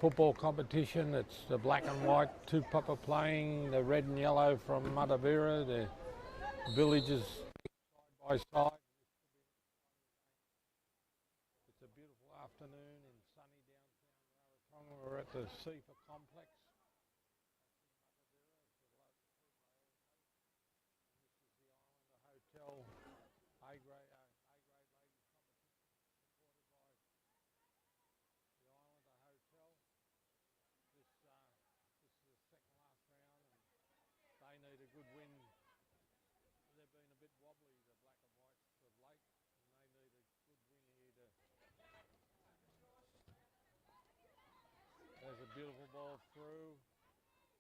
football competition. It's the black and white Tupapa playing, the red and yellow from Matavera, the villages side by side. It's a beautiful afternoon in sunny downtown Rarotonga. We're at the CIFA complex. This is the Islander Hotel, A-grade ladies competition supported by the Islander Hotel. This is the second last round, and they need a good win. They've been a bit wobbly, the black and whites of late, and they need a good win here to. There's a beautiful ball through.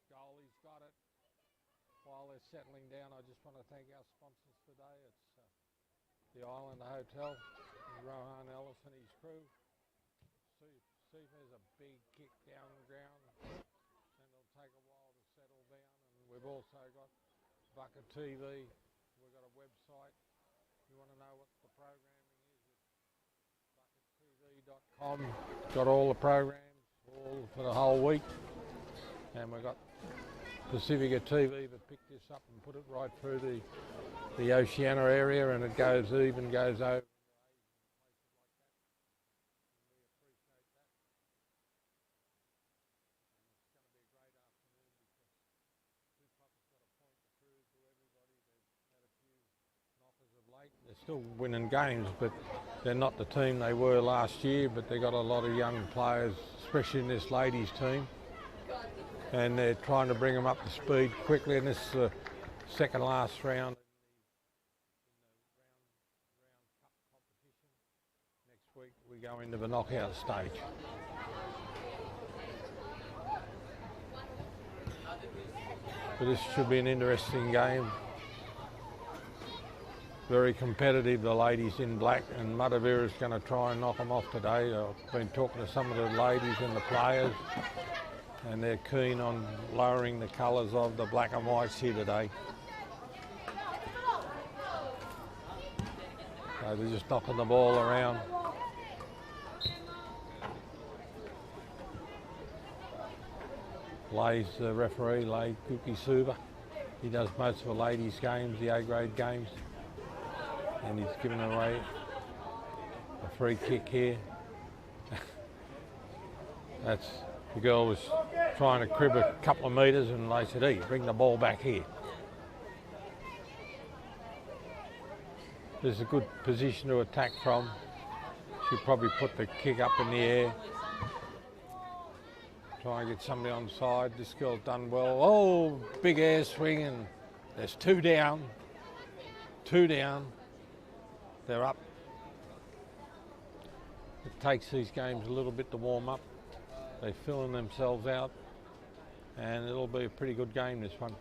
Goalie's got it. While they're settling down, I just want to thank our sponsors today. It's the Islander Hotel, Rohan Ellis and his crew. CIFA's a big kick down the ground, and it'll take a while to settle down. And we've also got Bucket TV. We've got a website. You want to know what the programming is? It's buckettv.com. Got all the programs, all for the whole week. And we've got Pacifica TV that picked this up and put it right through the Oceania area, and it goes over. We appreciate that. They're still winning games, but they're not the team they were last year, but they've got a lot of young players, especially in this ladies team, and they're trying to bring them up to speed quickly, and this is the second last round in the round cup competition. Next week we go into the knockout stage. But this should be an interesting game. Very competitive, the ladies in black, and Matavera's going to try and knock them off today. I've been talking to some of the ladies and the players, and they're keen on lowering the colours of the black and whites here today. So they're just knocking the ball around. Lay's the referee, Lay Kuki Suva. He does most of the ladies' games, the A-grade games. And he's given away a free kick here. That's the girl was trying to crib a couple of metres, and they said, "Hey, bring the ball back here." There's a good position to attack from. She'll probably put the kick up in the air. Try and get somebody on side. This girl's done well. Oh, big air swing, and there's two down. Two down. They're up. It takes these games a little bit to warm up. They're filling themselves out, and it'll be a pretty good game, this one.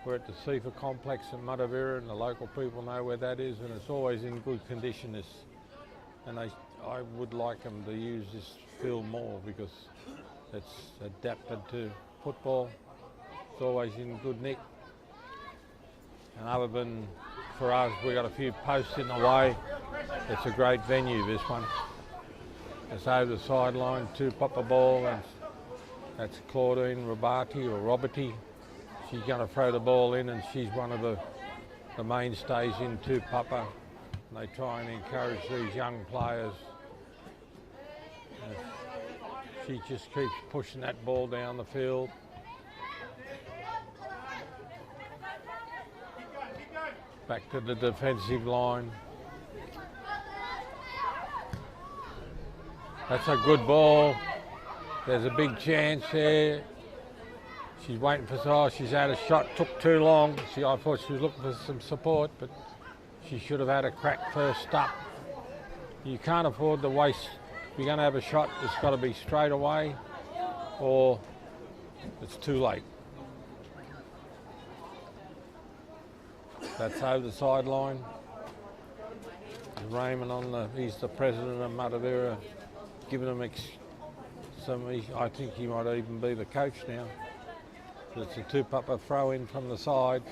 We're at the CIFA complex in Matavera, and the local people know where that is, and it's always in good condition. And I would like them to use this field more because it's adapted to football. It's always in good nick. And other than for us, we got a few posts in the way. It's a great venue, this one. It's over the sideline, Tupapa ball, and that's Claudine Roberti. She's going to throw the ball in, and she's one of the mainstays in Tupapa. They try and encourage these young players. She just keeps pushing that ball down the field. Back to the defensive line. That's a good ball. There's a big chance there. She's waiting for size. She's had a shot, took too long. I thought she was looking for some support, but she should have had a crack first up. You can't afford to waste. If you're going to have a shot, it's got to be straight away, or it's too late. That's over the sideline. Raymond he's the president of Matavera, giving them I think he might even be the coach now. It's a Tupapa throw in from the side.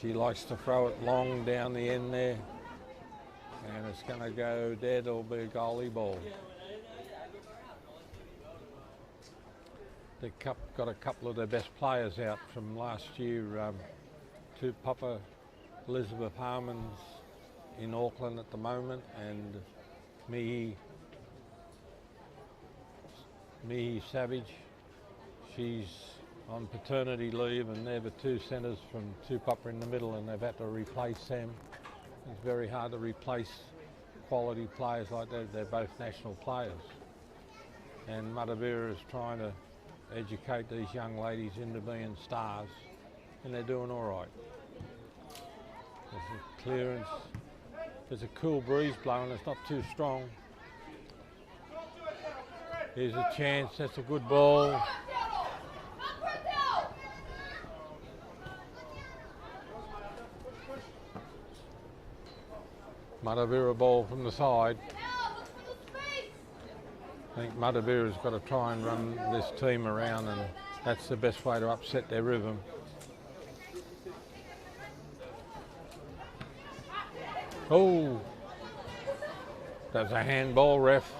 She likes to throw it long down the end there, and it's going to go dead or be a goalie ball. got a couple of their best players out from last year. Tupapa, Elizabeth Harmon's in Auckland at the moment, and Mihi Savage, she's on paternity leave, and they're the two centres from Tupapa in the middle, and they've had to replace them. It's very hard to replace quality players like that. They're both national players. And Matavera is trying to educate these young ladies into being stars, and they're doing all right. There's a clearance. There's a cool breeze blowing, it's not too strong. Here's a chance, that's a good ball. Matavera ball from the side. I think Matavera's got to try and run this team around, and that's the best way to upset their rhythm. Oh, that's a handball, ref.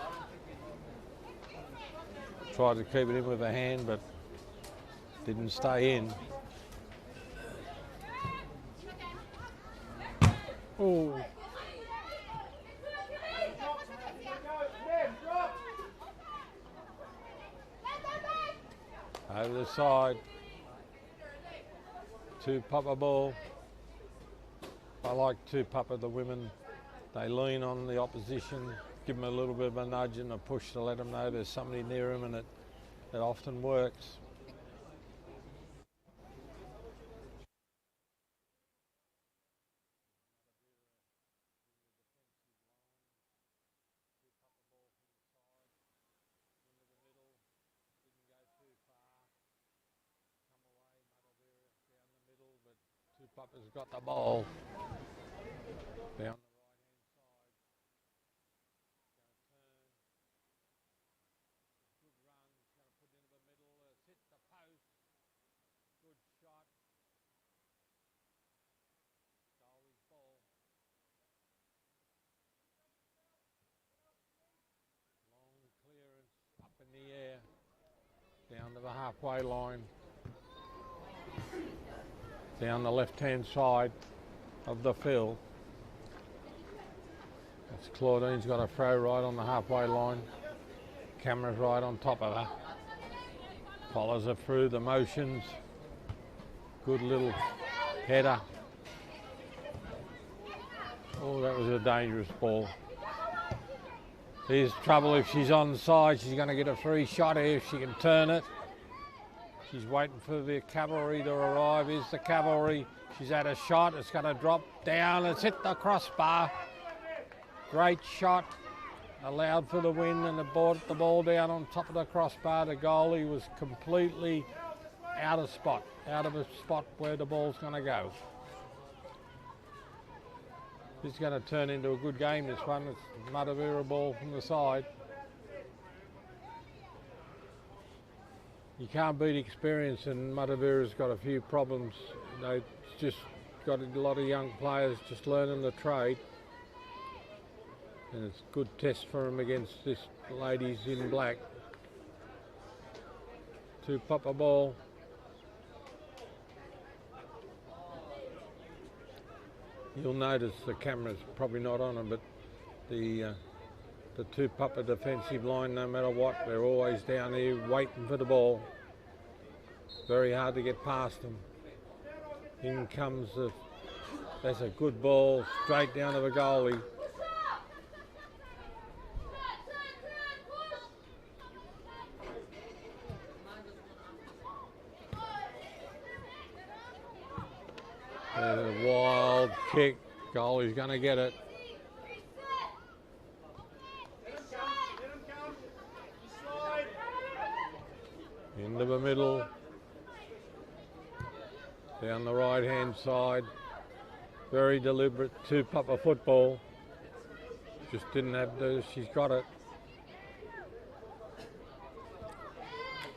Tried to keep it in with a hand, but didn't stay in. Oh. Over the side. Tupapa ball. I like Tupapa, the women. They lean on the opposition, give them a little bit of a nudge and a push to let them know there's somebody near them, and it often works. Tupapa's got the ball. Down the right-hand side. Good run. He's going to put it into the middle. It's hit the post. Good shot. Goalie's ball. Long clearance up in the air. Down to the halfway line. Down the left-hand side of the field. That's Claudine's got a throw right on the halfway line. Camera's right on top of her. Follows her through the motions. Good little header. Oh, that was a dangerous ball. Here's trouble if she's onside. She's going to get a free shot here if she can turn it. She's waiting for the cavalry to arrive. Here's the cavalry. She's had a shot. It's going to drop down. It's hit the crossbar. Great shot. Allowed for the win, and it brought the ball down on top of the crossbar. The goalie was completely out of a spot where the ball's going to go. This is going to turn into a good game, this one. It's Matavera ball from the side. You can't beat experience, and Matavera's got a few problems. They've just got a lot of young players just learning the trade. And it's a good test for them against this ladies in black. Tupapa ball. You'll notice the camera's probably not on them, but the Tupapa defensive line, no matter what, they're always down here waiting for the ball. Very hard to get past them. In comes that's a good ball, straight down to the goalie. There's a wild kick, goalie's going to get it. Into the middle, down the right hand side, very deliberate Tupapa football, just didn't have to, she's got it.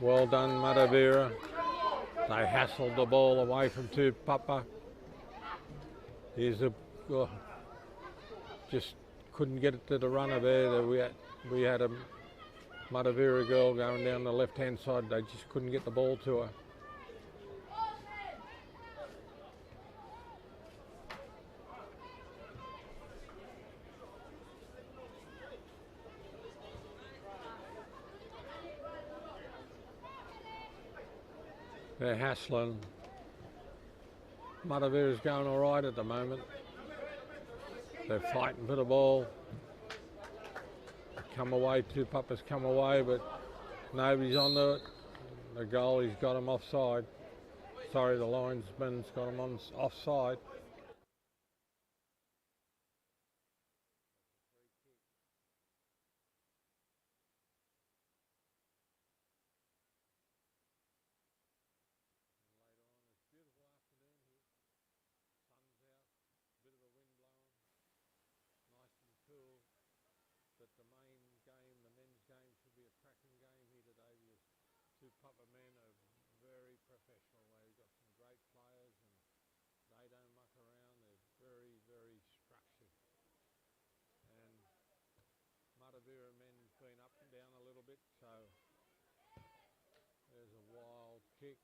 Well done Matavera, they hassled the ball away from Tupapa. Here's just couldn't get it to the runner there, we had a Matavera girl going down the left-hand side. They just couldn't get the ball to her. They're hassling. Matavera's going all right at the moment. They're fighting for the ball. Come away, Tupapa's come away, but nobody's on it. The goalie's got him offside. Sorry, the linesman's got him on offside. But the main game, the men's game, should be a cracking game here today because Tupapa men are very professional. They've got some great players and they don't muck around. They're very, very structured. And Matavera men's been up and down a little bit, so there's a wild kick.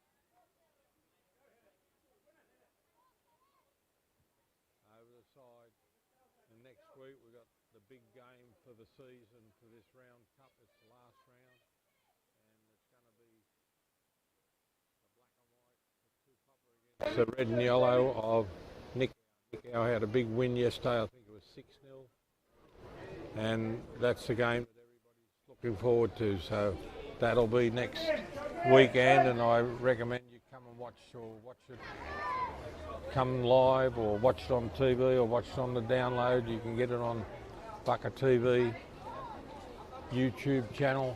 Over the side. And next week we've got the big game for the season for this round cup. It's the last round, and it's going to be the black and white for Tupapa against the red and yellow of Nick. Nick had a big win yesterday. I think it was 6-0, and that's the game that everybody's looking forward to. So that'll be next weekend, and I recommend you come and watch it. Come live or watch it on TV or watch it on the download. You can get it on Bucket TV, YouTube channel.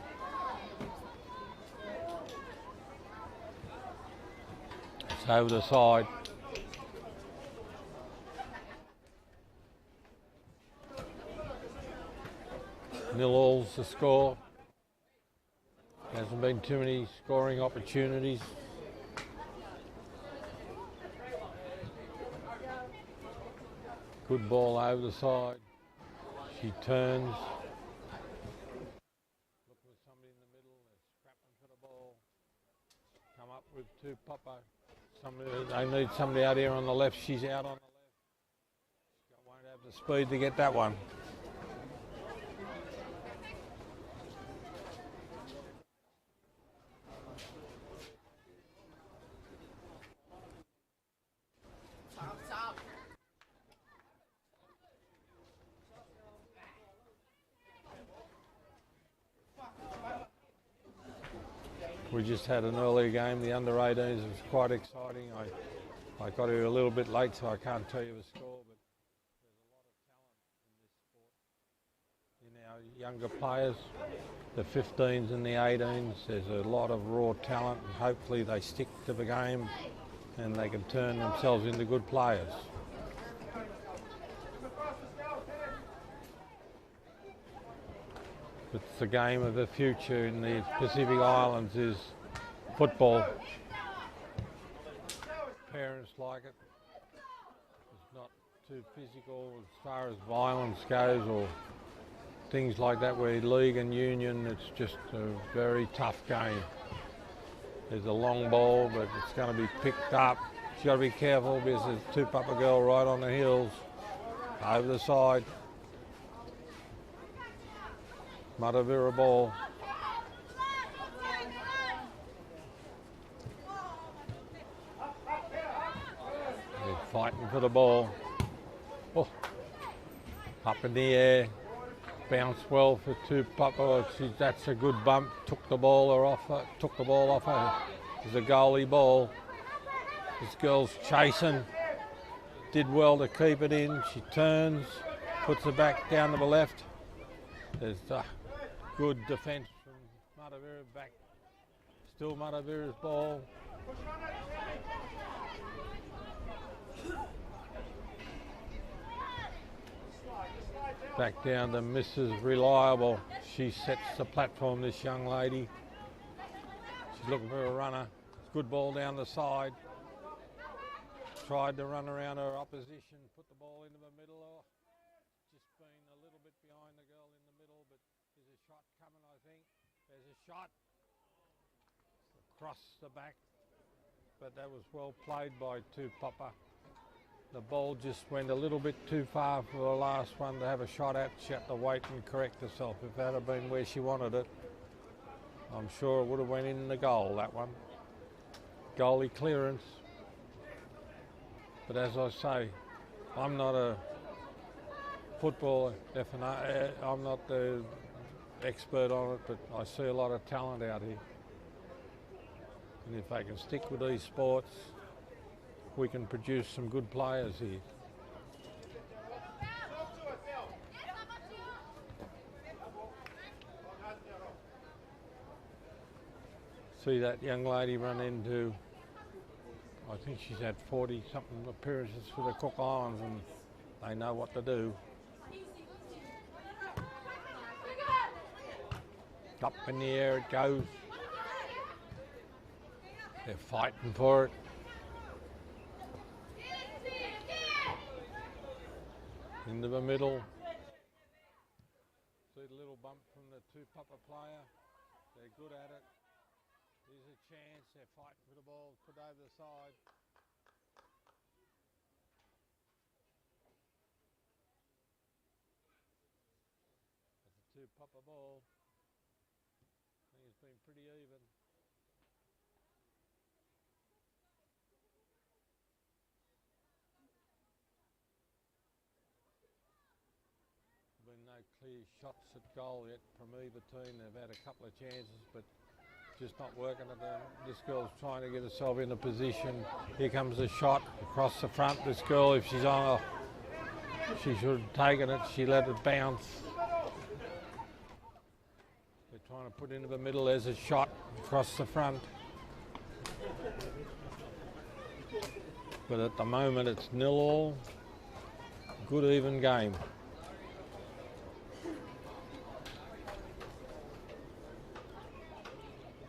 It's over the side. Nil-all's the score. Hasn't been too many scoring opportunities. Good ball over the side. She turns. Looking for somebody in the middle. They're scrapping for the ball. Come up with Tupapa. They need somebody out here on the left. She's out on the left. She won't have the speed to get that one. We just had an earlier game, the under-18s. It was quite exciting. I got here a little bit late, so I can't tell you the score, but there's a lot of talent in this sport. In our younger players, the 15s and the 18s, there's a lot of raw talent, and hopefully they stick to the game and they can turn themselves into good players. It's the game of the future in the Pacific Islands is football. Parents like it. It's not too physical as far as violence goes or things like that where league and union, it's just a very tough game. There's a long ball, but it's going to be picked up. You've got to be careful because there's a Tupapa girl right on the heels. Over the side. Matavera ball. They're fighting for the ball. Oh, up in the air. Bounced well for Tupapa. That's a good bump. Took the ball off her. It's a goalie ball. This girl's chasing. Did well to keep it in. She turns, puts it back down to the left. There's good defence from Matavera back. Still Matavera's ball. Back down to Mrs. Reliable. She sets the platform, this young lady. She's looking for a runner. Good ball down the side. Tried to run around her opposition, put the ball into the middle. Oh, just been a little bit behind the girl in the middle, but there's a shot coming, I think. shot across the back, but that was well played by Tupapa. The ball just went a little bit too far for the last one to have a shot at. She had to wait and correct herself. If that had been where she wanted it, I'm sure it would have went in the goal, that one. Goalie clearance. But as I say, I'm not a footballer, I'm not the expert on it, but I see a lot of talent out here. And if they can stick with these sports, we can produce some good players here. See that young lady run into, I think she's had 40-something appearances for the Cook Islands, and they know what to do. Up in the air it goes. They're fighting for it. Into the middle. See the little bump from the Tupapa player. They're good at it. Here's a chance. They're fighting for the ball. Put over the side. That's a Tupapa ball. I think it's been pretty even. Been no clear shots at goal yet from either team. They've had a couple of chances, but just not working at them. This girl's trying to get herself in a position. Here comes the shot across the front. This girl, if she's on, she should have taken it. She let it bounce. They're trying to put into the middle. There's a shot across the front. But at the moment it's 0-0. Good even game.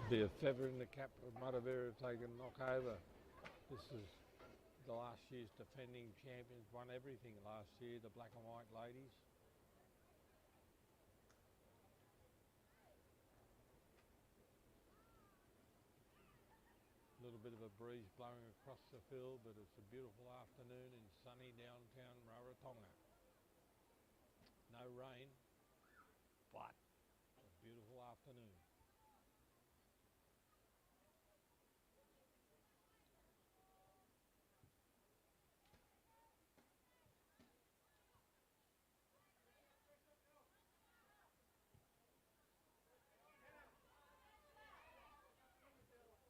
Be a feather in the cap of Matavera if they can knock over. This is the last year's defending champions, won everything last year, the black and white ladies. A little bit of a breeze blowing across the field, but it's a beautiful afternoon in sunny downtown Rarotonga. No rain, but a beautiful afternoon.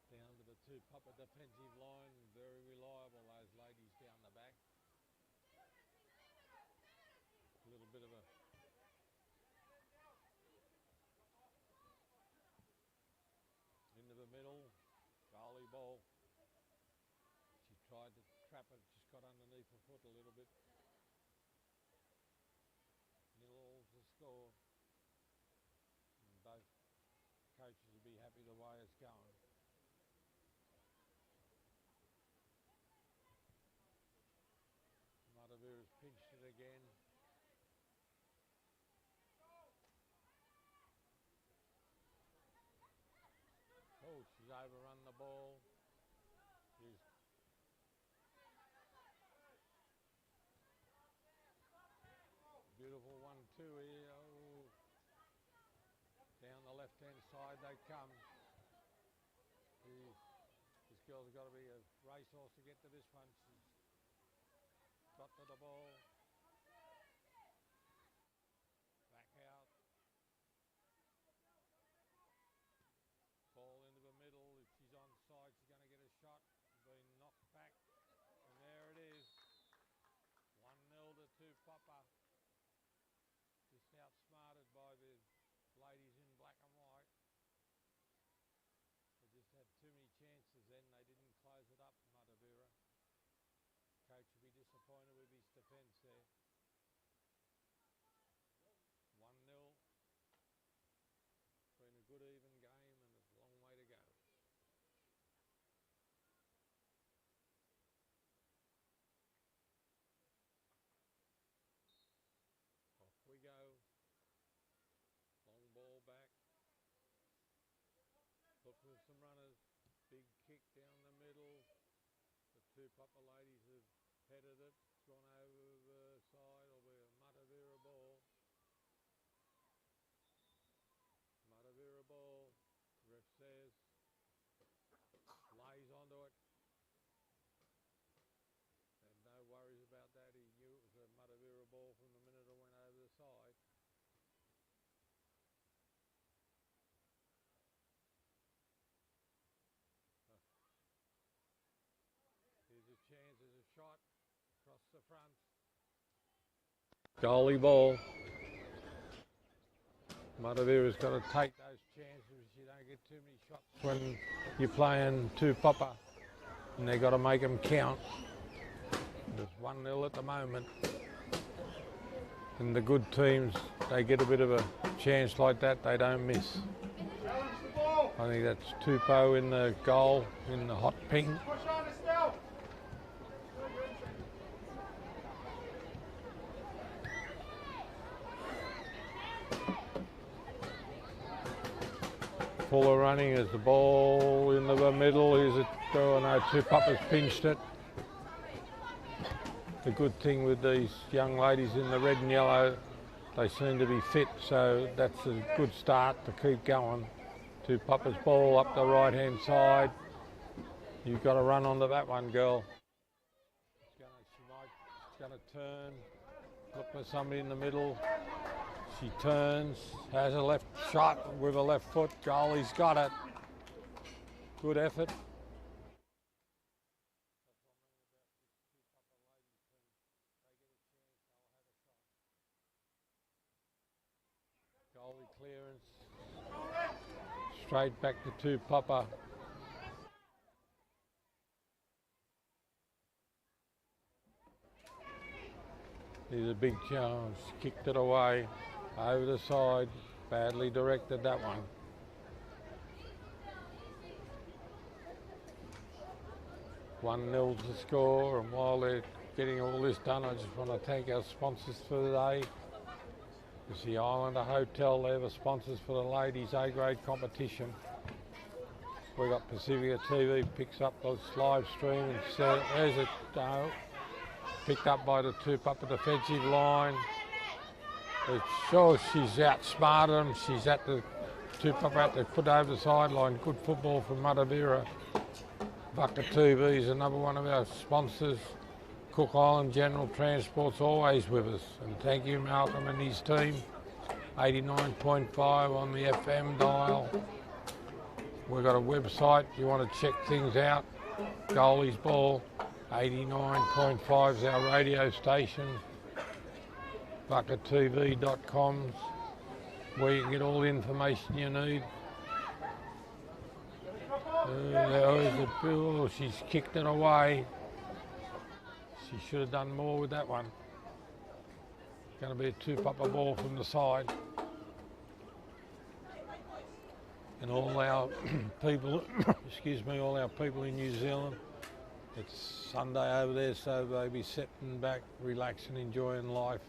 Down to the Tupapa defensive line, very reliable, those ladies down the back. A little bit of a into the middle, goalie ball. She tried to trap it, just got underneath her foot a little bit. 0-0 to score. And both coaches will be happy the way it's going. Matavera's pinched it again. Oh, she's overrun the ball. Here's beautiful 1-2 here. Oh. Down the left-hand side they come. This girl's got to be a racehorse to get to this one. She's got to the ball. Back out. Ball into the middle. If she's onside, she's going to get a shot. Been knocked back. And there it is. 1-0 to Tupapa. Just outsmarted by the ladies in black and white. They just had too many chances then. They didn't close it up, Matavera. Coach will be disappointed with his defence there. 1-0. Been a good even game and there's a long way to go. Off we go. Long ball back. with some runners. Big kick down the middle. The Tupapa ladies have headed it. It's gone over the side. It'll be a Matavera ball. Matavera ball. Ref says. Lays onto it. And no worries about that. He knew it was a Matavera ball from the minute it went over the side. Here's a chance, there's a shot across the front. Goalie ball. Matavera's got to take those chances. You don't get too many shots when you're playing Tupapa, and they've got to make them count. There's 1-0 at the moment. And the good teams, they get a bit of a chance like that, they don't miss. I think that's Tupou in the goal, in the hot pink. Fuller running as the ball into the middle. Here's it. Oh no, Tupapa's pinched it. The good thing with these young ladies in the red and yellow, they seem to be fit, so that's a good start to keep going. Tupapa's ball up the right hand side. You've got to run onto that one, girl. She's going to turn. Look for somebody in the middle. She turns, has a left shot with a left foot. Goalie's got it. Good effort. Goalie clearance. Straight back to Tupapa. Here's a big chance. Kicked it away. Over the side, badly directed that one. One 0 to score, and while they're getting all this done, I just want to thank our sponsors for the day. It's the Islander Hotel, they're the sponsors for the ladies A-grade competition. We've got Pacifica TV, picks up the live stream, and there's it, picked up by the Tupapa defensive line. It shows she's outsmarted them. She's at the Tupapa out there, put over the sideline. Good football from Matavera. Bucket TV is another one of our sponsors. Cook Island General Transport's always with us. And thank you, Malcolm and his team. 89.5 on the FM dial. We've got a website. You want to check things out. Goalie's Ball. 89.5 is our radio station. BucketTV.com, where you can get all the information you need. There's a bill. She's kicked it away. She should have done more with that one. Going to be a Tupapa ball from the side. And all our people, excuse me, all our people in New Zealand, it's Sunday over there, so they'll be sitting back, relaxing, enjoying life.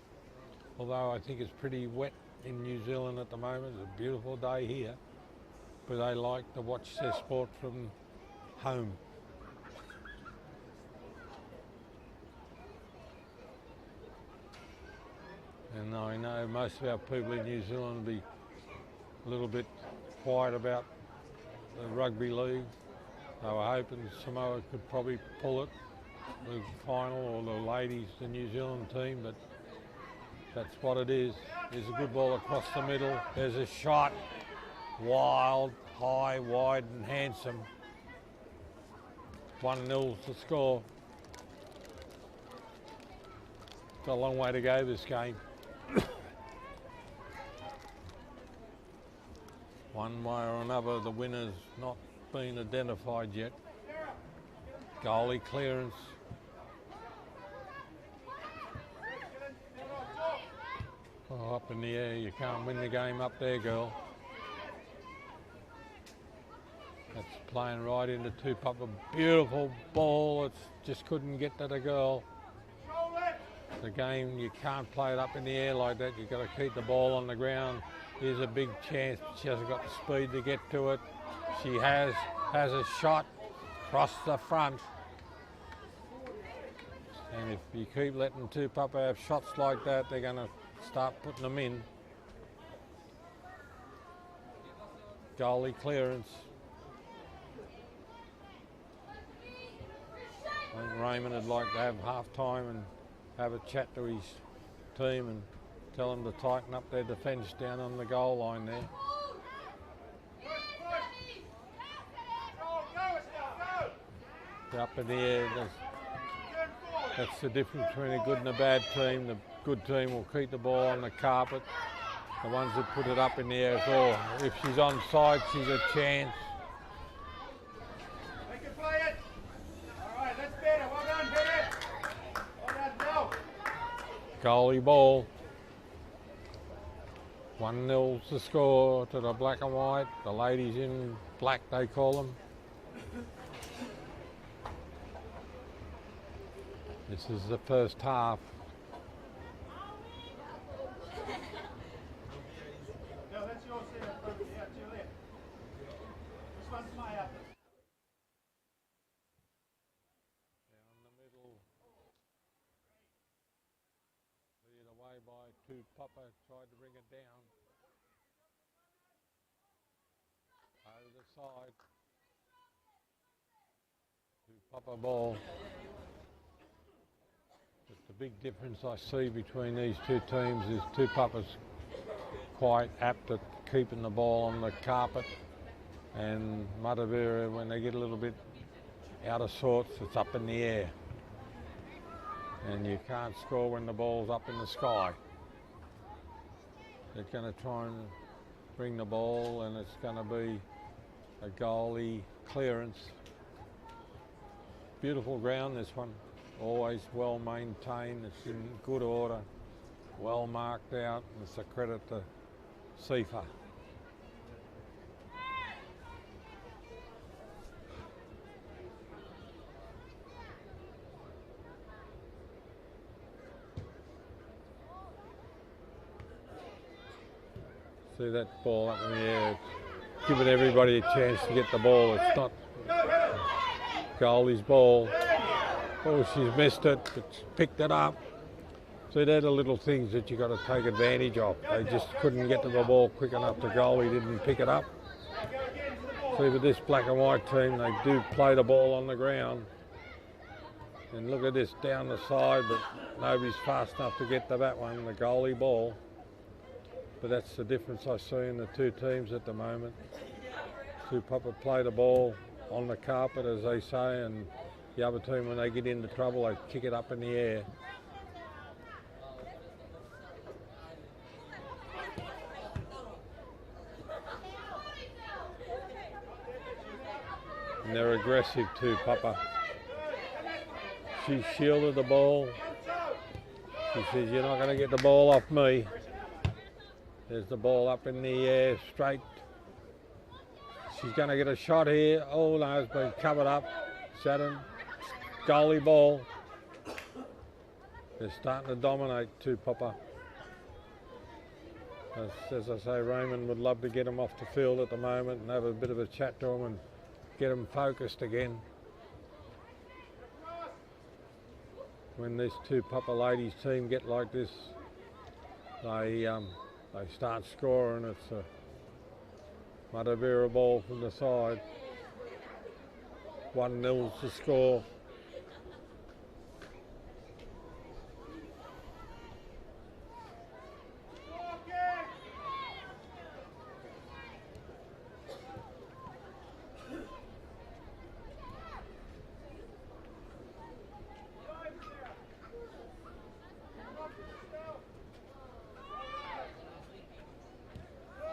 Although I think it's pretty wet in New Zealand at the moment. It's a beautiful day here, but they like to watch their sport from home. And I know most of our people in New Zealand will be a little bit quiet about the rugby league. They were hoping Samoa could probably pull it, the final, or the ladies, the New Zealand team, but that's what it is. There's a good ball across the middle. There's a shot. Wild, high, wide and handsome. 1-0 to score. Got a long way to go this game. One way or another, the winner's not been identified yet. Goalie clearance. Oh, up in the air, you can't win the game up there, girl. That's playing right into Tupapa. Beautiful ball, it just couldn't get to the girl. The game, you can't play it up in the air like that. You've got to keep the ball on the ground. Here's a big chance, she hasn't got the speed to get to it. She has a shot across the front. And if you keep letting Tupapa have shots like that, they're going to start putting them in. Goalie clearance. I think Raymond would like to have half time and have a chat to his team and tell them to tighten up their defence down on the goal line there. Up in the air, that's the difference between a good and a bad team. The good team will keep the ball on the carpet. The ones that put it up in the air, oh, if she's onside, she's a chance. They can play it. All right, that's better. Well done, Peter. Well done, no. Goalie ball. 1-0's the score to the black and white. The ladies in black, they call them. This is the first half. No, that's your set. Yeah, to your left. This one's my up. Down the middle. Cleared away by Tupapa, tried to bring it down. Over the side. Tupapa ball. But the big difference I see between these two teams is Tupapa's quite apt at keeping the ball on the carpet, and Matavera, when they get a little bit out of sorts, it's up in the air. And you can't score when the ball's up in the sky. They're going to try and bring the ball, and it's going to be a goalie clearance. Beautiful ground, this one. Always well maintained, it's in good order, well marked out, and it's a credit to CIFA. See that ball up in the air, it's giving everybody a chance to get the ball. It's not goalie's ball. Oh, she's missed it, but she picked it up. So they're the little things that you've got to take advantage of. They just couldn't get to the ball quick enough. The goalie didn't pick it up. See, with this black and white team, they do play the ball on the ground. And look at this down the side, but nobody's fast enough to get to that one, the goalie ball. But that's the difference I see in the two teams at the moment. Tupapa play the ball on the carpet, as they say, and the other team, when they get into trouble, they kick it up in the air. And they're aggressive too, Papa. She shielded the ball. She says, you're not going to get the ball off me. There's the ball up in the air, straight. She's going to get a shot here. Oh no, it's been covered up. Saturn. Goalie ball. They're starting to dominate Tupapa. As I say, Raymond would love to get them off the field at the moment and have a bit of a chat to them and get them focused again. When this Tupapa ladies team get like this, they start scoring. It's a Matavera ball from the side. 1-0's the score.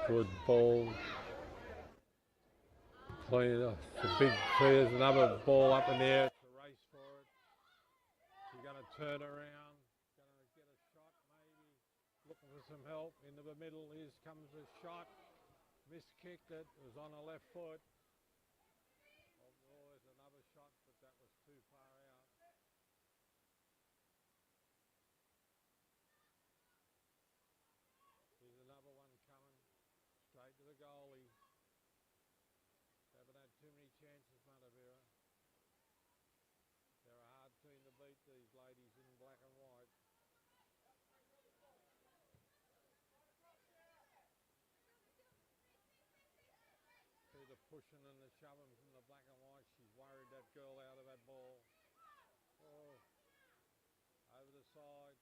Good ball. Clean off the big there's another ball up in the air. It's a race for it. She's going to turn around. Going to get a shot maybe. Looking for some help. Into the middle. Here comes a shot. Miskicked it. It was on her left foot. Oh, there's another shot, but that was too far out. Here's another one coming. Straight to the goalie. ladies in black and white. See the pushing and the shoving from the black and white. She's worried that girl out of that ball. Oh, over the side,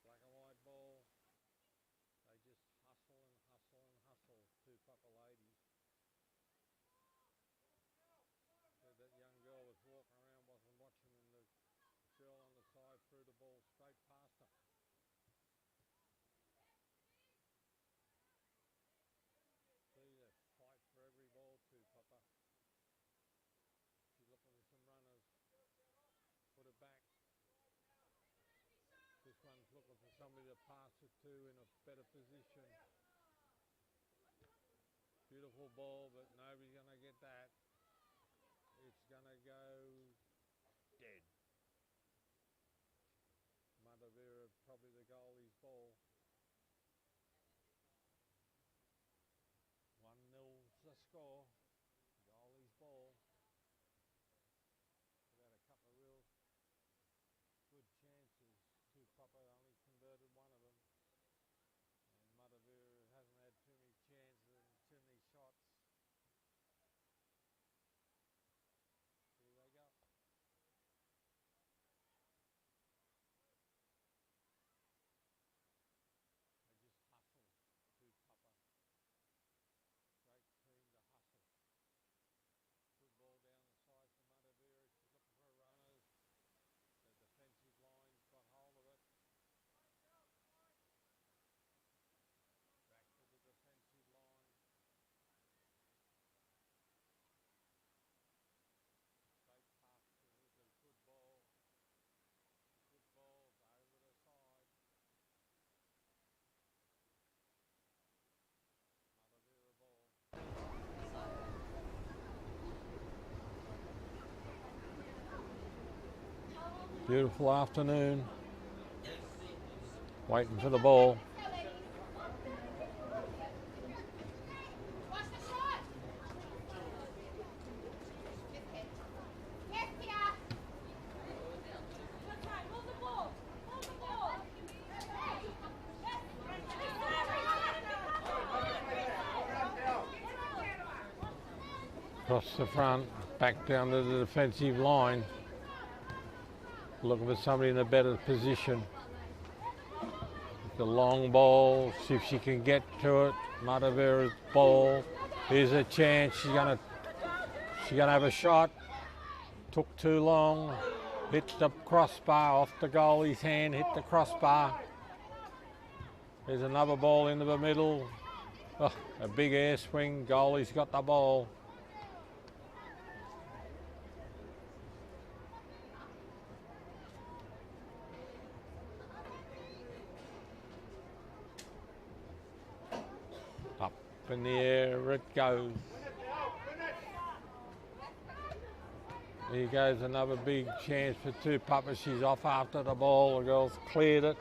black and white ball. They just hustle and hustle and hustle, Tupapa ladies. So that young girl was walking around, wasn't watching, and the girl on the side threw the ball straight past her. See, they fight for every ball, Tupapa. She's looking for some runners. Put it back. This one's looking for somebody to pass it to in a better position. Beautiful ball, but nobody's going to get that. It's going to go dead. Matavera, probably the goalie's ball. 1-0's the score. Goalie's ball. We've had a couple of real good chances. Tupapa only converted one of them. And Matavera hasn't had too many chances and too many shots. Here they go. They just hustle, Tupapa. Great team to hustle. Good ball down the side for Matavera. She's looking for runners. The defensive line's got hold of it. Back to the defensive line. Straight past it is a good ball. Good balls over the side. Matavera ball. Beautiful afternoon. Waiting for the ball. Across the front, back down to the defensive line. Looking for somebody in a better position. The long ball, see if she can get to it. Matavera's ball. Here's a chance. She's gonna have a shot. Took too long. Hit the crossbar off the goalie's hand. Hit the crossbar. There's another ball into the middle. Oh, a big air swing. Goalie's got the ball. Up in the air it goes. Here goes another big chance for Tupapa. She's off after the ball. The girls cleared it.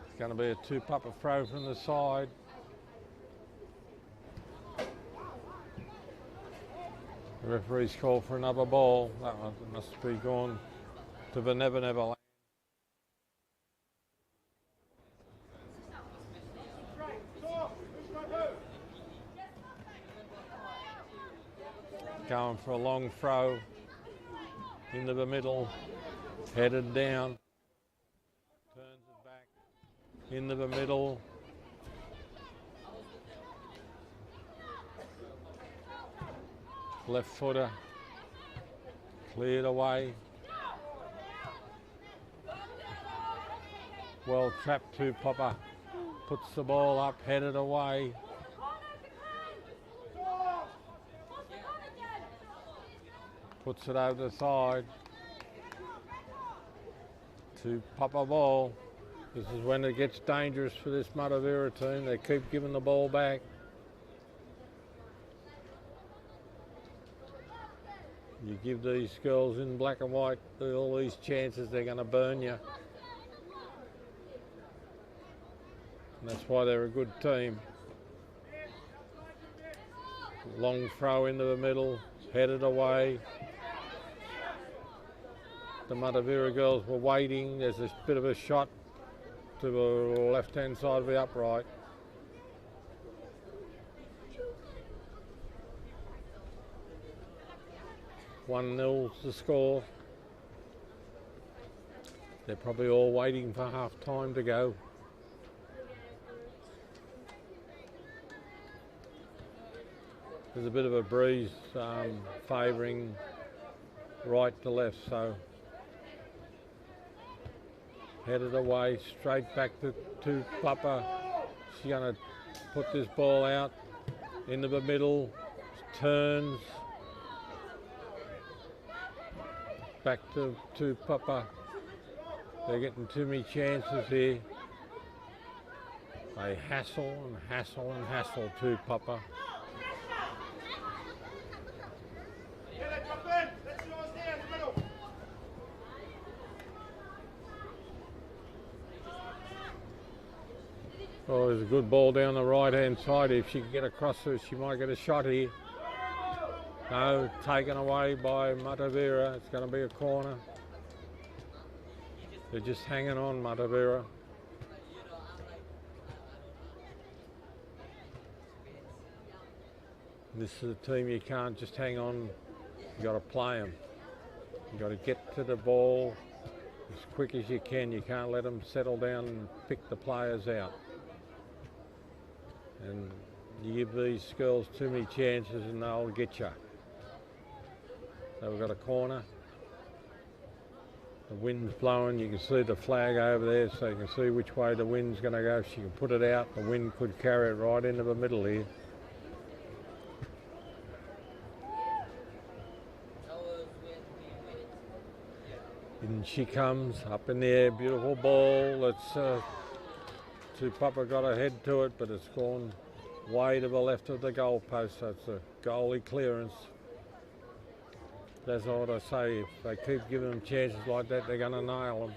It's going to be a Tupapa throw from the side. The referee's called for another ball. That one must be gone to the Never Never Land. Going for a long throw into the middle, headed down, turns it back into the middle. Left footer, cleared away. Well trapped Tupapa, puts the ball up, headed away. Puts it over the side. Tupapa ball. This is when it gets dangerous for this Matavera team. They keep giving the ball back. You give these girls in black and white all these chances, they're going to burn you. And that's why they're a good team. Long throw into the middle, headed away. The Matavera girls were waiting. There's a bit of a shot to the left-hand side of the upright. One nil's the score. They're probably all waiting for half time to go. There's a bit of a breeze favouring right to left, so headed away straight back to Tupapa. She's going to put this ball out into the middle, turns back to Tupapa. They're getting too many chances here. They hassle and hassle and hassle Tupapa. Oh, there's a good ball down the right-hand side. If she can get across her, she might get a shot here. No, taken away by Matavera. It's going to be a corner. They're just hanging on, Matavera. This is a team you can't just hang on. You've got to play them. You've got to get to the ball as quick as you can. You can't let them settle down and pick the players out. And you give these girls too many chances and they'll get you. So we've got a corner. The wind's blowing. You can see the flag over there, so you can see which way the wind's going to go. If she can put it out, the wind could carry it right into the middle here. In she comes, up in the air, beautiful ball. It's Tupapa got a head to it, but it's gone way to the left of the goal post, so it's a goalie clearance. That's what I say. If they keep giving them chances like that, they're going to nail them.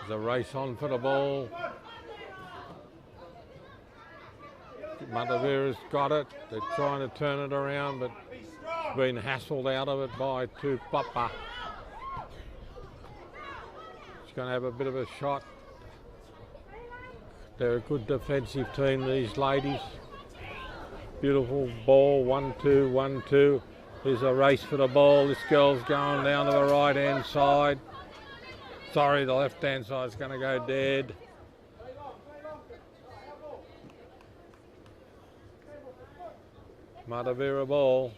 There's a race on for the ball. Matavera's got it. They're trying to turn it around, but been hassled out of it by Tupapa. She's going to have a bit of a shot. They're a good defensive team, these ladies. Beautiful ball, 1-2, 1-2. There's a race for the ball. This girl's going down to the right-hand side. Sorry, the left-hand side's going to go dead. Matavera ball.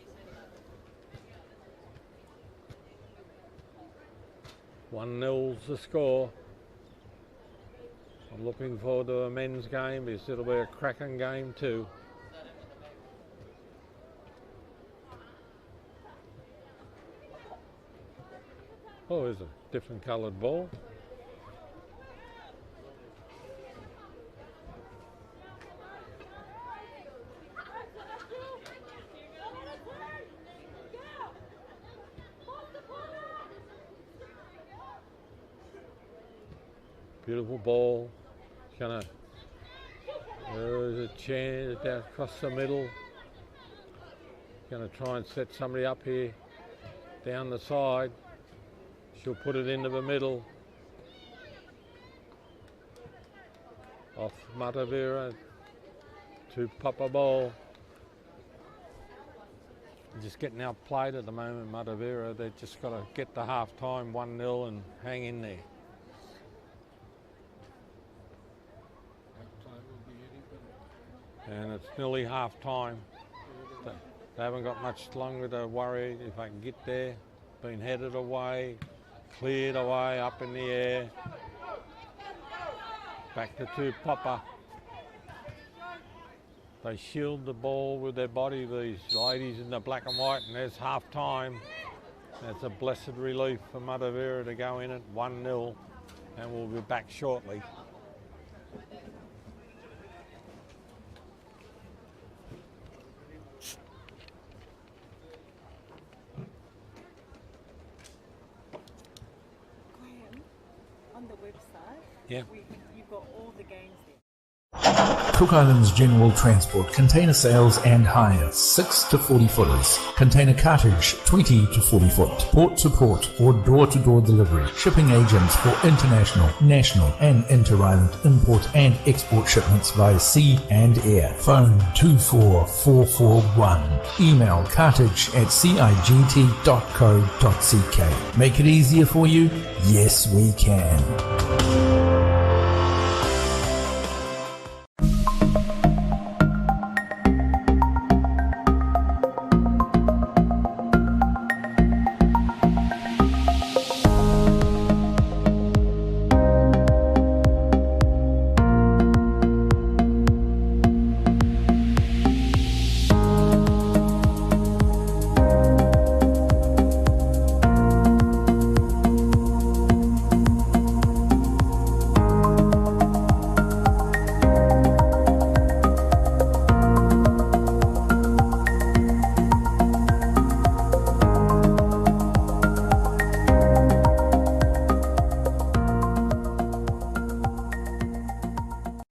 1-0's the score. I'm looking forward to a men's game because it'll be a cracking game too. Oh, there's a different coloured ball. Beautiful ball. It's gonna. There's a chance down across the middle. Gonna try and set somebody up here down the side. She'll put it into the middle. Off Matavera. Tupapa ball. Just getting outplayed at the moment, Matavera. They've just got to get to half time 1-0 and hang in there. And it's nearly half time. They haven't got much longer to worry if I can get there. Been headed away, cleared away, up in the air. Back to Tupapa. They shield the ball with their body, these ladies in the black and white, and there's half time. It's a blessed relief for Matavera to go in at 1-0, and we'll be back shortly. Yeah. You've got all the games there. Cook Islands General Transport, container sales and hire, 6 to 40 footers. Container cartage, 20 to 40 foot. Port to port or door to door delivery. Shipping agents for international, national and inter-island import and export shipments via sea and air. Phone 24441. Email cartage@cigt.co.ck. Make it easier for you? Yes, we can.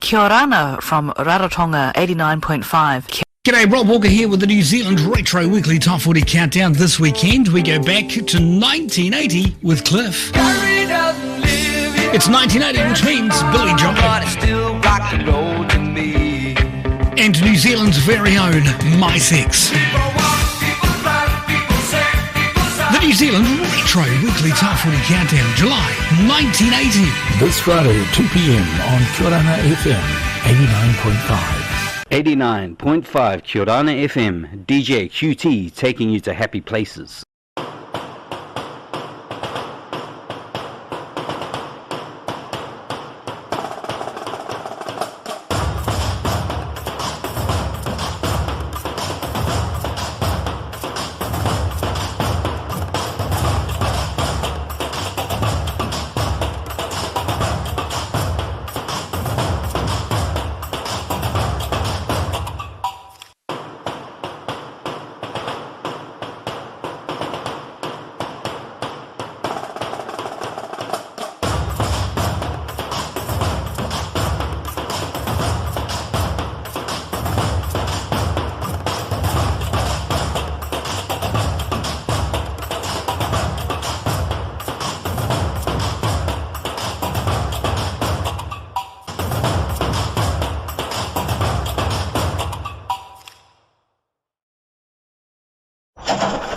Kia orana from Rarotonga 89.5. G'day, Rob Walker here with the New Zealand Retro Weekly Top 40 Countdown. This weekend we go back to 1980 with Cliff. It's 1980, which means Billy Joel. And New Zealand's very own My Sex. The New Zealand Retro Weekly Top 40 Countdown, July 1980. This Friday at 2 p.m. on Kia Orana FM 89.5. 89.5 Kia Orana FM, DJ QT taking you to happy places.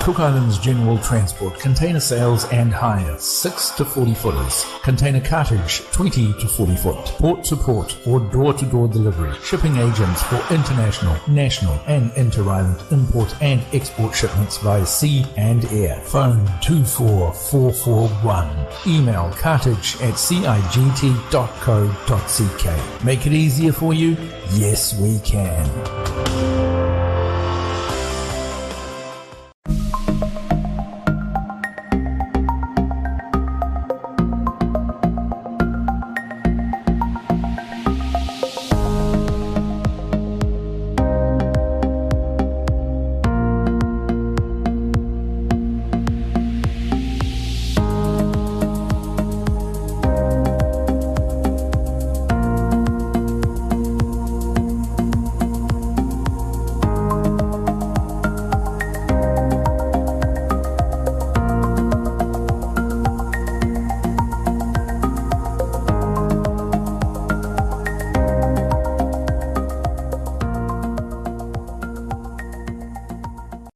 Cook Islands General Transport, container sales and hire, 6 to 40 footers. Container cartage, 20 to 40 foot. Port to port or door to door delivery. Shipping agents for international, national and inter-island import and export shipments via sea and air. Phone 24441. Email cartage@cigt.co.ck. Make it easier for you? Yes, we can.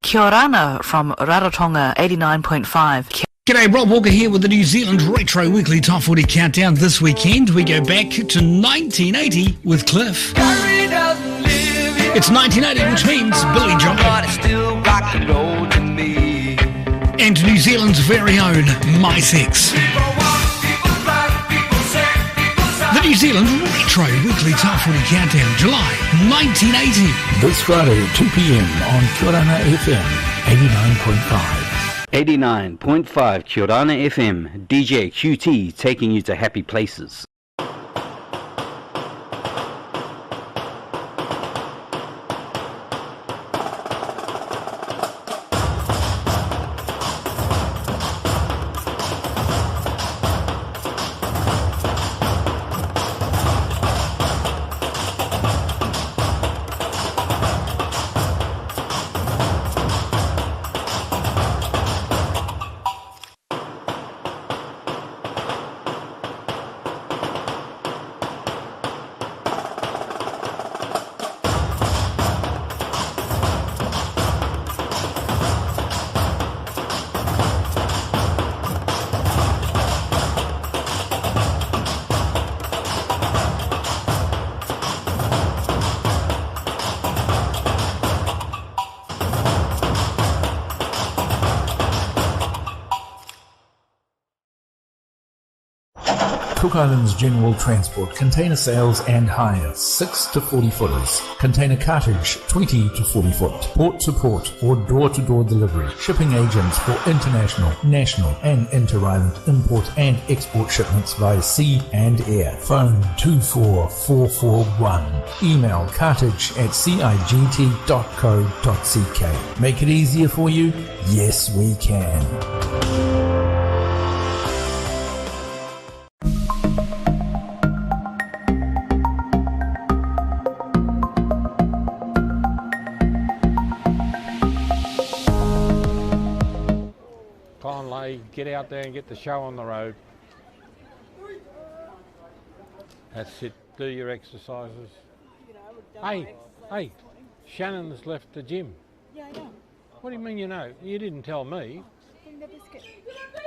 Kia orana from Rarotonga 89.5. G'day, Rob Walker here with the New Zealand Retro Weekly Top 40 Countdown. This weekend we go back to 1980 with Cliff. It's 1980, which means Billy Joel. And New Zealand's very own My Sex. The New Zealand Retro Weekly Top 40 Countdown, July 1980. This Friday at 2 p.m. on Kia Orana FM 89.5. 89.5 Kia Orana FM, DJ QT taking you to happy places. Cook Islands General Transport, container sales and hire, 6 to 40 footers. Container cartage, 20 to 40 foot. Port to port or door to door delivery. Shipping agents for international, national and inter-island import and export shipments via sea and air. Phone 24441. Email cartage@cigt.co.ck. Make it easier for you? Yes, we can. Conley, get out there and get the show on the road. That's it. Do your exercises. Hey, Shannon's left the gym. Yeah, I know. What do you mean you know? You didn't tell me. Bring the biscuit.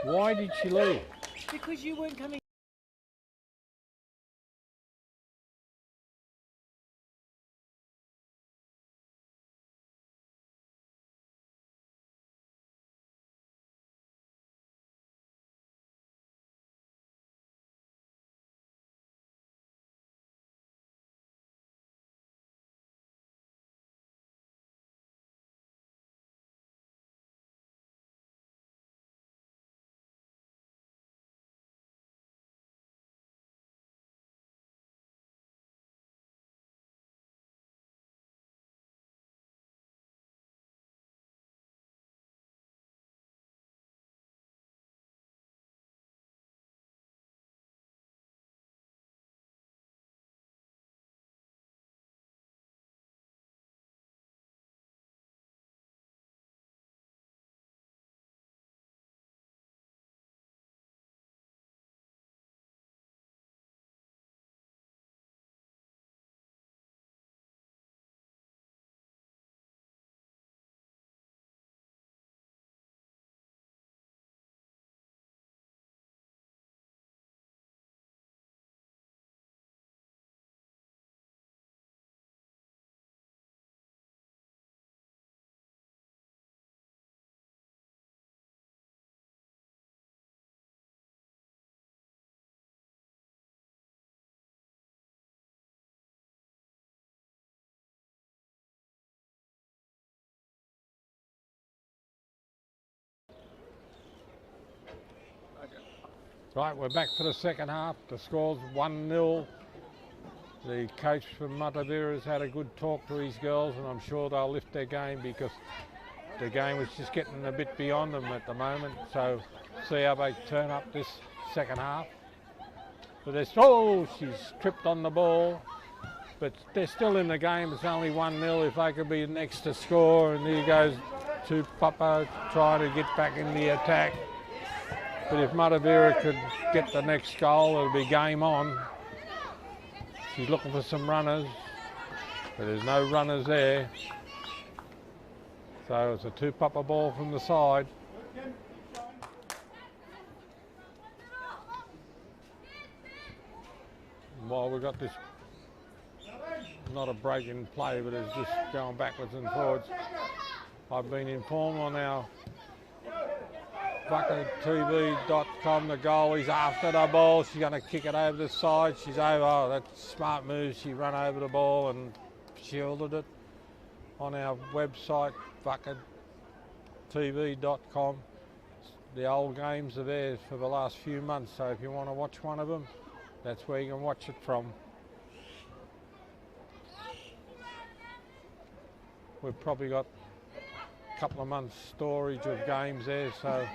Why did she leave? Because you weren't coming. Right, we're back for the second half. The score's 1-0. The coach from Matavera has had a good talk to his girls, and I'm sure they'll lift their game because the game was just getting a bit beyond them at the moment. So see how they turn up this second half. But she's tripped on the ball, but they're still in the game. It's only 1-0. If they could be next to score, and here goes Tupapa trying to get back in the attack. But if Matavera could get the next goal, it'll be game on. She's looking for some runners, but there's no runners there. So it's a Tupapa ball from the side. And while we've got this, not a break in play, but it's just going backwards and forwards. I've been informed on our VuckaTV.com, the goalie's after the ball. She's going to kick it over the side. She's over. Oh, that's a smart move. She ran over the ball and shielded it. On our website, VuckaTV.com. The old games are there for the last few months, so if you want to watch one of them, that's where you can watch it from. We've probably got a couple of months storage of games there, so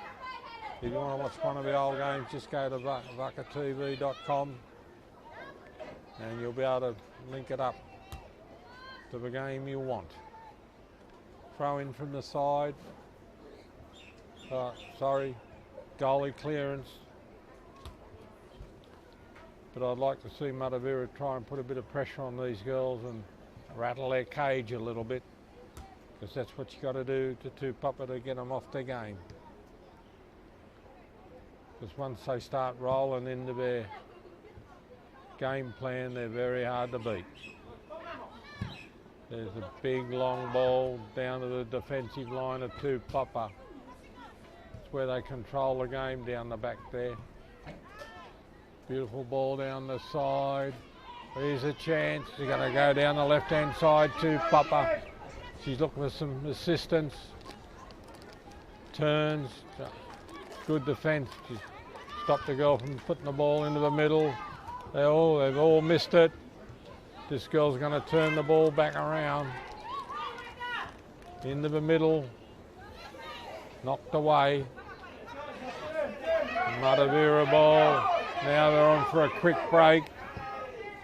if you want to watch one of the old games, just go to VuckaTV.com and you'll be able to link it up to the game you want. Throw in from the side. Goalie clearance. But I'd like to see Matavera try and put a bit of pressure on these girls and rattle their cage a little bit, because that's what you got to do to Tupapa to get them off their game. Because once they start rolling into their game plan, they're very hard to beat. There's a big long ball down to the defensive line of Tupapa. It's where they control the game down the back there. Beautiful ball down the side. Here's a chance. She's going to go down the left-hand side to Tupapa. She's looking for some assistance. Turns. Good defence. She stopped the girl from putting the ball into the middle. They've all missed it. This girl's going to turn the ball back around. Into the middle. Knocked away. Matavera ball. Now they're on for a quick break.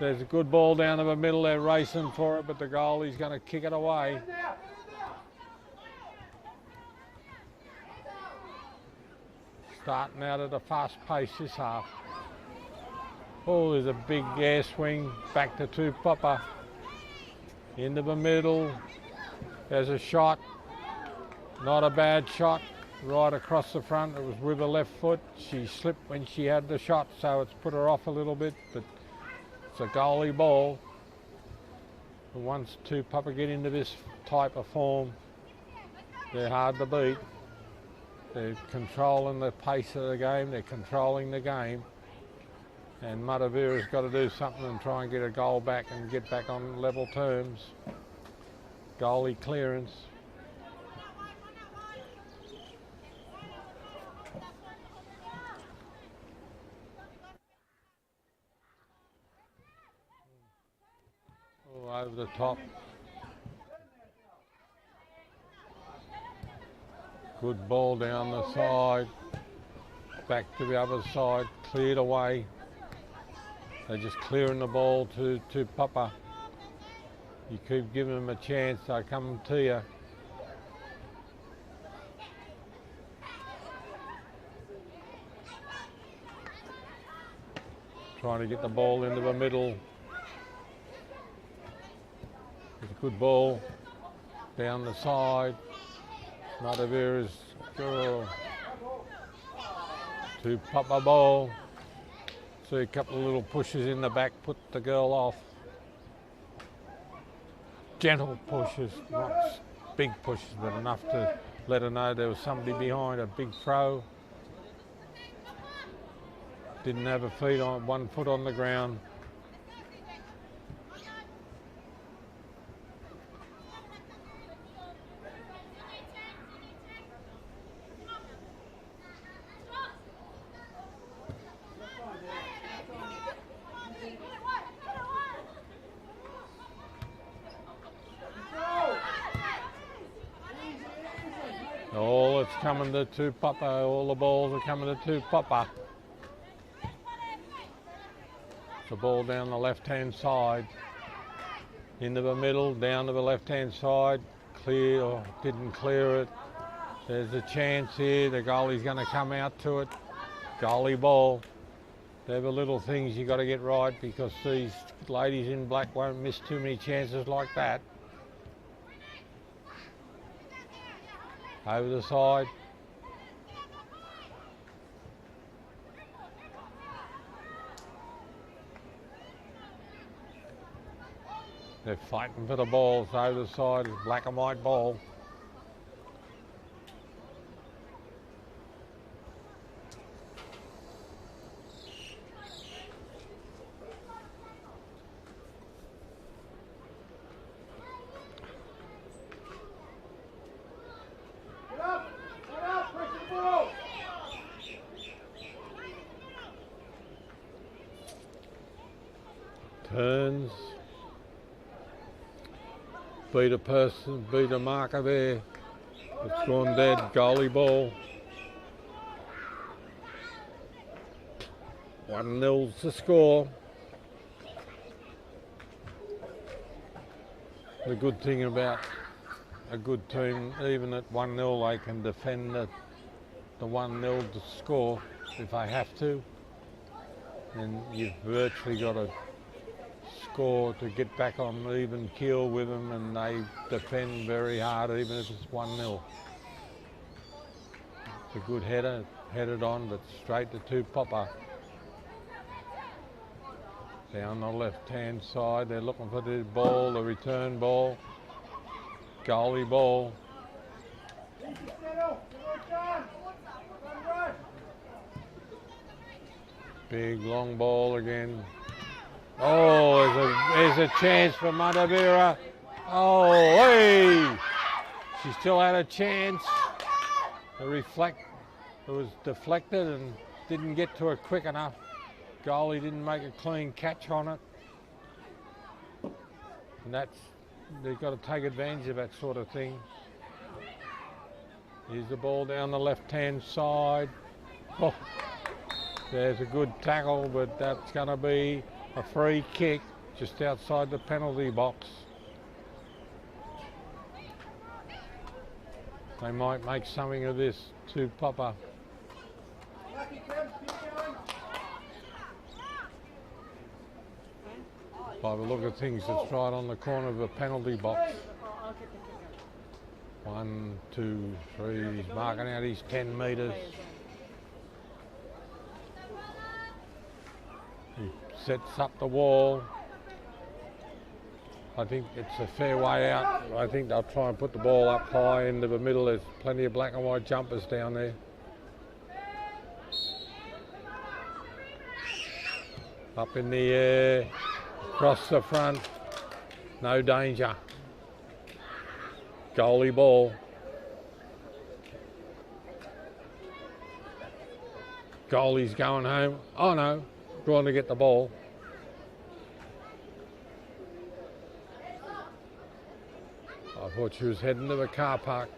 There's a good ball down to the middle. They're racing for it, but the goalie's going to kick it away. Starting out at a fast pace this half. Oh, there's a big air swing back to Tupapa. Into the middle. There's a shot. Not a bad shot. Right across the front. It was with her left foot. She slipped when she had the shot, so it's put her off a little bit, but it's a goalie ball. And once Tupapa get into this type of form, they're hard to beat. They're controlling the pace of the game. They're controlling the game. And Matavera's got to do something and try and get a goal back and get back on level terms. Goalie clearance. Oh, over the top. Good ball down the side. Back to the other side. Cleared away. They're just clearing the ball to Tupapa. You keep giving them a chance, they come to you. Trying to get the ball into the middle. It's a good ball down the side. Matavera's girl. Tupapa ball. See a couple of little pushes in the back, put the girl off. Gentle pushes, not big pushes, but enough to let her know there was somebody behind, a big throw. Didn't have one foot on the ground. All it's coming to Tupapa, all the balls are coming to Tupapa. The ball down the left-hand side, into the middle, down to the left-hand side, clear, or didn't clear it. There's a chance here, the goalie's going to come out to it. Goalie ball. They're the little things you got to get right because these ladies in black won't miss too many chances like that. Over the side. They're fighting for the balls over the side, black and white ball. Turns, beat a person, beat a marker there, it's gone dead, goalie ball. 1-0's the score. The good thing about a good team, even at 1-0 they can defend the 1-0 to score if they have to, and you've virtually got to score to get back on even keel with them, and they defend very hard even if it's 1-0. It's a good header, headed on, but straight to Tupapa. Down the left-hand side, they're looking for the ball, the return ball, goalie ball. Big long ball again. Oh, there's a chance for Matavera. Oh, hey! She still had a chance. It was deflected and didn't get to her quick enough. Goalie didn't make a clean catch on it. And they've got to take advantage of that sort of thing. Here's the ball down the left-hand side. Oh, there's a good tackle, but that's going to be a free kick just outside the penalty box. They might make something of this Tupapa. By the look of things, it's right on the corner of the penalty box. 1, 2, 3, he's marking out his 10 metres. He sets up the wall. I think it's a fair way out. I think they'll try and put the ball up high into the middle. There's plenty of black and white jumpers down there. Up in the air, across the front, no danger. Goalie ball. Goalie's going home. Oh no, going to get the ball. I thought she was heading to the car park.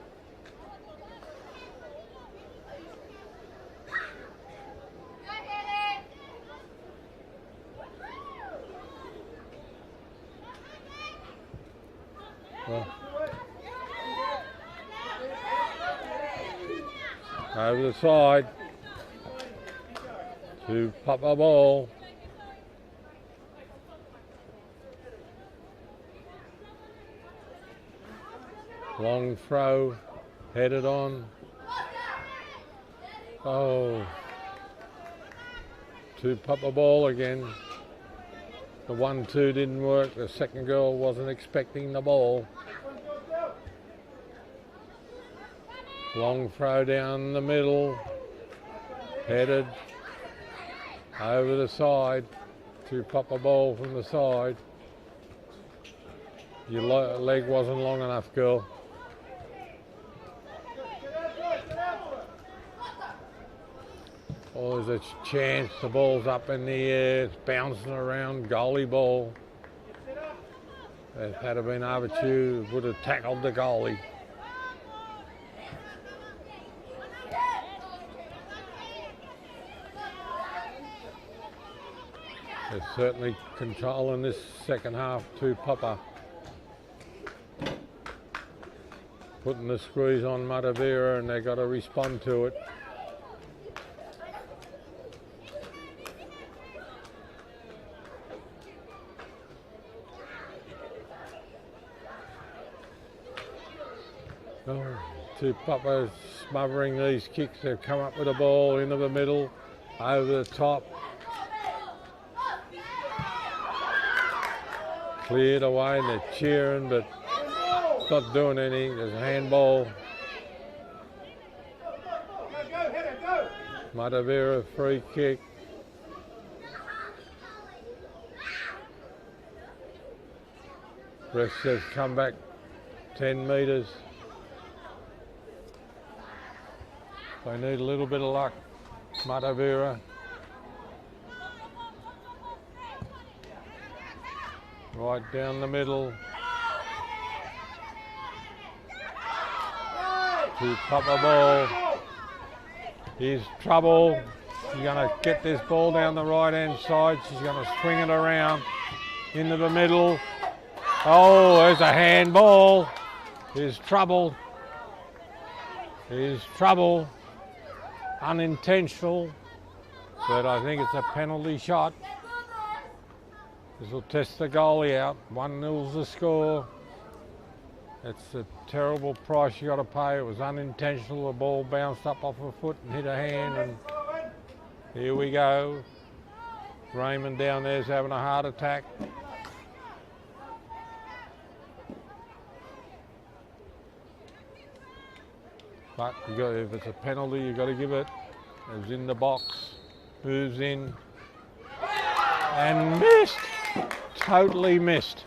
Well, over the side to Tupapa ball. Long throw, headed on. Oh, Tupapa ball again. The 1-2 didn't work. The second girl wasn't expecting the ball. Long throw down the middle, headed over the side. Tupapa ball from the side. Your leg wasn't long enough, girl. Oh, there's a chance. The ball's up in the air. It's bouncing around. Goalie ball. If it had been Arbitu, it would have tackled the goalie. They're certainly controlling this second half. Tupapa putting the squeeze on Matavera, and they've got to respond to it. Oh, Tupapa's smothering these kicks. They've come up with the ball into the middle, over the top. Cleared away, and they're cheering, but it's not doing anything. There's a handball. Matavera free kick. Ref says come back 10 metres. They need a little bit of luck. Matavera. Right down the middle. Tupapa ball. Here's trouble. She's going to get this ball down the right hand side. She's going to swing it around into the middle. Oh, there's a handball. There's trouble. There's trouble. Unintentional, but I think it's a penalty shot. This will test the goalie out. 1-0's the score. It's a terrible price you got to pay. It was unintentional. The ball bounced up off her foot and hit her hand, and here we go. Raymond down there's having a heart attack. But if it's a penalty, you've got to give it. It's in the box, moves in, And missed. Totally missed.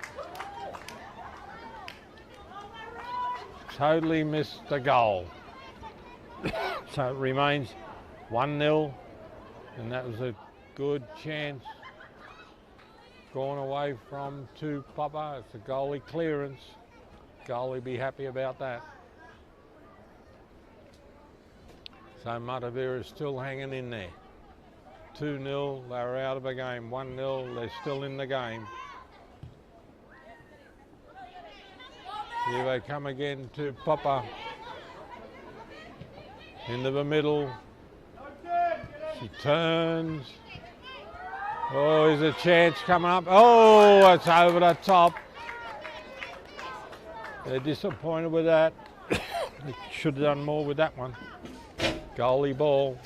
Totally missed the goal. So it remains 1-0, and that was a good chance. Gone away from Tupapa. It's a goalie clearance. Goalie be happy about that. So Matavera is still hanging in there. 2-0, they were out of the game. 1-0, they're still in the game. Here they come again to Tupapa. Into the middle. She turns. Oh, there's a chance coming up. Oh, it's over the top. They're disappointed with that. They should have done more with that one. Goalie ball.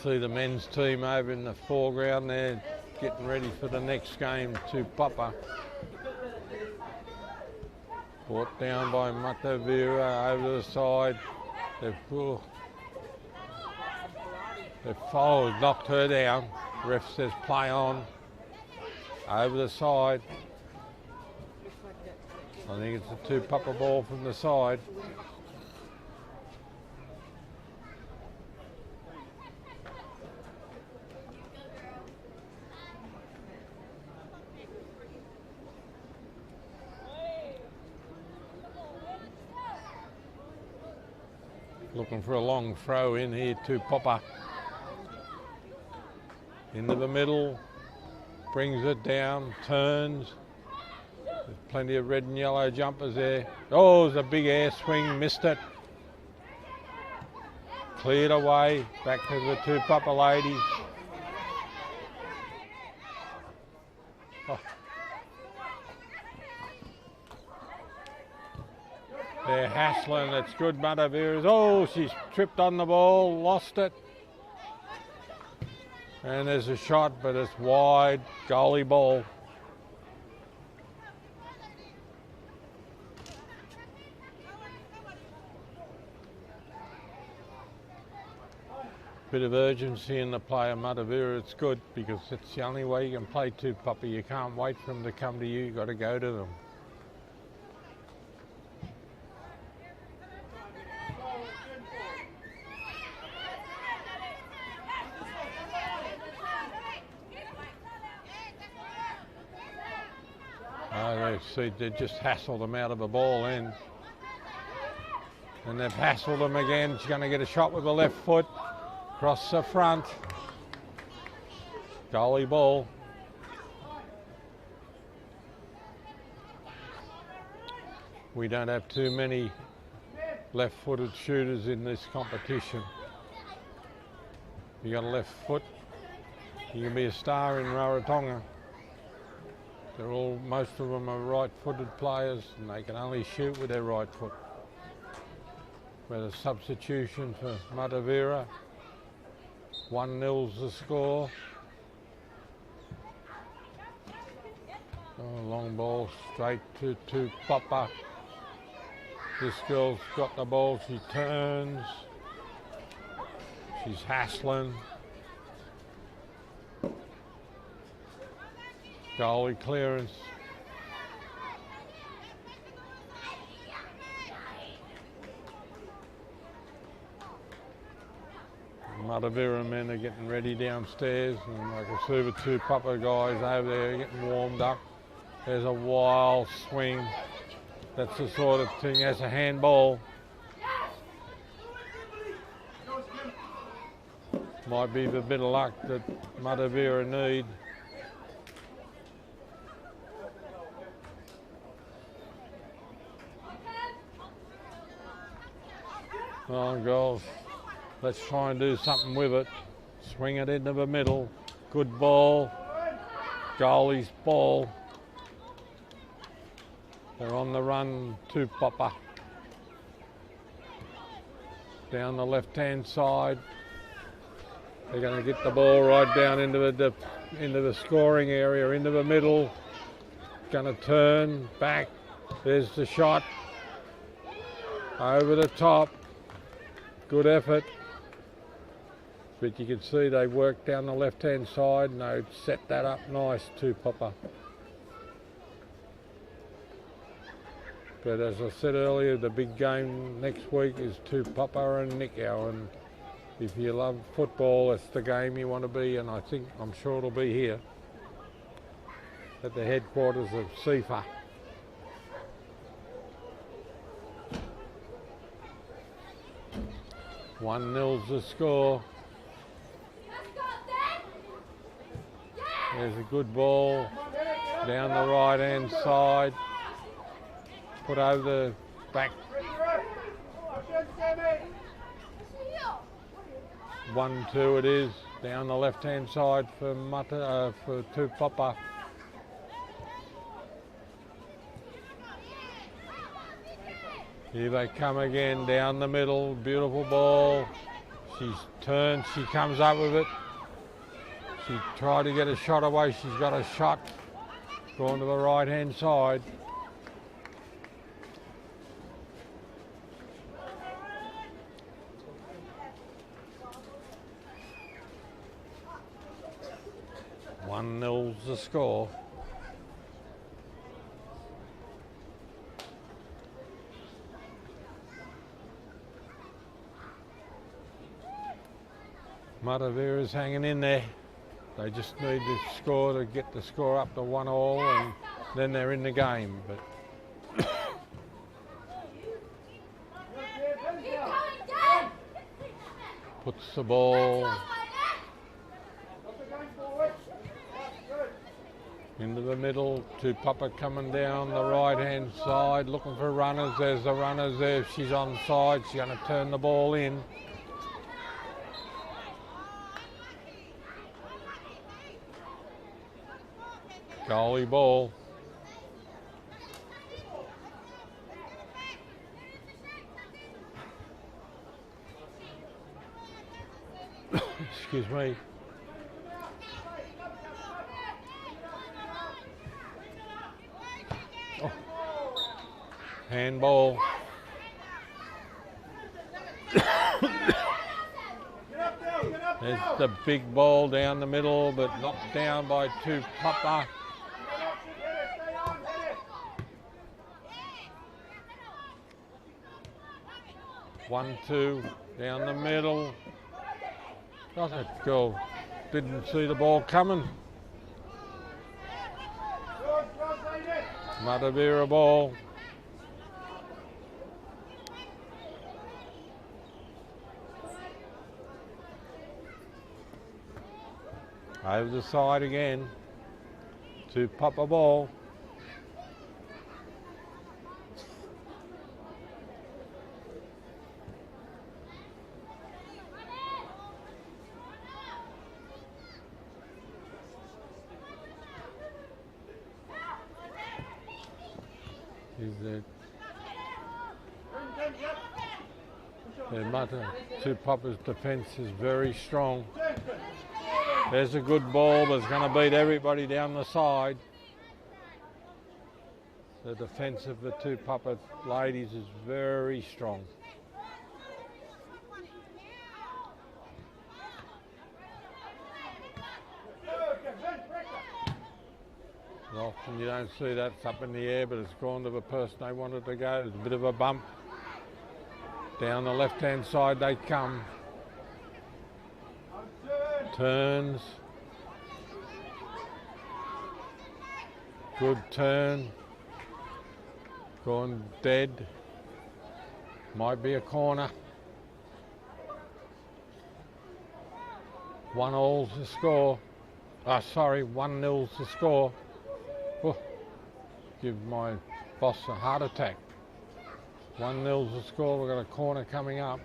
See the men's team over in the foreground there, getting ready for the next game, Tupapa. Brought down by Matavera over the side. They've fouled, knocked her down. Ref says play on. Over the side. I think it's a Tupapa ball from the side. Looking for a long throw in here to Tupapa. Into the middle, brings it down, turns. There's plenty of red and yellow jumpers there. Oh, there's a big air swing, missed it. Cleared away, back to the Tupapa ladies. Oh. They're hassling, it's good Matavera's. Oh, she's tripped on the ball, lost it. And there's a shot, but it's wide, goalie ball. Bit of urgency in the play of Matavera, it's good because it's the only way you can play Tupapa. You can't wait for them to come to you, you've got to go to them. They just hassled them out of the ball end. And they've hassled them again. She's going to get a shot with the left foot. Across the front. Goalie ball. We don't have too many left-footed shooters in this competition. You got a left foot, you can be a star in Rarotonga. Most of them are right-footed players and they can only shoot with their right foot. With a substitution for Matavera. 1-0's the score. Oh, long ball straight to Tupapa. This girl's got the ball, she turns. She's hassling. Goalie clearance. Matavera men are getting ready downstairs, and I can see the Tupapa guys over there getting warmed up. There's a wild swing. That's the sort of thing, that's a handball. Might be the bit of luck that Matavera need. Oh, girls, let's try and do something with it. Swing it into the middle. Good ball. Goalie's ball. They're on the run, Tupapa. Down the left-hand side. They're going to get the ball right down into the scoring area, into the middle. Going to turn back. There's the shot. Over the top. Good effort. But you can see they worked down the left-hand side and they set that up nice, Tupapa. But as I said earlier, the big game next week is Tupapa and Nico, and if you love football, that's the game you want to be, and I'm sure it'll be here at the headquarters of CIFA. One nil's the score. There's a good ball down the right hand side. Put over the back. 1-2 it is. Down the left hand side for Tupapa. Here they come again, down the middle, beautiful ball. She's turned, she comes up with it. She tried to get a shot away, she's got a shot. Going to the right hand side. One nil's the score. Matavera's hanging in there. They just need to score to get the score up to 1-1, and then they're in the game. But puts the ball into the middle. Tupapa coming down the right hand side, looking for runners. There's the runners there. If she's on side, she's going to turn the ball in. Goalie ball. Excuse me. Oh. Handball. There's the big ball down the middle, but knocked down by Tupapa. 1-2 down the middle. Oh, that girl didn't see the ball coming. Matavera ball. Over the side again. Tupapa ball. Tupapa's defence is very strong. There's a good ball, but it's going to beat everybody down the side. The defence of the Tupapa ladies is very strong. Often you don't see that, it's up in the air, but it's gone to the person they wanted to go. There's a bit of a bump. Down the left-hand side they come. Turns. Good turn. Gone dead. Might be a corner. 1-all's the score. 1-0's the score. Oh, give my boss a heart attack. 1-0's the score. We've got a corner coming up.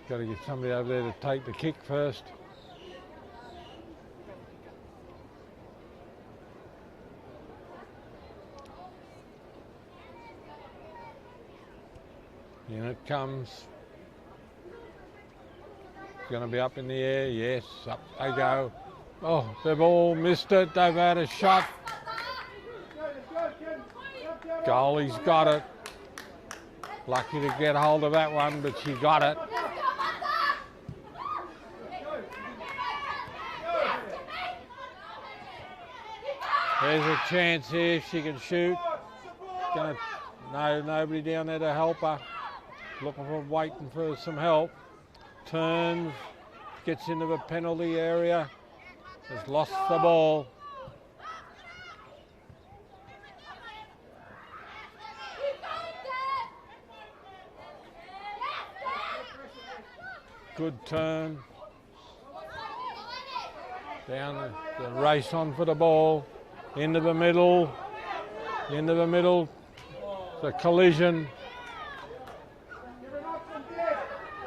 Got to get somebody over there to take the kick first. In it comes. It's going to be up in the air. Yes, up they go. Oh, they've all missed it. They've had a shot. Goalie's got it. Lucky to get hold of that one, but she got it. There's a chance here if she can shoot. Nobody down there to help her. Waiting for some help. Turns, gets into the penalty area. Has lost the ball. Good turn. Down the race on for the ball. Into the middle. Into the middle. The collision.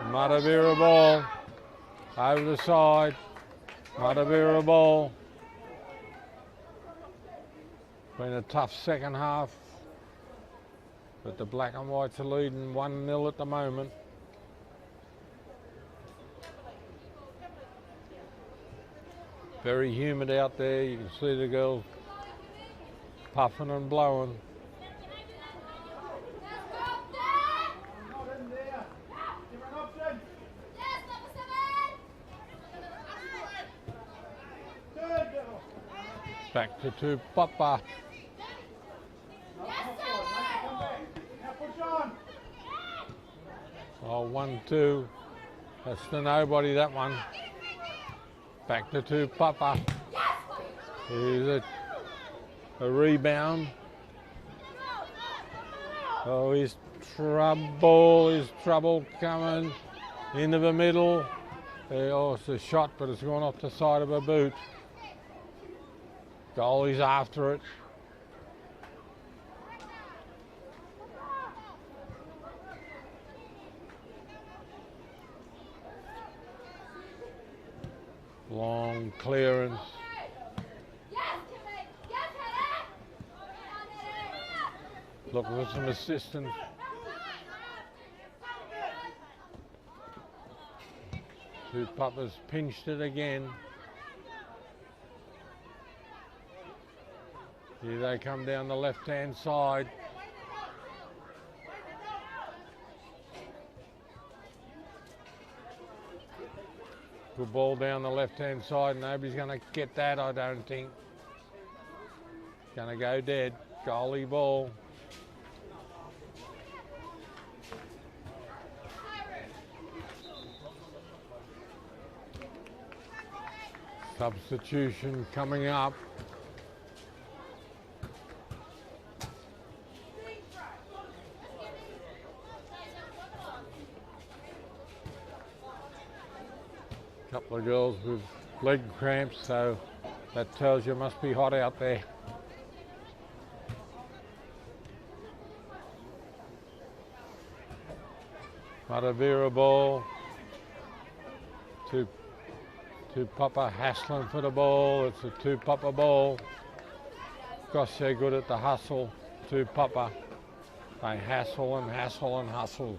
Matavera ball. Over the side. Matavera ball. Been a tough second half. But the black and whites are leading 1-0 at the moment. Very humid out there. You can see the girls puffing and blowing. Back to Tupapa. Oh, 1-2. That's to nobody, that one. Back to Tupapa. Here's a rebound. Oh, here's trouble coming into the middle. Oh, it's a shot, but it's gone off the side of her boot. Goalie's after it. Long clearance. Looking for some assistance. Tupapa's pinched it again. Here they come down the left-hand side. Good ball down the left-hand side. Nobody's going to get that, I don't think. Going to go dead. Goalie ball. Substitution coming up. Couple of girls with leg cramps, so that tells you it must be hot out there. Matavera ball. Tupapa hassling for the ball. It's a Tupapa ball. Gosh, they're good at the hustle. Tupapa. They hassle and hassle and hustle.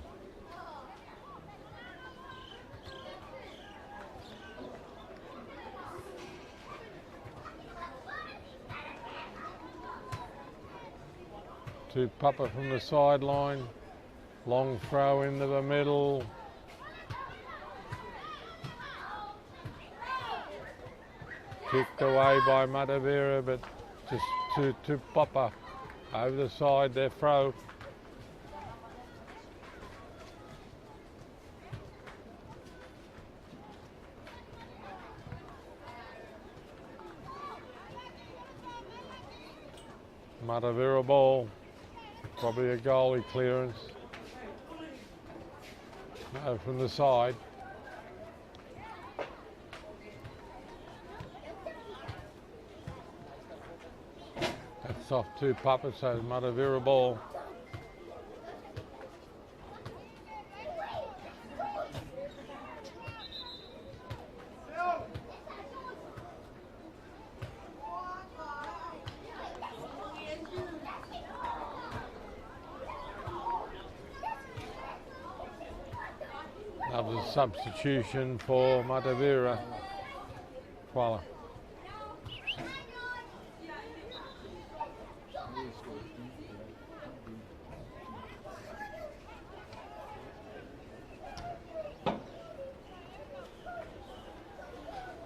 Tupapa from the sideline. Long throw into the middle. Kicked away by Matavera, but just to Tupapa over the side, their throw. Matavera ball, probably a goalie clearance. No, from the side. That's off Tupapa, so Matavera ball. a substitution for Matavera. Kuala.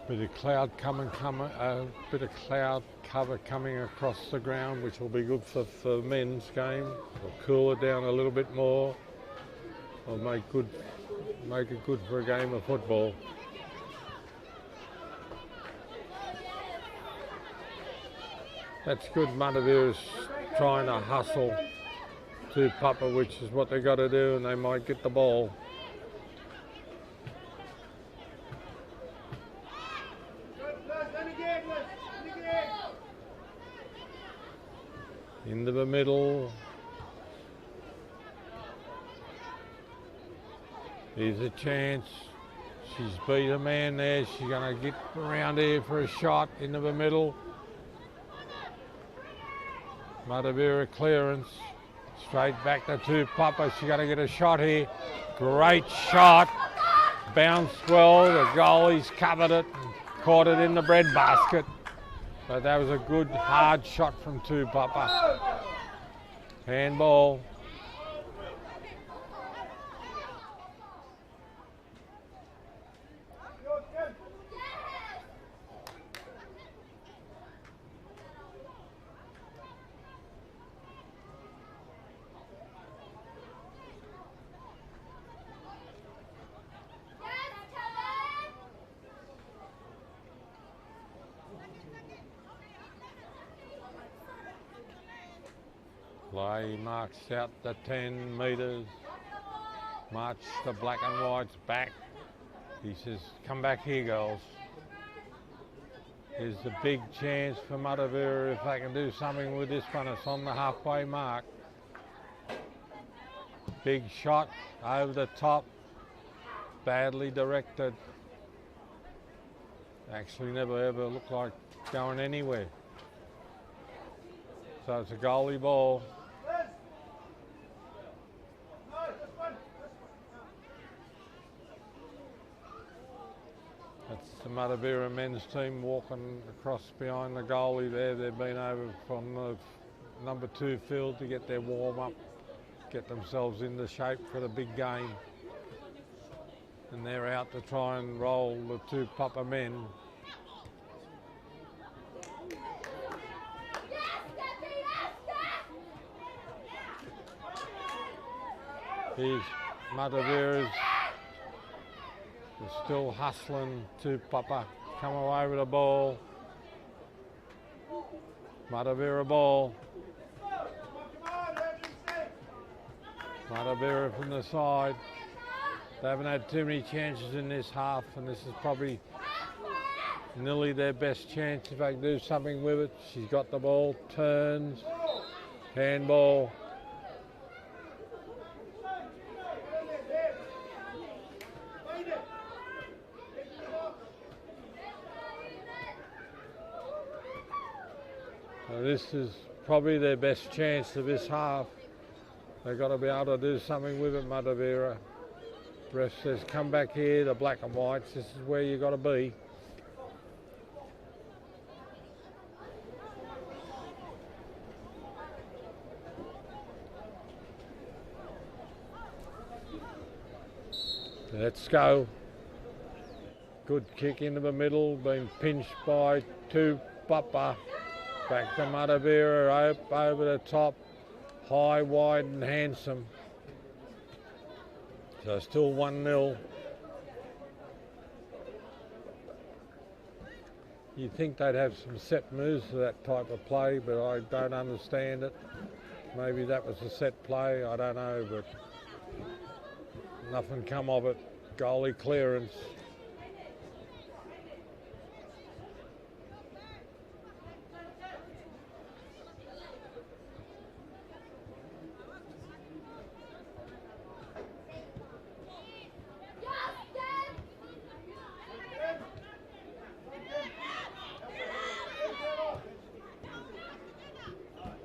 Bit of cloud bit of cloud cover coming across the ground, which will be good for the men's game. It'll cool it down a little bit more. It'll make it good for a game of football. That's good. Matavera's trying to hustle Tupapa, which is what they got to do, and they might get the ball. Into the middle. Here's a chance. She's beat a man there. She's going to get around here for a shot into the middle. Matavera clearance. Straight back to Tupapa. She's going to get a shot here. Great shot. Bounced well. The goalie's covered it and caught it in the bread basket. But that was a good hard shot from Tupapa. Handball. Play marks out the 10 metres, march the black and whites back. He says, come back here, girls. Here's the big chance for Matavera if they can do something with this one. It's on the halfway mark. Big shot over the top, badly directed. Actually never ever looked like going anywhere. So it's a goalie ball. That's the Matavera men's team walking across behind the goalie there. They've been over from the number 2 field to get their warm up, get themselves into shape for the big game. And they're out to try and roll the Tupapa men. Here's Matavera's. They're still hustling Tupapa. Come away with the ball. Matavera ball. Matavera from the side. They haven't had too many chances in this half, and this is probably nearly their best chance if they can do something with it. She's got the ball, turns, handball. So this is probably their best chance of this half. They've got to be able to do something with it, Matavera. Ref says, come back here, the black and whites. This is where you got to be. Let's go. Good kick into the middle, being pinched by Tupapa. Back to Matavera, over the top, high, wide and handsome. So still 1-0. You'd think they'd have some set moves for that type of play, but I don't understand it. Maybe that was a set play, I don't know, but nothing come of it. Goalie clearance.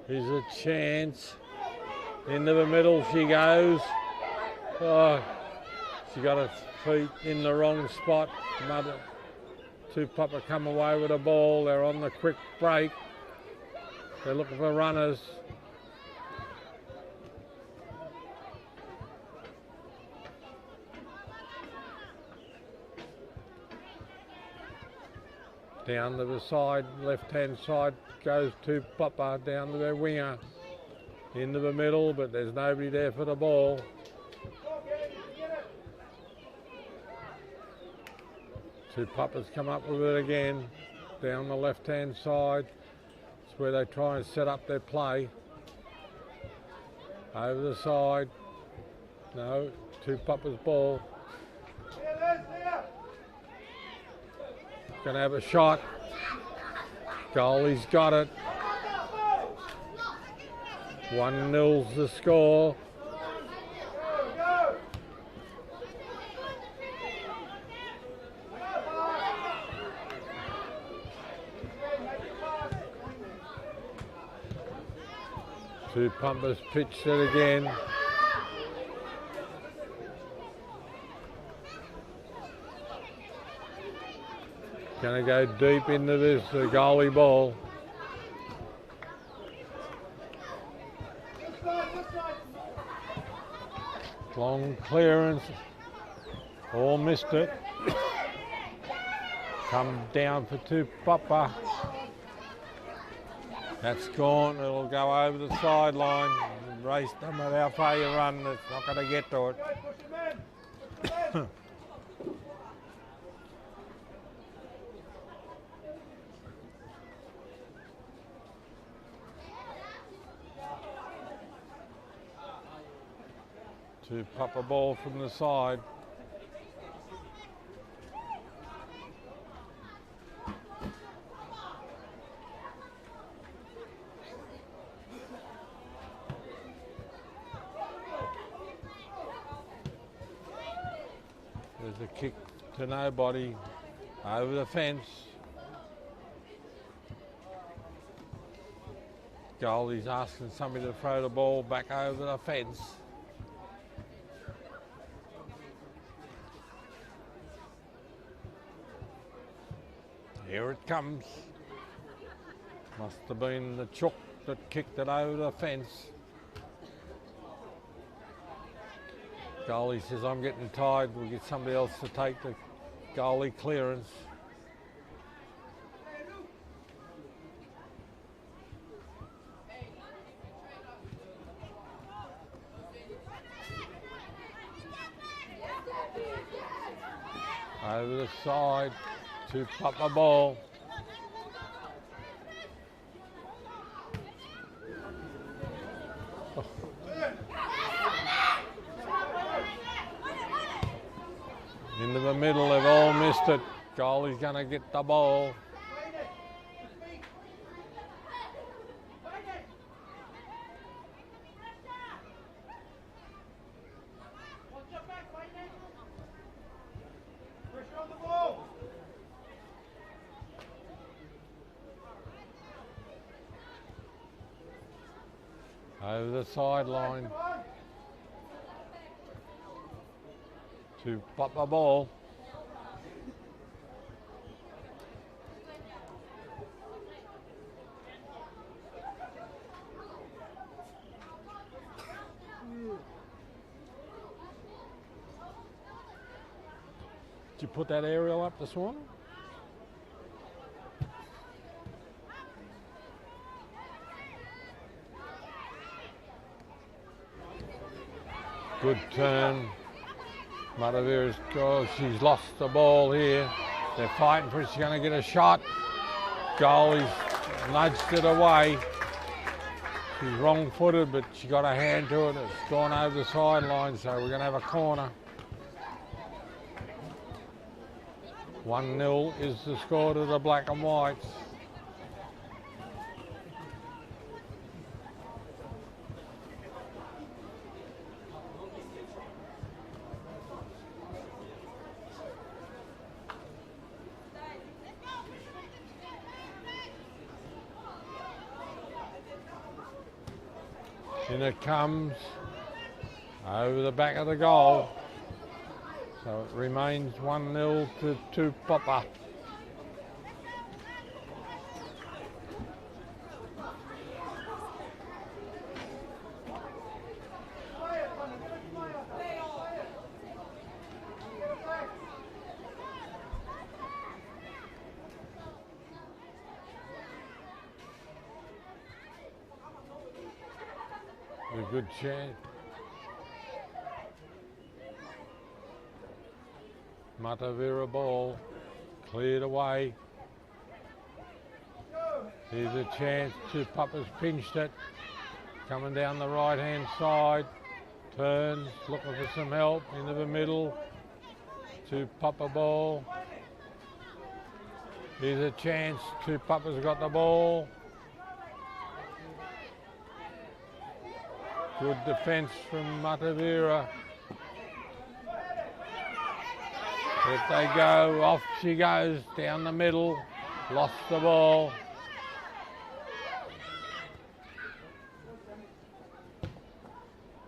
Here's a chance. Into the middle she goes. Oh, She got her feet in the wrong spot. Tupapa come away with a ball. They're on the quick break. They're looking for runners. Down to the side, left-hand side goes Tupapa down to their winger. Into the middle, but there's nobody there for the ball. Tupapa's come up with it again, down the left-hand side. It's where they try and set up their play. Over the side. No, Tupapa's ball. Gonna have a shot. Goalie's got it. 1-0's the score. Tupapa's pitched it again. Going to go deep into this goalie ball. Long clearance. All missed it. Come down for Tupapa. That's gone. It'll go over the sideline. Race no matter how far you run, it's not going to get to it. Tupapa ball from the side. There's a kick to nobody over the fence. Goalie's asking somebody to throw the ball back over the fence. Here it comes. Must have been the chook that kicked it over the fence. Goalie says, I'm getting tired, we'll get somebody else to take the goalie clearance. Over the side, Tupapa ball. Into the middle, they've all missed it. Goalie's going to get the ball. Over the sideline. Tupapa ball. Did you put that aerial up this morning? Good turn. Matavera's goal. She's lost the ball here. They're fighting for it. She's going to get a shot. Goalie's nudged it away. She's wrong-footed, but she got a hand to it. It's gone over the sideline, so we're going to have a corner. 1-0 is the score to the black and whites. In it comes, over the back of the goal. So it remains 1-0 to Tupapa. A good chance. Matavera ball cleared away. Here's a chance. Tupapa's pinched it. Coming down the right hand side. Turns, looking for some help into the middle. Tupapa ball. Here's a chance. Tupapa's got the ball. Good defence from Matavera. If they go, off she goes, down the middle, lost the ball.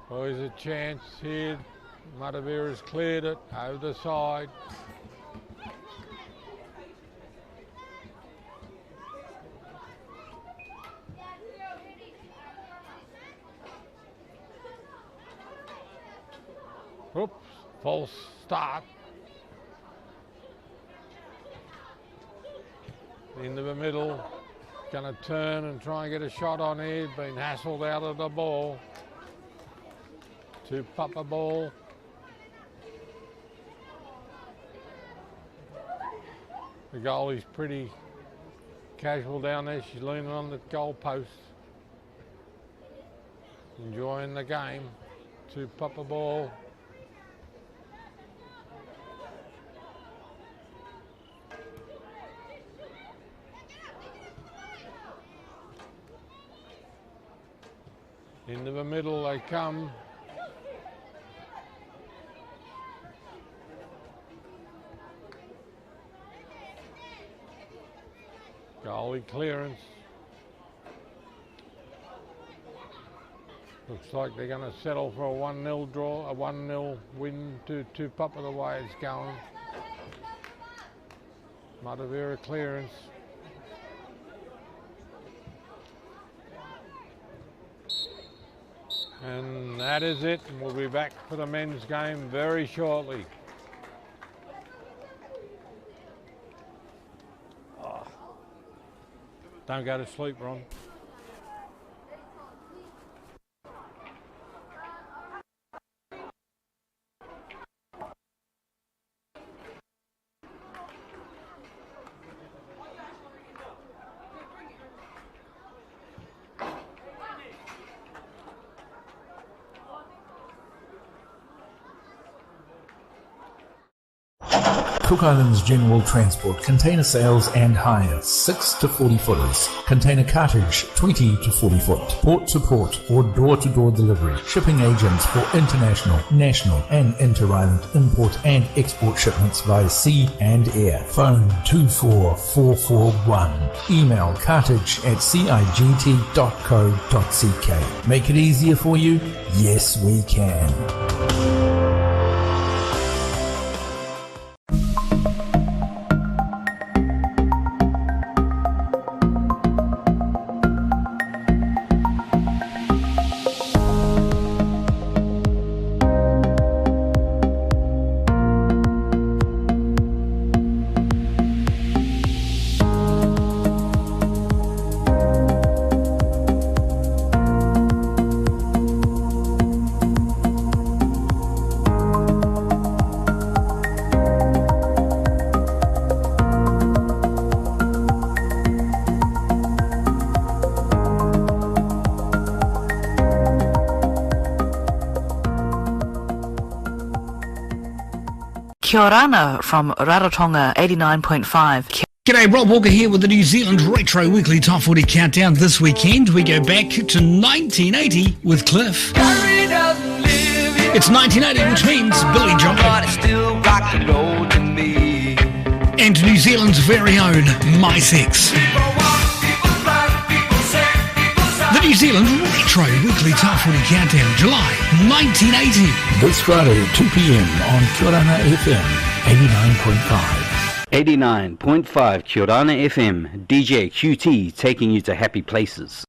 Always a chance here. Matavera's cleared it over the side. Oops, false start. Into the middle, going to turn and try and get a shot on here, been hassled out of the ball. Tupapa ball. The goalie's pretty casual down there, she's leaning on the goal post. Enjoying the game. Tupapa ball. Into the middle they come. Goalie clearance. Looks like they're going to settle for a 1-0 draw, a 1-0 win to Tupapa the way it's going. Matavera clearance. And that is it, and we'll be back for the men's game very shortly. Oh. Don't go to sleep, Ron. Cook Islands General Transport, container sales and hire, 6 to 40 footers. Container cartage, 20 to 40 foot. Port to port or door to door delivery. Shipping agents for international, national and inter-island import and export shipments via sea and air. Phone 24441. Email cartage@cigt.co.ck. Make it easier for you? Yes, we can. Kia ora from Rarotonga 89.5. G'day, Rob Walker here with the New Zealand Retro Weekly Top 40 Countdown. This weekend we go back to 1980 with Cliff. It's 1980, which means Billy Joel. And New Zealand's very own My Sex. The New Zealand Retro Weekly Top 40 Countdown, July 1980. This Friday at 2 p.m. on Kiorana FM 89.5. 89.5 Kiorana FM, DJ QT taking you to happy places.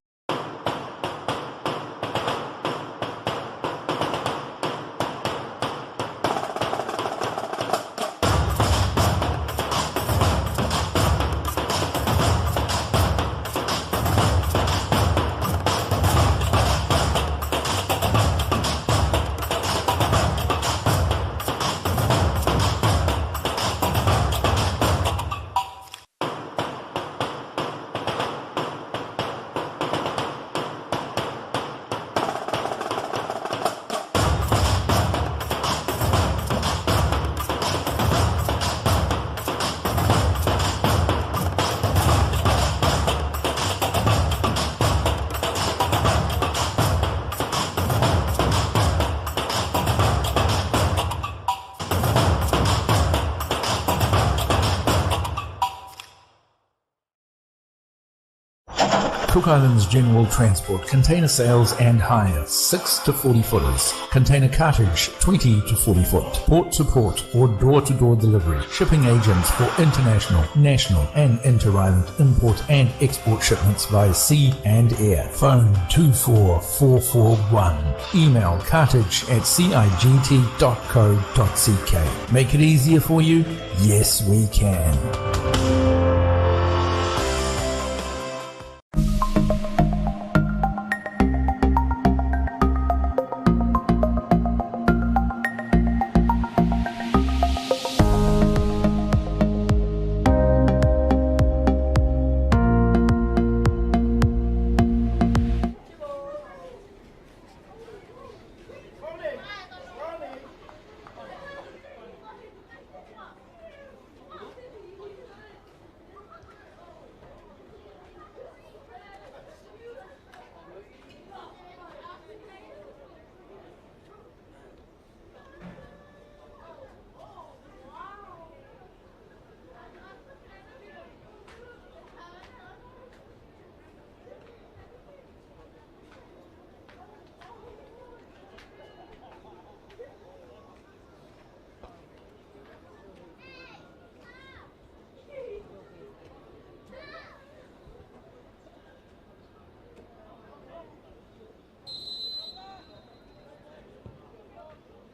Cook Islands General Transport, container sales and hire, 6 to 40 footers, container cartage, 20 to 40 foot, port to port or door to door delivery, shipping agents for international, national and inter-island import and export shipments via sea and air. Phone 24441. Email cartage@cigt.co.ck. Make it easier for you? Yes, we can.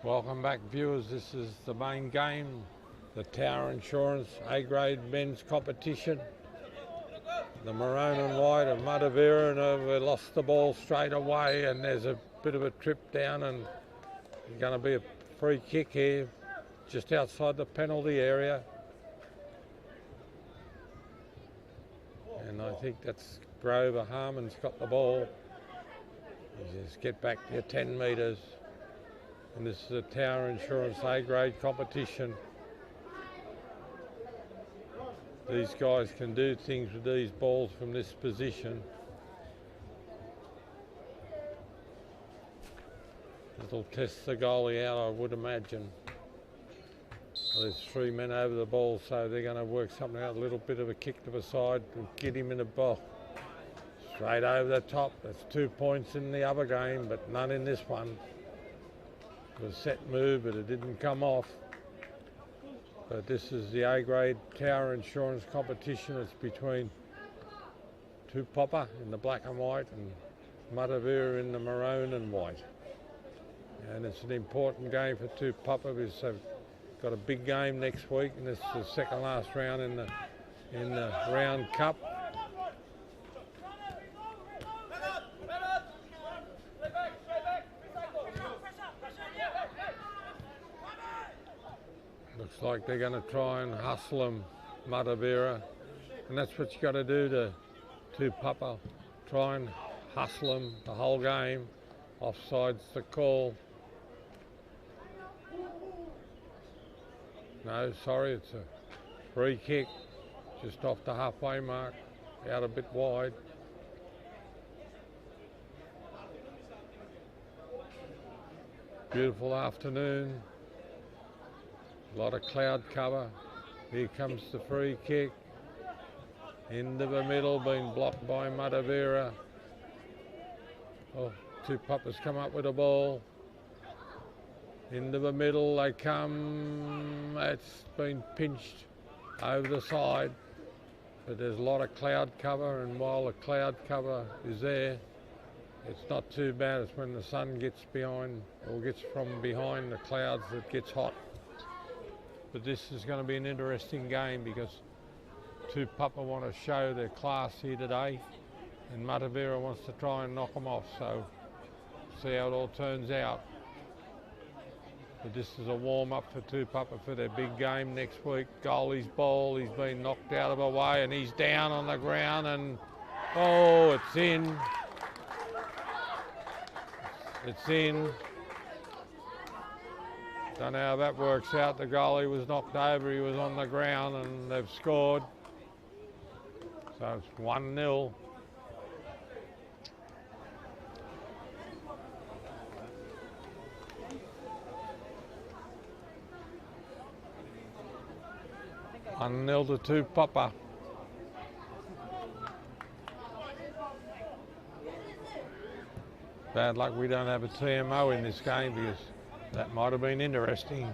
Welcome back, viewers. This is the main game, the Tower Insurance A-grade men's competition. The maroon and white of Matavera, and we lost the ball straight away, and there's a bit of a trip down, and there's going to be a free kick here just outside the penalty area. And I think that's Grover Harmon's got the ball. You just get back to your 10 metres. And this is a Tower Insurance A-grade competition. These guys can do things with these balls from this position. It'll test the goalie out, I would imagine. Well, there's 3 men over the ball, so they're going to work something out, a little bit of a kick to the side and get him in the ball. Straight over the top. That's 2 points in the other game, but none in this one. It was a set move, but it didn't come off. But this is the A-grade Tower Insurance competition. It's between Tupapa in the black and white and Matavera in the maroon and white. And it's an important game for Tupapa because they've got a big game next week, and this is the second last round in the round cup. Looks like they're going to try and hustle them, Matavera, and that's what you got to do to Tupapa. Try and hustle them the whole game. Offside's the call. No, sorry, it's a free kick just off the halfway mark, out a bit wide. Beautiful afternoon. A lot of cloud cover. Here comes the free kick. Into the middle, being blocked by Matavera. Oh, Tupapa's come up with a ball. Into the middle they come. It's been pinched over the side. But there's a lot of cloud cover, and while the cloud cover is there, it's not too bad. It's when the sun gets behind or gets from behind the clouds that gets hot. But this is going to be an interesting game because Tupapa want to show their class here today, and Matavera wants to try and knock them off. So see how it all turns out. But this is a warm-up for Tupapa for their big game next week. Goalie's ball, he's been knocked out of the way and he's down on the ground and, oh, it's in. It's in. Don't know how that works out. The goalie was knocked over, he was on the ground and they've scored. So it's 1-0. Nil to Tupapa. Bad luck we don't have a TMO in this game because that might have been interesting.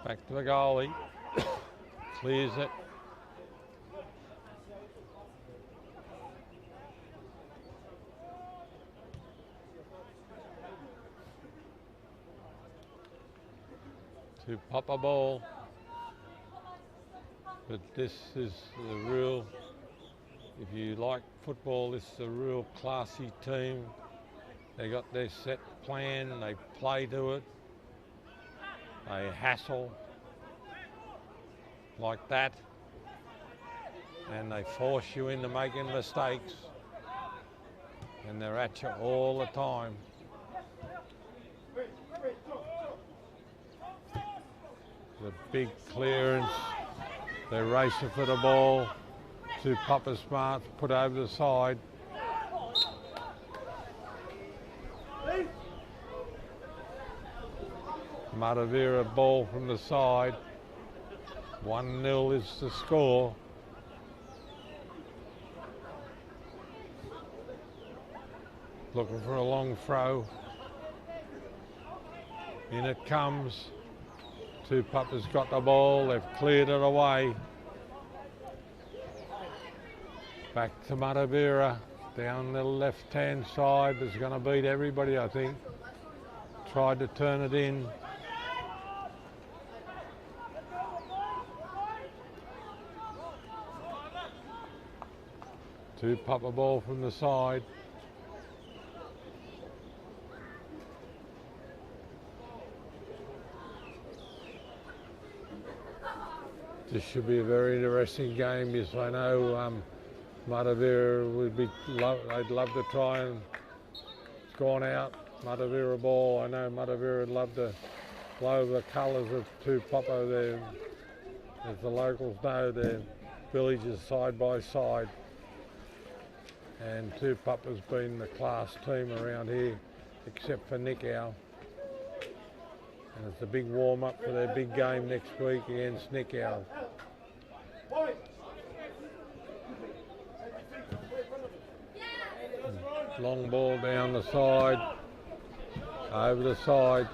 Back to the goalie. Clears it. Tupapa ball. But this is the real, if you like football, this is a real classy team. They got their set plan, they play to it, they hassle like that, and they force you into making mistakes, and they're at you all the time. The big clearance, they're racing for the ball. Tupapa smart, put over the side. Matavera ball from the side. 1-0 is the score. Looking for a long throw. In it comes. Tupapa's got the ball, they've cleared it away. Back to Matavera, down the left-hand side, is going to beat everybody, I think. Tried to turn it in. Tupapa ball from the side. This should be a very interesting game. Yes, I know Matavera would be. They'd love to try and. It's gone out. Matavera ball. I know Matavera would love to blow the colours of Tupapa there. As the locals know, their villages side by side. And Tupapa's been the class team around here, except for Nickau. And it's a big warm-up for their big game next week against Nickau. Long ball down the side, over the side.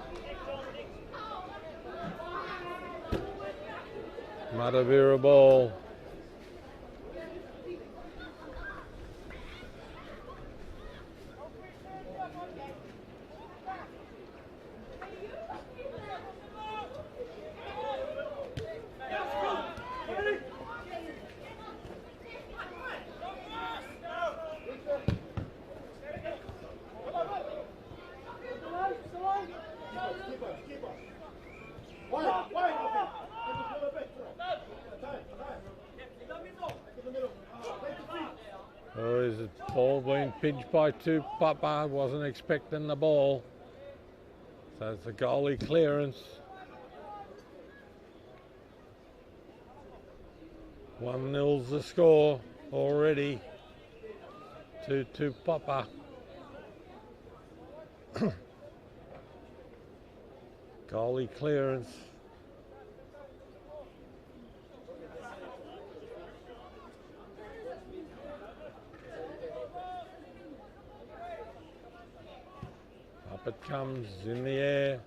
Matavera ball. Oh, is the ball being pinched by Tupapa? Wasn't expecting the ball. So it's a goalie clearance. 1-0's the score already to Tupapa. Goalie clearance. Up it comes in the air.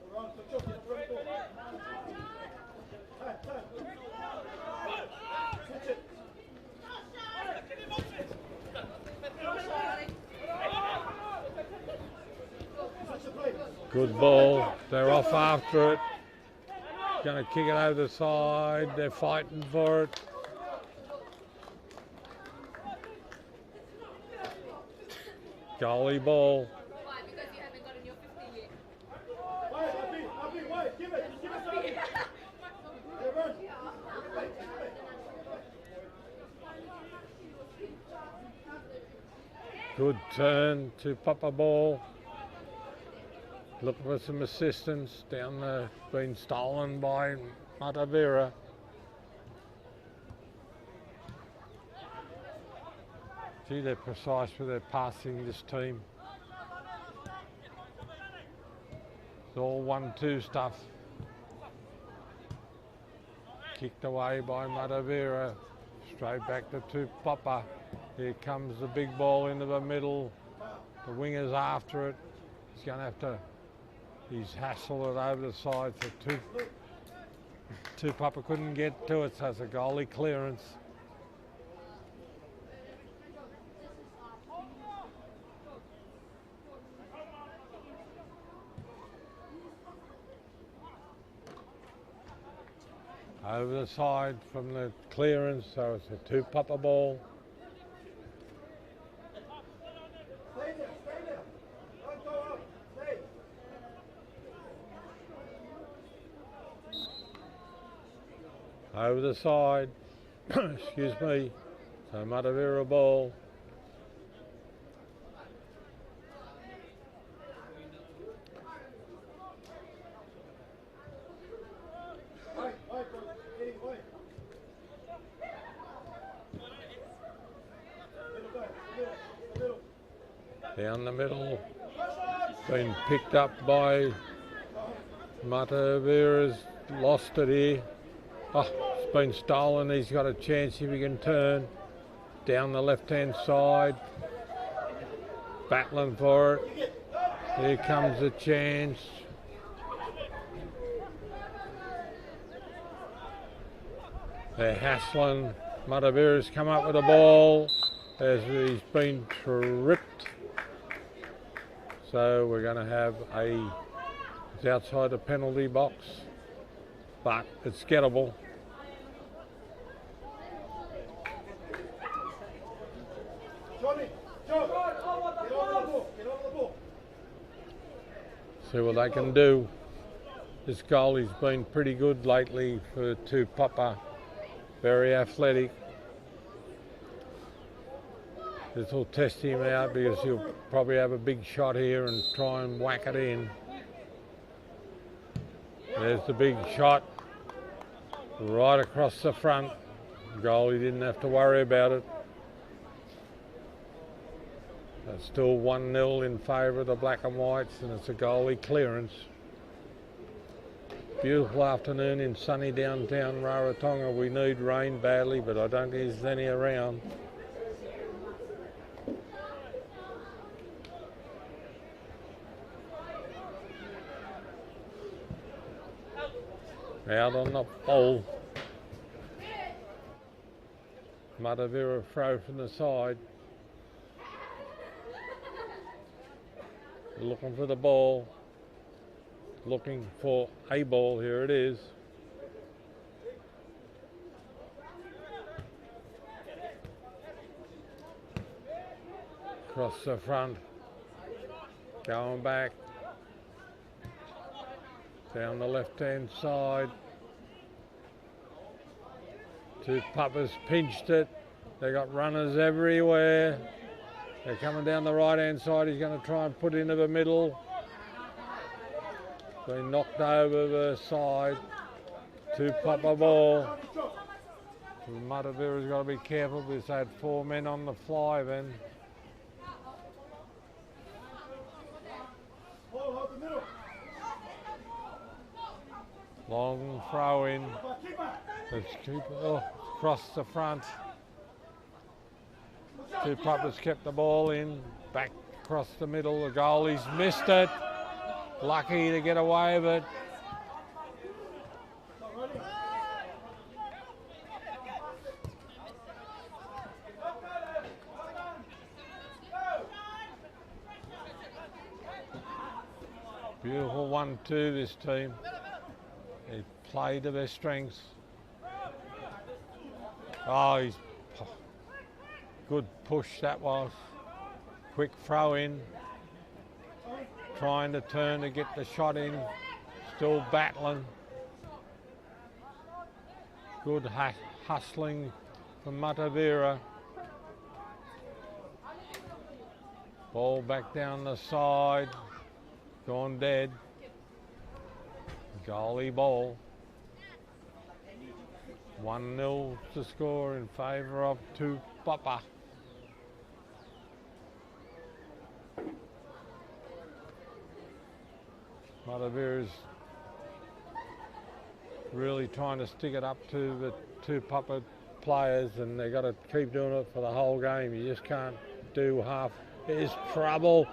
Good ball. They're off after it. Going to kick it over the side. They're fighting for it. Goalie ball. Good turn to Tupapa ball. Looking for some assistance down there. Been stolen by Matavera. Gee, they're precise with their passing, this team. It's all 1-2 stuff. Kicked away by Matavera. Straight back to Tupapa. Here comes the big ball into the middle. The winger's after it. He's going to have to, he's hassled it over the side for Tupapa couldn't get to it, so it's a goalie clearance. Over the side from the clearance, so it's a Tupapa ball. Over the side, excuse me, so Matavera ball. Down the middle, been picked up by Matavera's, lost it here. Oh, it's been stolen. He's got a chance if he can turn. Down the left-hand side. Battling for it. Here comes the chance. They're hassling. Matavera's come up with the ball as he's been tripped. So we're going to have it's outside the penalty box, but it's gettable. See what they can do. This goalie's been pretty good lately for Tupapa. Very athletic. This will test him out because he'll probably have a big shot here and try and whack it in. There's the big shot right across the front. The goalie didn't have to worry about it. It's still 1-0 in favour of the black and whites, and it's a goalie clearance. Beautiful afternoon in sunny downtown Rarotonga. We need rain badly, but I don't think there's any around. Out on the pole. Matavera throw from the side. Looking for the ball. Looking for a ball. Here it is. Across the front. Going back. Down the left-hand side. Tupapa's pinched it. They got runners everywhere. They're coming down the right-hand side. He's going to try and put it into the middle. Been knocked over the side. Tupapa ball. Matavera's got to be careful because they had 4 men on the fly then. Long throw in. Let's keep across the front. Tupapa's kept the ball in. Back across the middle. The goalie's missed it. Lucky to get away with it. Beautiful 1-2 this team. They play to their strengths. Oh, he's good push that was. Quick throw in. Trying to turn to get the shot in. Still battling. Good hustling from Matavera. Ball back down the side. Gone dead. Goalie ball. 1-0 to score in favour of Tupapa. Matavera's really trying to stick it up to the Tupapa players, and they've got to keep doing it for the whole game. You just can't do half. There's trouble.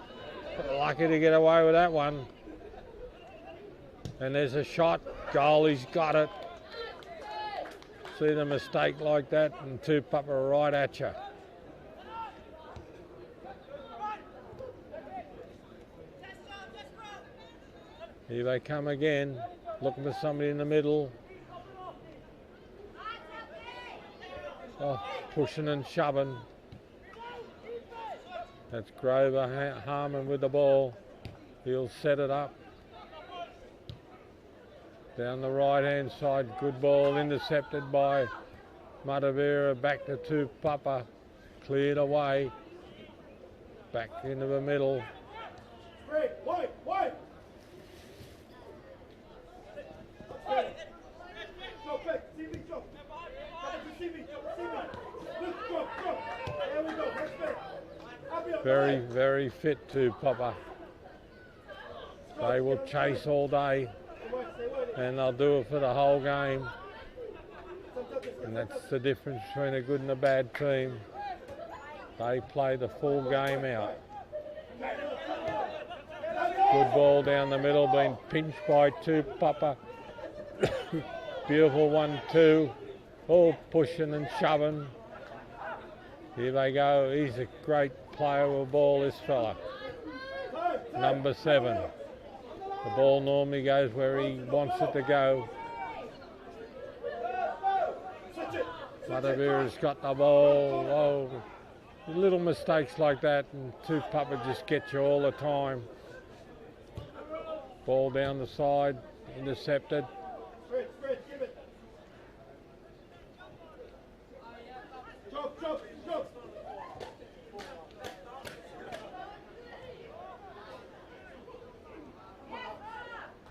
Lucky to get away with that one. And there's a shot. Goalie's got it. See the mistake like that, and Tupapa right at you. Here they come again, looking for somebody in the middle. Oh, pushing and shoving. That's Grover Harmon with the ball. He'll set it up. Down the right-hand side, good ball intercepted by Matavera. Back to Tupapa, cleared away. Back into the middle. Wait. Very, very fit Tupapa. They will chase all day, and they'll do it for the whole game. And that's the difference between a good and a bad team. They play the full game out. Good ball down the middle, being pinched by Tupapa. Beautiful 1-2. All pushing and shoving. Here they go. He's a great player with the ball, this fella. Number 7. The ball normally goes where he wants it to go. Matavera's got the ball. Oh, little mistakes like that, and Tupapa just gets you all the time. Ball down the side, intercepted.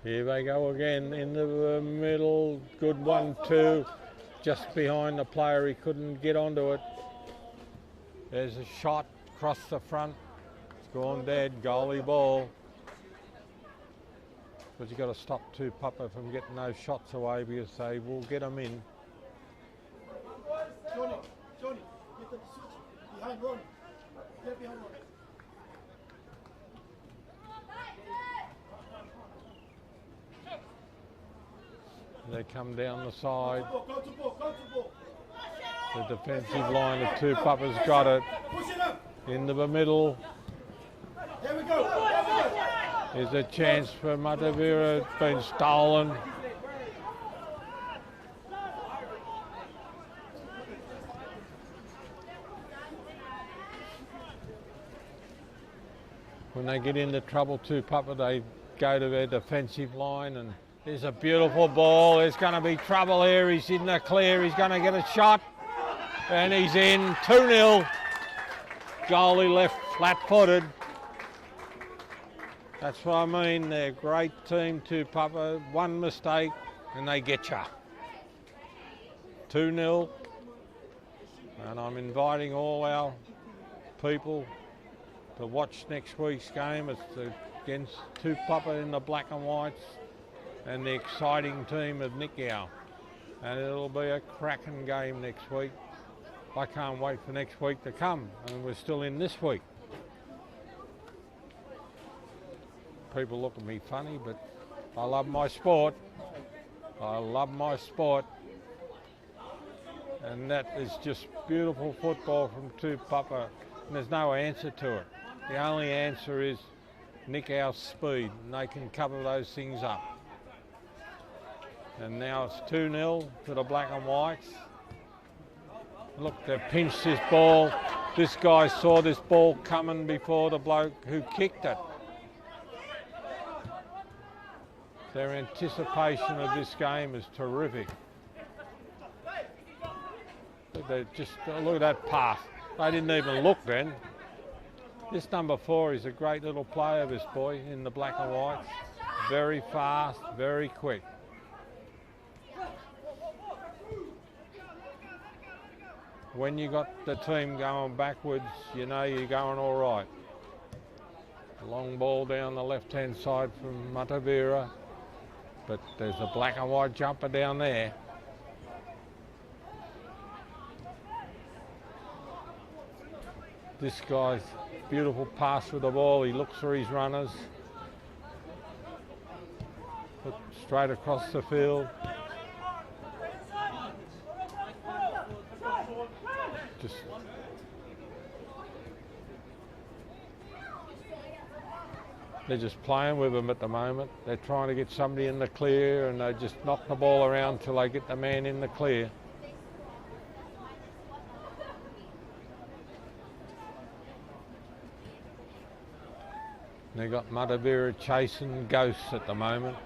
Here they go again, into the middle, good 1-2, just behind the player, he couldn't get onto it. There's a shot across the front, it's gone dead, goalie ball. But you've got to stop Tupapa from getting those shots away because they will get them in. Johnny, get the switch behind Ronnie. Get behind Ronnie. They come down the side. Go to ball. The defensive line of Tupapa's got it. Into the middle. Here we go. There's a chance for Matavera. It's been stolen. When they get into trouble, Tupapa, they go to their defensive line, and there's a beautiful ball. There's going to be trouble here. He's in the clear. He's going to get a shot. And he's in. 2-0. Goalie left flat-footed. That's what I mean. They're a great team, Tupapa. One mistake and they get you. 2-0. And I'm inviting all our people to watch next week's game. It's against Tupapa in the black and whites. and the exciting team of Nickau. And it'll be a cracking game next week. I can't wait for next week to come, and we're still in this week. People look at me funny, but I love my sport. I love my sport. And that is just beautiful football from Tupapa. And there's no answer to it. The only answer is Nickau's speed, and they can cover those things up. And now it's 2-0 to the black and whites. Look, they've pinched this ball. This guy saw this ball coming before the bloke who kicked it. Their anticipation of this game is terrific. They just look at that pass. They didn't even look then. This number 4 is a great little player, this boy, in the black and whites. Very fast, very quick. When you got the team going backwards, you know you're going all right. Long ball down the left-hand side from Matavera, but there's a black and white jumper down there. This guy's beautiful pass with the ball. He looks for his runners. Put straight across the field. They're just playing with them at the moment. They're trying to get somebody in the clear, and they just knock the ball around till they get the man in the clear. They got Matavera chasing ghosts at the moment.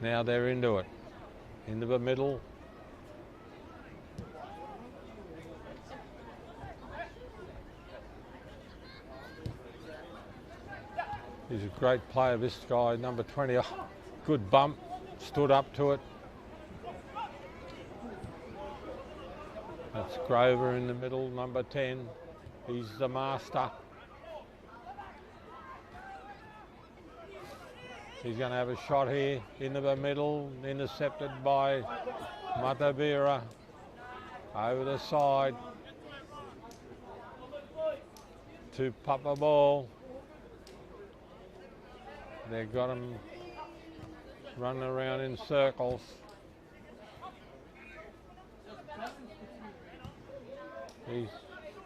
Now they're into it. Into the middle. He's a great player, this guy, number 20. Oh, good bump, stood up to it. That's Grover in the middle, number 10. He's the master. He's going to have a shot here into the middle, intercepted by Matavera. Over the side. Tupapa ball. They've got him running around in circles. He's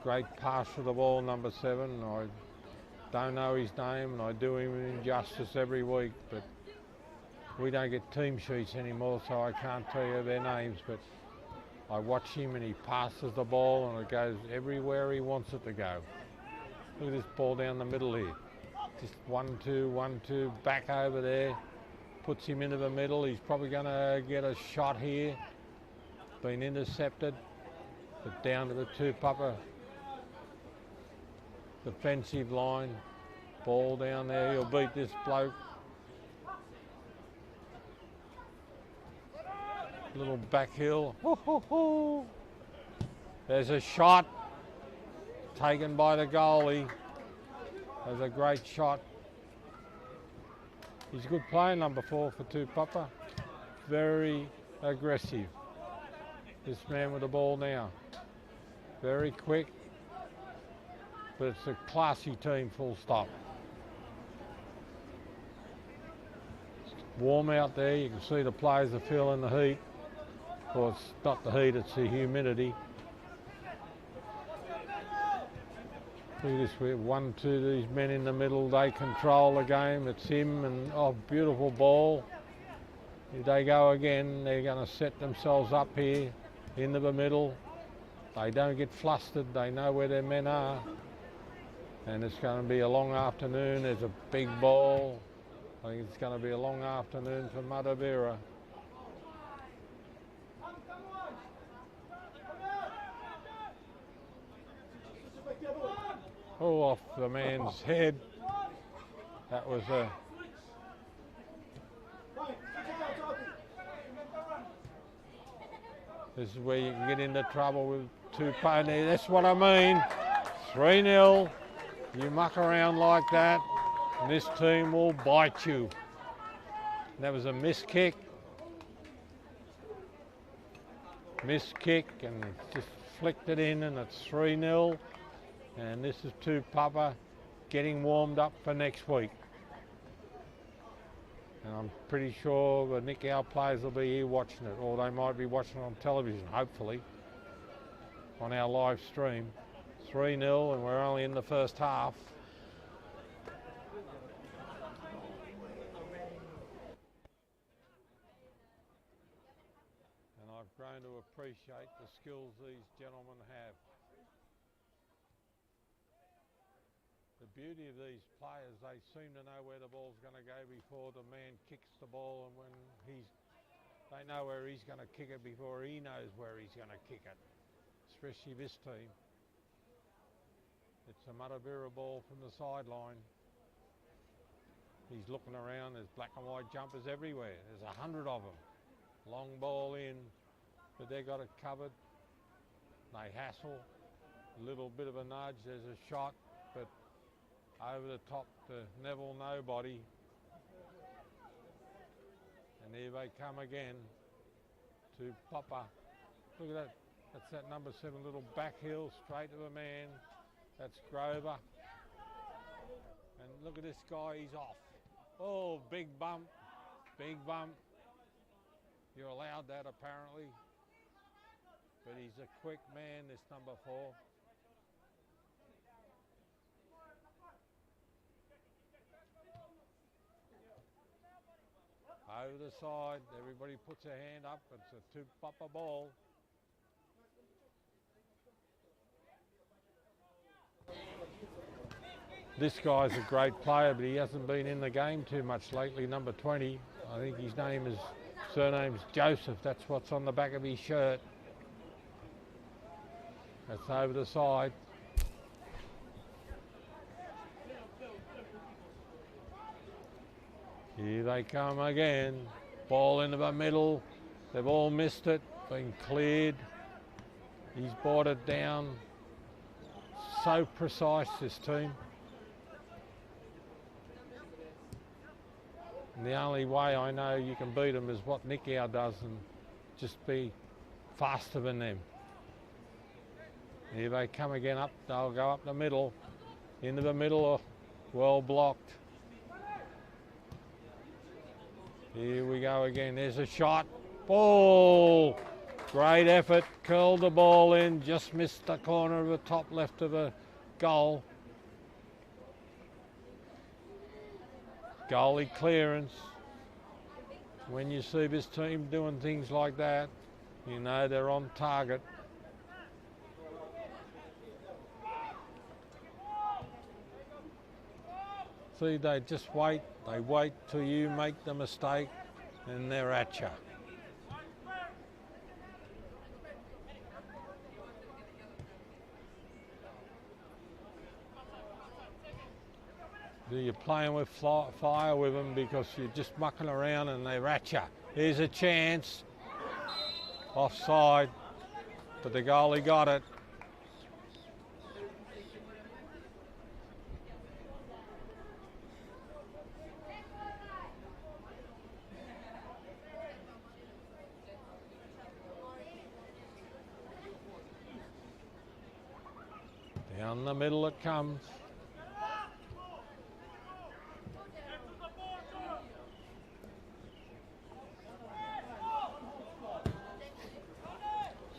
great pass for the ball, number 7. I don't know his name, and I do him injustice every week, but we don't get team sheets anymore, so I can't tell you their names, but I watch him and he passes the ball and it goes everywhere he wants it to go. Look at this ball down the middle here. Just 1-2, 1-2, back over there, puts him into the middle. He's probably going to get a shot here. Been intercepted, but down to the Tupapa defensive line. Ball down there, he'll beat this bloke. Little back heel. There's a shot taken by the goalie. That's a great shot. He's a good player, number 4 for Tupapa. Very aggressive. This man with the ball now. Very quick. But it's a classy team, full stop. It's warm out there. You can see the players are feeling the heat. Well, it's not the heat, it's the humidity. Look at this, we're 1-2, these men in the middle, they control the game. It's him and, oh, beautiful ball. Here they go again. They're going to set themselves up here into the middle. They don't get flustered, they know where their men are. And it's going to be a long afternoon. There's a big ball. I think it's going to be a long afternoon for Matavera. Oh, off the man's head. That was a... This is where you can get into trouble with Tupapa. That's what I mean. 3-0. You muck around like that, and this team will bite you. That was a missed kick. Missed kick and just flicked it in, and it's 3-0. And this is Tupapa getting warmed up for next week. And I'm pretty sure the Nick Howe players will be here watching it, or they might be watching it on television, hopefully, on our live stream. 3-0, and we're only in the first half. And I've grown to appreciate the skills these gentlemen have. The beauty of these players, they seem to know where the ball's going to go before the man kicks the ball, and when they know where he's going to kick it before he knows where he's going to kick it, especially this team. It's a Matavera ball from the sideline. He's looking around, there's black and white jumpers everywhere. There's 100 of them. Long ball in, but they got it covered. They hassle, a little bit of a nudge, there's a shot, but over the top to Neville nobody. And here they come again to Tupapa. Look at that. That's that number 7 little back heel straight to the man. That's Grover. And look at this guy, he's off. Oh, big bump. Big bump. You're allowed that apparently. But he's a quick man, this number 4. Over the side, everybody puts their hand up. It's a Tupapa ball. This guy's a great player, but he hasn't been in the game too much lately. Number 20, I think his surname's Joseph. That's what's on the back of his shirt. That's over the side. Here they come again. Ball into the middle. They've all missed it. Been cleared. He's brought it down. So precise, this team. And the only way I know you can beat them is what Nick Howe does, and just be faster than them. Here they come again up. They'll go up the middle. Into the middle. Well blocked. Here we go again. There's a shot. Ball. Great effort. Curled the ball in. Just missed the corner of the top left of the goal. Goalie clearance. When you see this team doing things like that, you know they're on target. See, they just wait. They wait till you make the mistake, and they're at you. You're playing with fire with them because you're just mucking around and they're at you. Here's a chance. Offside, but the goalie got it. Down the middle it comes.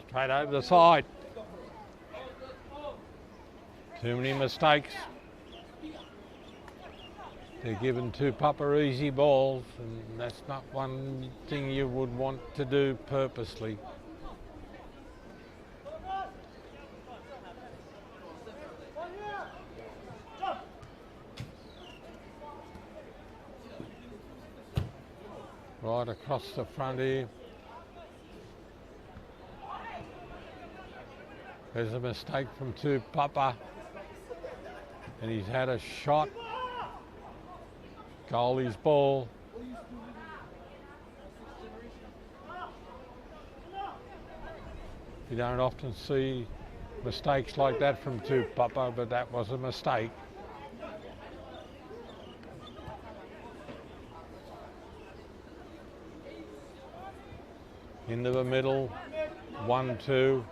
Straight over the side. Too many mistakes. They're given Tupapa easy balls, and that's not one thing you would want to do purposely. Right across the front here. There's a mistake from Tupapa, and he's had a shot. Goalie's ball. You don't often see mistakes like that from Tupapa, but that was a mistake. into the middle, 1-2.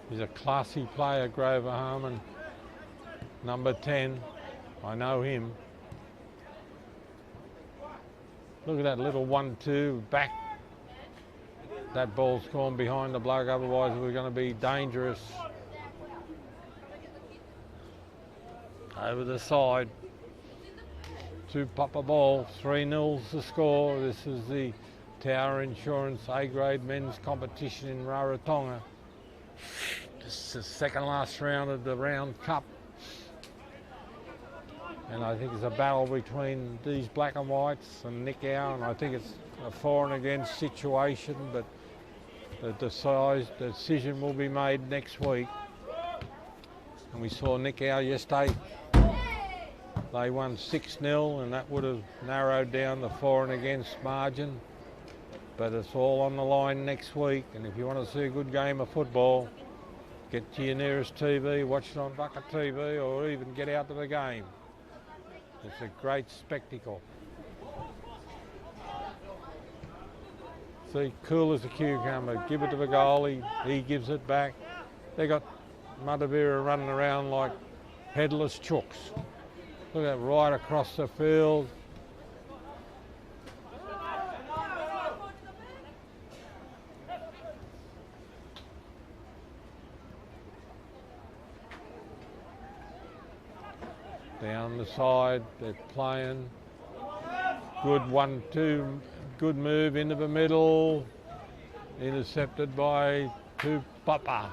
He's a classy player, Grover Harmon, number 10. I know him. Look at that little 1-2 back. That ball's gone behind the bloke, otherwise we're going to be dangerous. Over the side. Tupapa ball, 3-0's the score. This is the Tower Insurance A-grade men's competition in Rarotonga. This is the second last round of the round cup. And I think it's a battle between these black and whites and Nick Howe, and I think it's a for and against situation, but the decision will be made next week. And we saw Nick Howe yesterday. They won 6-0, and that would have narrowed down the for and against margin. But it's all on the line next week, and if you want to see a good game of football, get to your nearest TV, watch it on Bucket TV, or even get out to the game. It's a great spectacle. See, cool as a cucumber. Give it to the goalie, he gives it back. They got Matavera running around like headless chooks. Look at that, right across the field. Down the side, they're playing. Good 1-2, good move into the middle. Intercepted by Tupapa.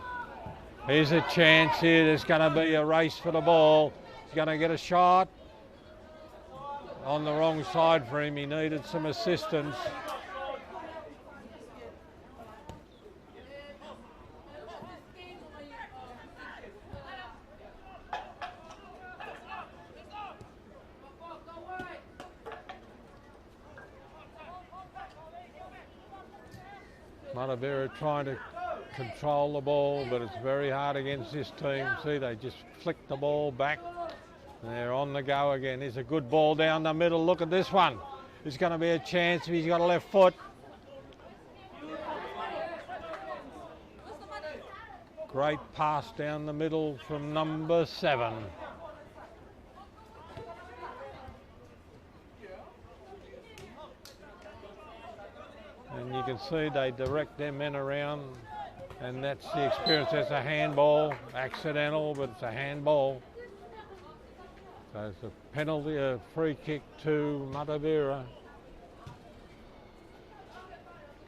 Here's a chance here, there's going to be a race for the ball. He's going to get a shot. On the wrong side for him, he needed some assistance. Matavera trying to control the ball, but it's very hard against this team. See, they just flick the ball back. And they're on the go again. There's a good ball down the middle. Look at this one. There's going to be a chance if he's got a left foot. Great pass down the middle from number 7. And you can see they direct their men around, and that's the experience. That's a handball, accidental, but it's a handball. So it's a penalty, a free kick to Matavera.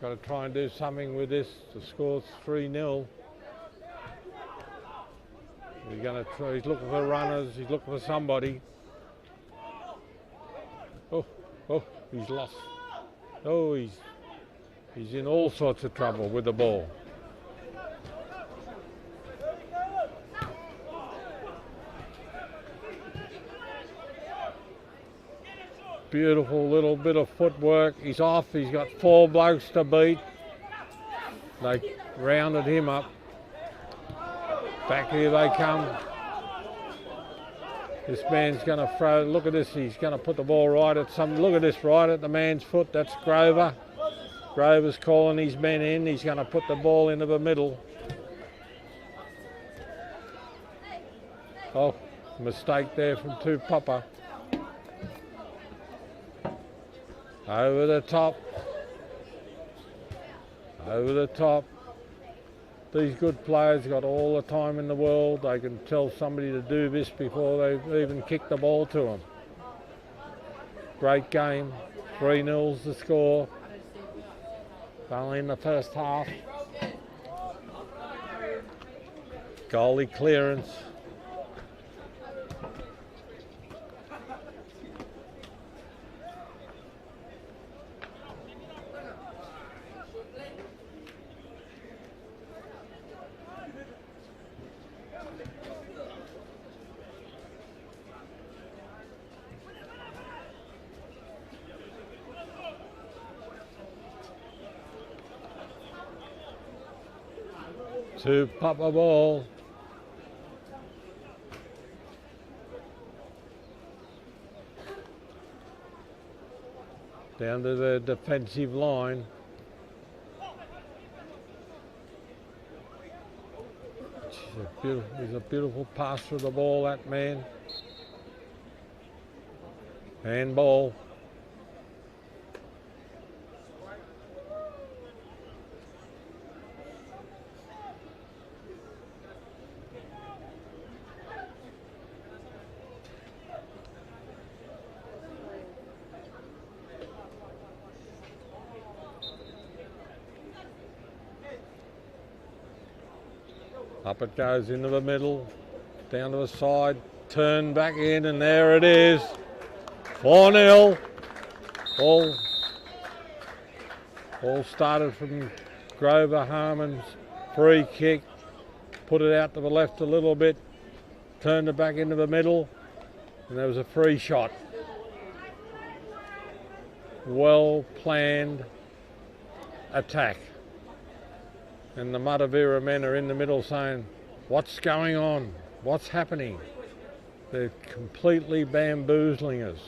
Got to try and do something with this. The score's 3-0. He's going to try. He's looking for runners. He's looking for somebody. Oh, he's lost. Oh, he's in all sorts of trouble with the ball. Beautiful little bit of footwork. He's off. He's got 4 blokes to beat. They rounded him up. Back here they come. This man's going to throw. Look at this. He's going to put the ball right at some. Look at this, right at the man's foot. That's Grover. Grover's calling his men in. He's going to put the ball into the middle. Oh, mistake there from Tupapa. Over the top. Over the top. These good players got all the time in the world. They can tell somebody to do this before they even kick the ball to them. Great game. 3-0's the score. Only in the first half. Goalie clearance. Tupapa ball. down to the defensive line. He's a beautiful passer of the ball, that man. Handball. Up it goes into the middle, down to the side, turn back in, and there it is. 4-0. All started from Grover Harmon's free kick. Put it out to the left a little bit, turned it back into the middle, and there was a free shot. Well planned attack. And the Matavera men are in the middle saying, what's going on? What's happening? They're completely bamboozling us.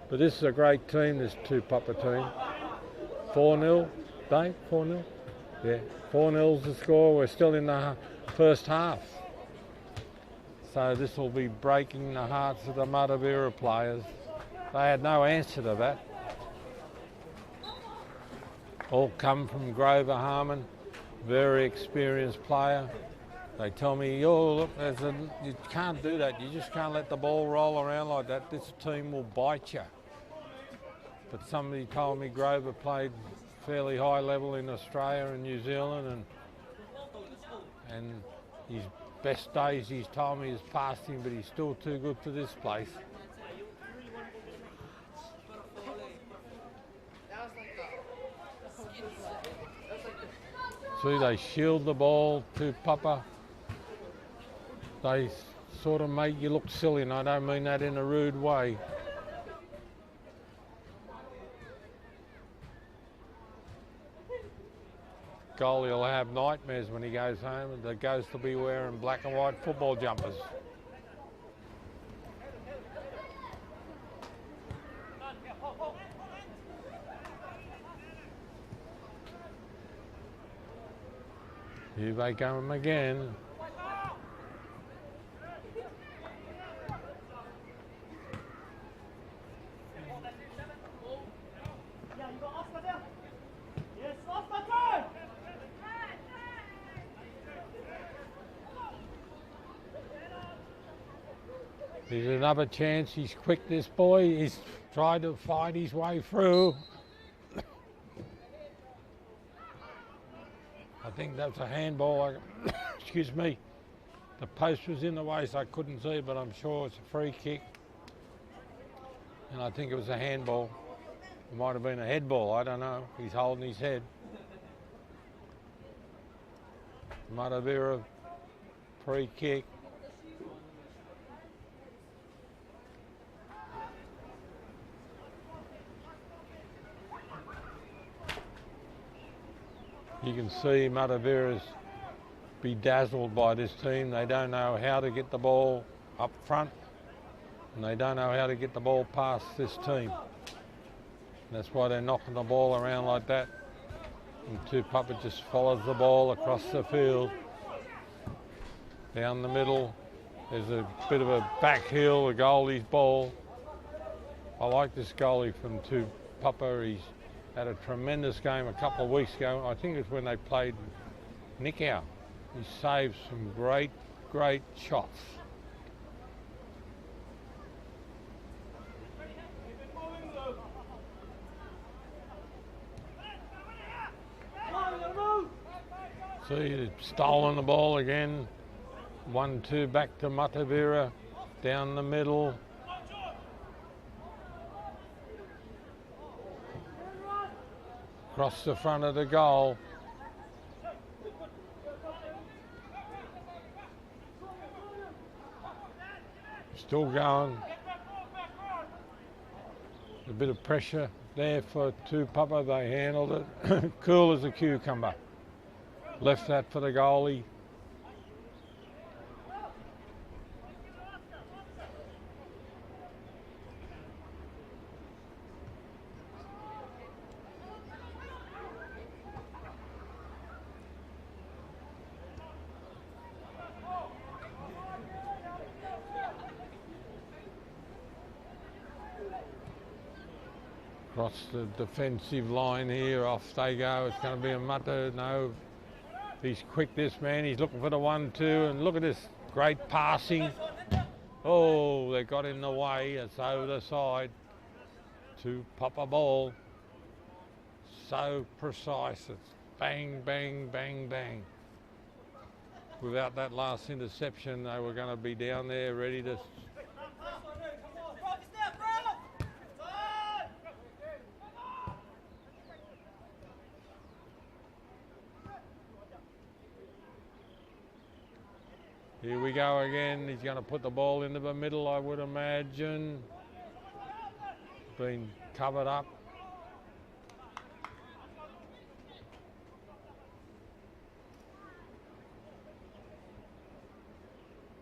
But this is a great team, this Tupapa team. 4-0, Dave, 4-0? Yeah, 4-0's the score. We're still in the first half. So this will be breaking the hearts of the Matavera players. They had no answer to that. All come from Grover Harmon. Very experienced player. They tell me, oh, look, you can't do that. You just can't let the ball roll around like that. This team will bite you. But somebody told me Grover played fairly high level in Australia and New Zealand, and his best days, he's told me, is past him, but he's still too good for this place. See, they shield the ball to Tupapa. They sort of make you look silly, and I don't mean that in a rude way. Goalie will have nightmares when he goes home, and the ghost will be wearing black and white football jumpers. Here they come again. Here's another chance. He's quick, this boy. He's tried to fight his way through. I think that's a handball. Excuse me. The post was in the way, so I couldn't see, but I'm sure it's a free kick. And I think it was a handball. It might have been a head ball, I don't know. He's holding his head. Matavera, free kick. You can see Matavera's bedazzled by this team. They don't know how to get the ball up front, and they don't know how to get the ball past this team. And that's why they're knocking the ball around like that. And Tupapa just follows the ball across the field. Down the middle, there's a bit of a back heel, the goalie's ball. I like this goalie from Tupapa. He's had a tremendous game a couple of weeks ago. I think it's when they played Nickau. He saved some great, great shots. See, they've stolen the ball again. 1-2 back to Matavera, down the middle. Across the front of the goal. Still going. A bit of pressure there for Tupapa. They handled it. Cool as a cucumber. Left that for the goalie. Across the defensive line here, off they go. It's going to be a Mata. No, he's quick, this man. He's looking for the 1-2, and look at this great passing. Oh, they got in the way. It's over the side. Tupapa ball. So precise. It's bang, bang, bang, bang. Without that last interception, they were going to be down there ready to... Here we go again. He's going to put the ball into the middle, I would imagine. Been covered up.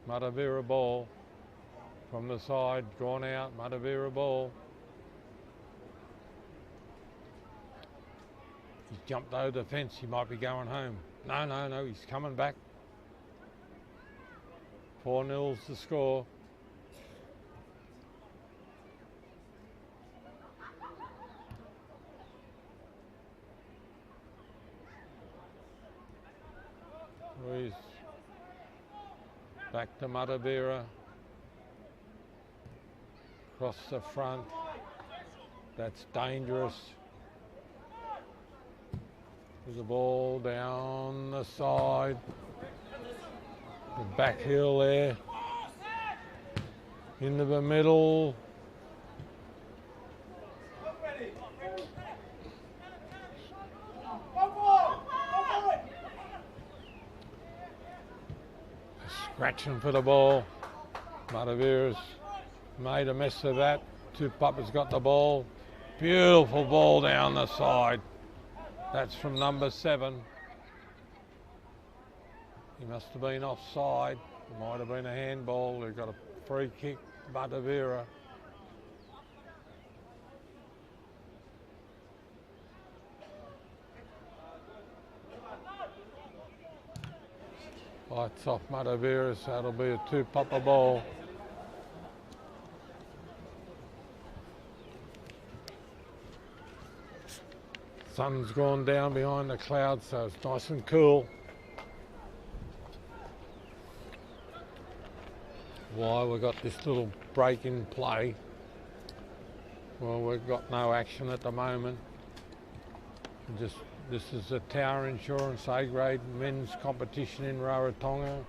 Matavera ball from the side, gone out. Matavera ball. He's jumped over the fence. He might be going home. No, he's coming back. 4-0's the score. He's back to Matavera. Across the front. That's dangerous. There's the ball down the side. The back heel there. Into the middle. Scratching for the ball. Matavera's made a mess of that. Tupapa's got the ball. Beautiful ball down the side. That's from number 7. He must have been offside. It might have been a handball. They've got a free kick, Matavera. Lights off Matavera, so that'll be a Tupapa ball. Sun's gone down behind the clouds, so it's nice and cool. Why we've got this little break in play? Well, we've got no action at the moment. This is the Tower Insurance A-grade men's competition in Rarotonga,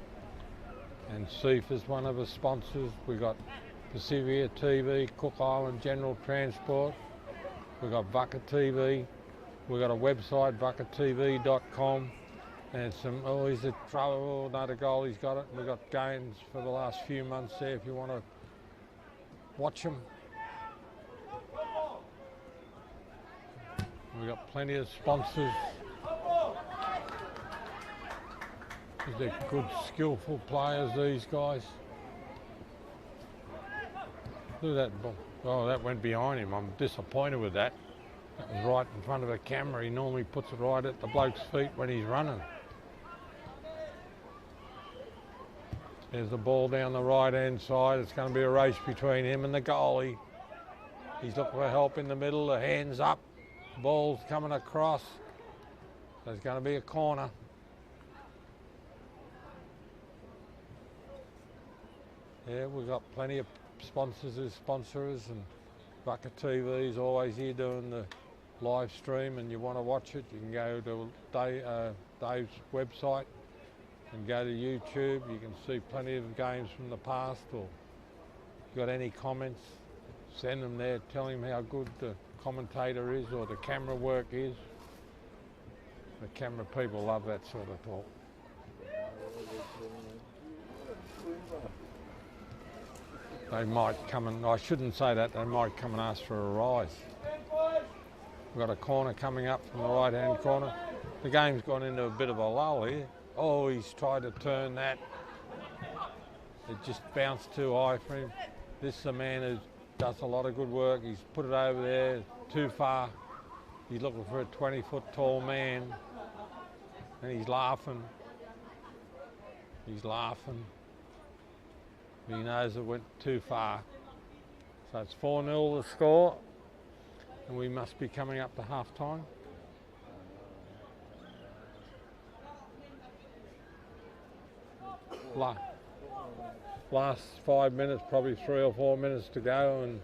and CIFA is one of the sponsors. We've got Pacifica TV, Cook Island General Transport. We've got Vucka TV. We've got a website, vuckatv.com. And some, he's a trouble, another goal, he's got it. We've got games for the last few months there if you want to watch them. We've got plenty of sponsors. They're good, skillful players, these guys. Look at that ball. Oh, that went behind him. I'm disappointed with that. That was right in front of the camera. He normally puts it right at the bloke's feet when he's running. There's the ball down the right-hand side. It's going to be a race between him and the goalie. He's looking for help in the middle. The hands up. Ball's coming across. There's going to be a corner. Yeah, we've got plenty of sponsors who sponsor us, and Vucka TV is always here doing the live stream, and you want to watch it, you can go to Dave's website and go to YouTube. You can see plenty of games from the past, or if you've got any comments, send them there. Tell him how good the commentator is or the camera work is. The camera people love that sort of talk. They might come and, I shouldn't say that, they might come and ask for a rise. We've got a corner coming up from the right-hand corner. The game's gone into a bit of a lull here. Oh, he's tried to turn that. It just bounced too high for him. This is a man who does a lot of good work. He's put it over there too far. He's looking for a 20-foot tall man. And he's laughing. He's laughing. He knows it went too far. So it's 4-0 the score. and we must be coming up to half time. Last 5 minutes, probably 3 or 4 minutes to go, and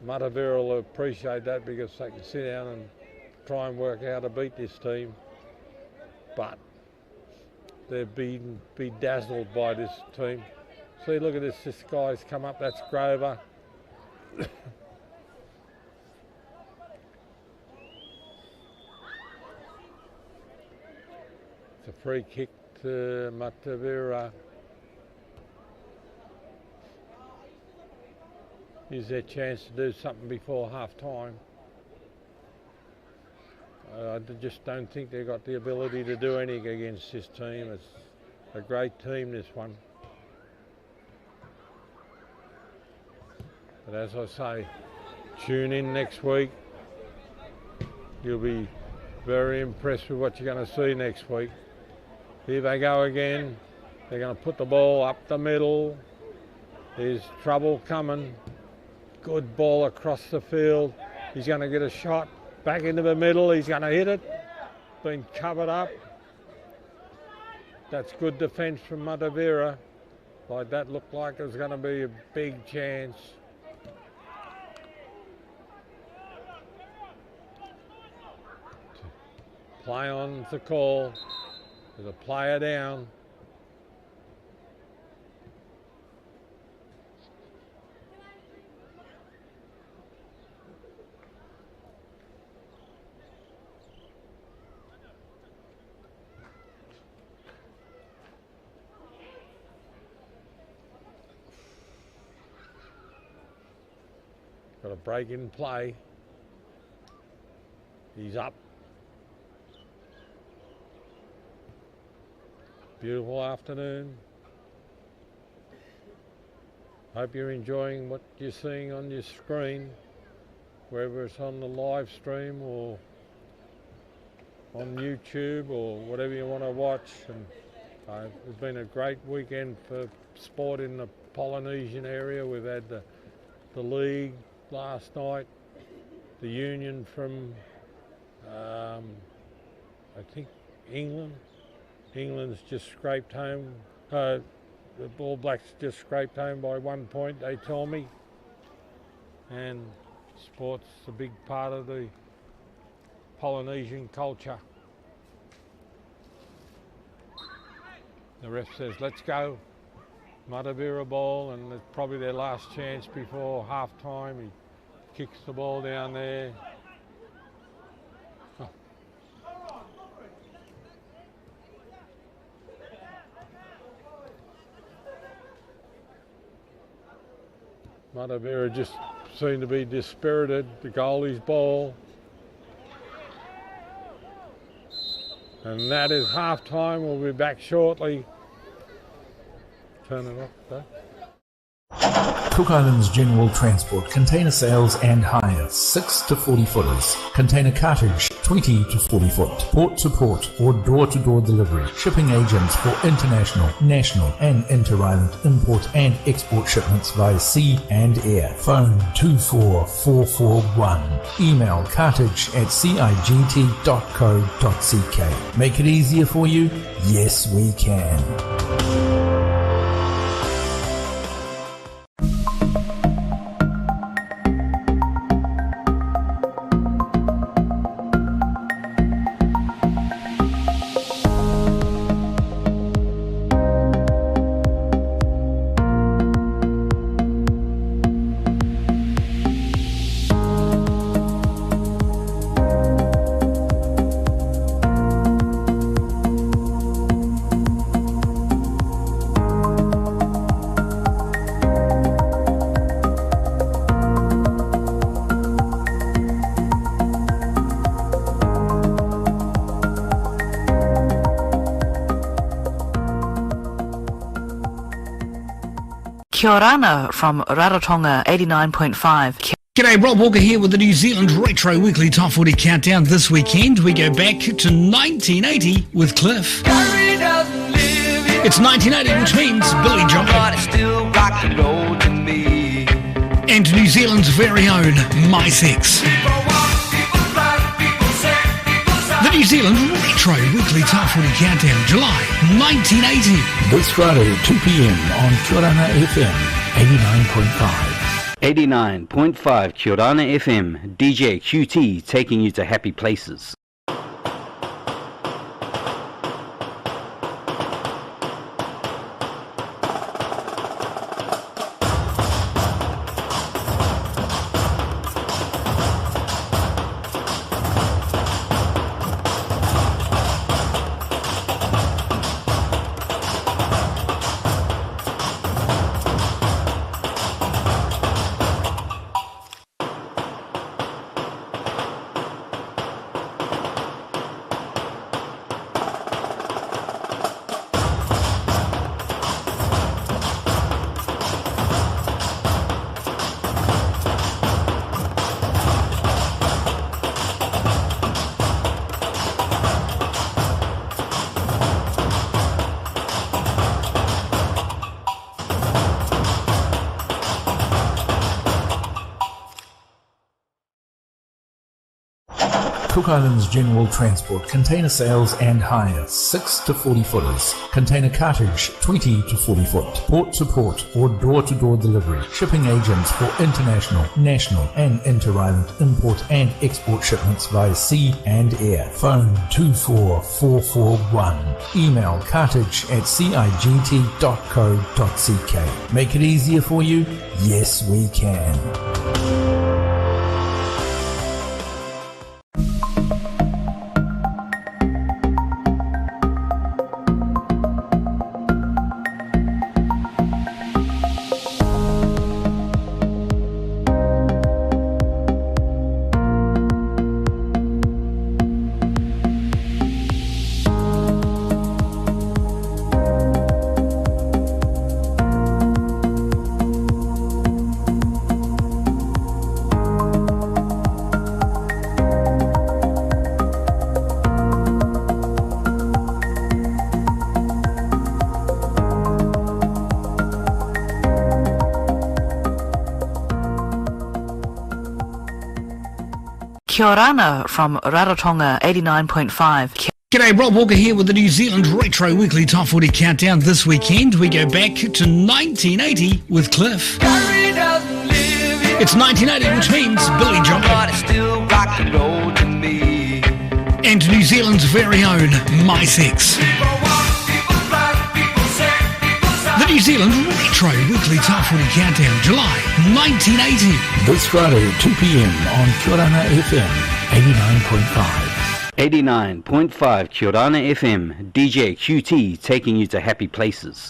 Matavera will appreciate that because they can sit down and try and work out how to beat this team. But they've been bedazzled by this team. See, look at this guy's come up, that's Grover. It's a free kick to Matavera. Here's their chance to do something before half time. I just don't think they've got the ability to do anything against this team. It's a great team, this one. But as I say, tune in next week. You'll be very impressed with what you're going to see next week. Here they go again. They're going to put the ball up the middle. There's trouble coming. Good ball across the field. He's going to get a shot back into the middle. He's going to hit it. Been covered up. That's good defence from Matavera. Like that looked like it was going to be a big chance. Play on the call. There's a player down. Got a break in play. He's up. Beautiful afternoon. Hope you're enjoying what you're seeing on your screen, whether it's on the live stream or on YouTube or whatever you want to watch. And it's been a great weekend for sport in the Polynesian area. We've had the league last night, the union from I think England. England's just scraped home. The All Blacks just scraped home by 1 point, they tell me. And sport's a big part of the Polynesian culture. The ref says, let's go. Matavera ball, and it's probably their last chance before half time. He kicks the ball down there. Oh. Matavera just seemed to be dispirited. The goalie's ball. And that is half time. We'll be back shortly. Turn it off, though. Cook Islands General Transport, container sales and hire, 6 to 40 footers. Container cartage, 20 to 40 foot. Port to port or door to door delivery. Shipping agents for international, national and inter-island import and export shipments via sea and air. Phone 24441. Email cartage@cigt.co.ck. Make it easier for you? Yes, we can. Kia ora from Rarotonga 89.5. G'day, Rob Walker here with the New Zealand Retro Weekly Top 40 Countdown. This weekend we go back to 1980 with Cliff. It's 1980, which means Billy Joel. But it's still rock and roll to me. And New Zealand's very own MySex. The New Zealand Retro Weekly Top 40 Countdown, July 1980. This Friday at 2 p.m. on Kiorana FM 89.5. 89.5 Kiorana FM, DJ QT taking you to happy places. Cook Islands General Transport, container sales and hire, 6 to 40 footers, container cartage, 20 to 40 foot, port to port or door to door delivery, shipping agents for international, national and inter-island import and export shipments via sea and air. Phone 24441. Email cartage@cigt.co.ck. Make it easier for you? Yes, we can. Kia ora from Rarotonga 89.5. G'day, Rob Walker here with the New Zealand Retro Weekly Top 40 Countdown. This weekend we go back to 1980 with Cliff. It's 1980, which means Billy Joel. And New Zealand's very own MySex. The New Zealand Retro Weekly Top 40 Countdown, July 1980. This Friday at 2 p.m. on Kiorana FM 89.5. 89.5 Kiorana FM, DJ QT taking you to happy places.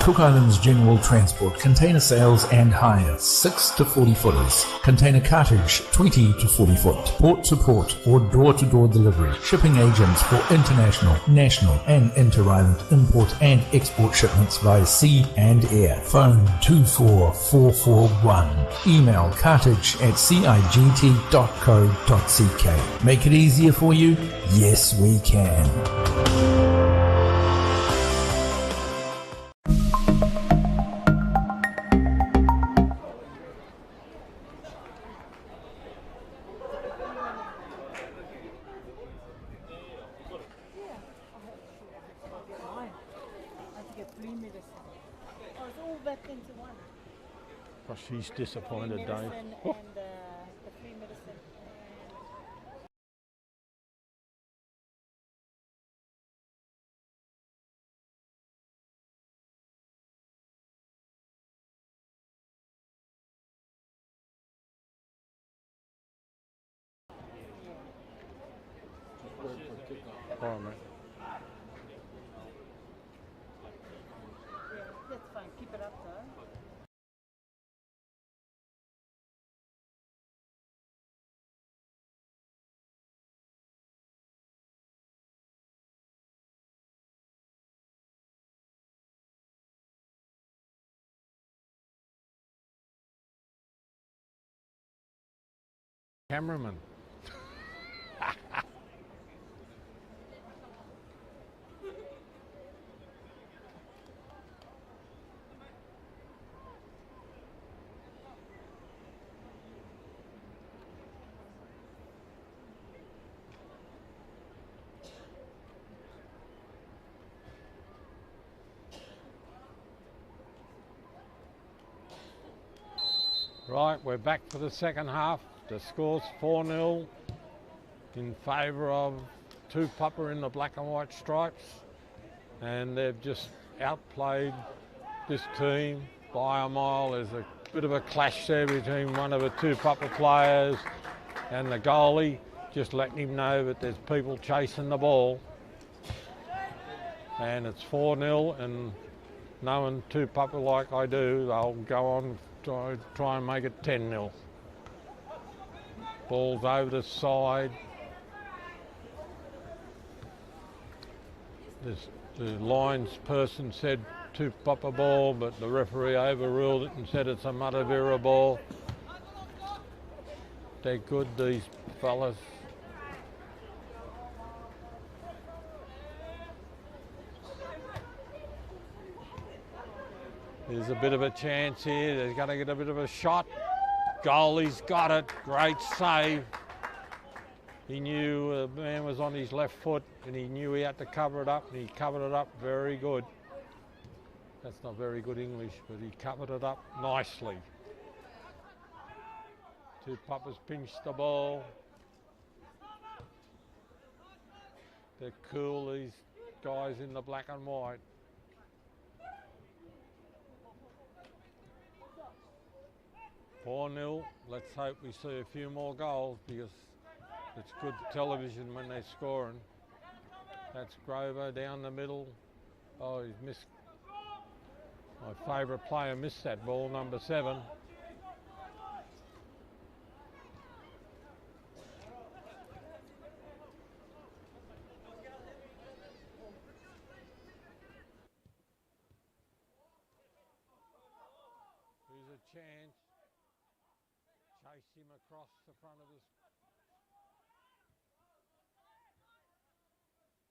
Cook Islands General Transport, container sales and hire, 6 to 40 footers, container cartage, 20 to 40 foot, port to port or door to door delivery, shipping agents for international, national and inter-island import and export shipments via sea and air. Phone 24441. Email cartage@cigt.co.ck. Make it easier for you? Yes, we can. She's disappointed, Dave. and All right, mate. Yeah, that's fine. Keep it up though. Cameraman. Right, we're back for the second half. The score's 4-0 in favour of Tupapa in the black and white stripes, and they've just outplayed this team by a mile. There's a bit of a clash there between one of the Tupapa players and the goalie, just letting him know that there's people chasing the ball. And it's 4-0, and knowing Tupapa like I do, they'll go on try and make it 10-0. Ball's over the side. The lines person said Tupapa ball, but the referee overruled it and said it's a Matavera ball. They're good, these fellas. There's a bit of a chance here. They're going to get a bit of a shot. Goalie's got it. Great save. He knew the man was on his left foot and he knew he had to cover it up, and he covered it up very good. That's not very good English, but he covered it up nicely. Tupapa's pinched the ball. They're cool, these guys in the black and white. "4-0, let's hope we see a few more goals, because it's good television when they're scoring." That's Grover down the middle. Oh, he's missed. My favourite player missed that ball, number 7. Here's a chance. Chase him across the front of his.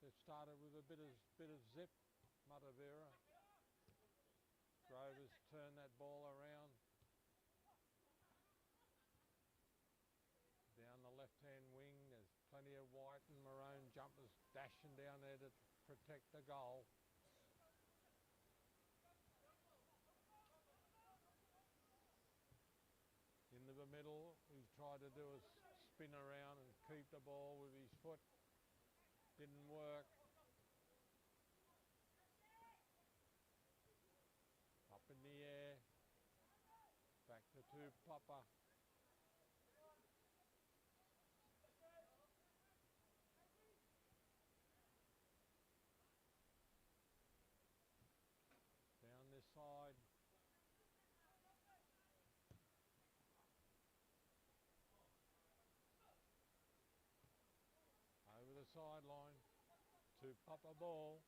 They've started with a bit of zip, Matavera. Grover's turned that ball around. Down the left-hand wing, there's plenty of white and maroon jumpers dashing down there to protect the goal. Into the middle, he tried to do a spin around and keep the ball with his foot. Didn't work. Up in the air. Back to Tupapa. Down this side. Over the sideline. Tupapa ball.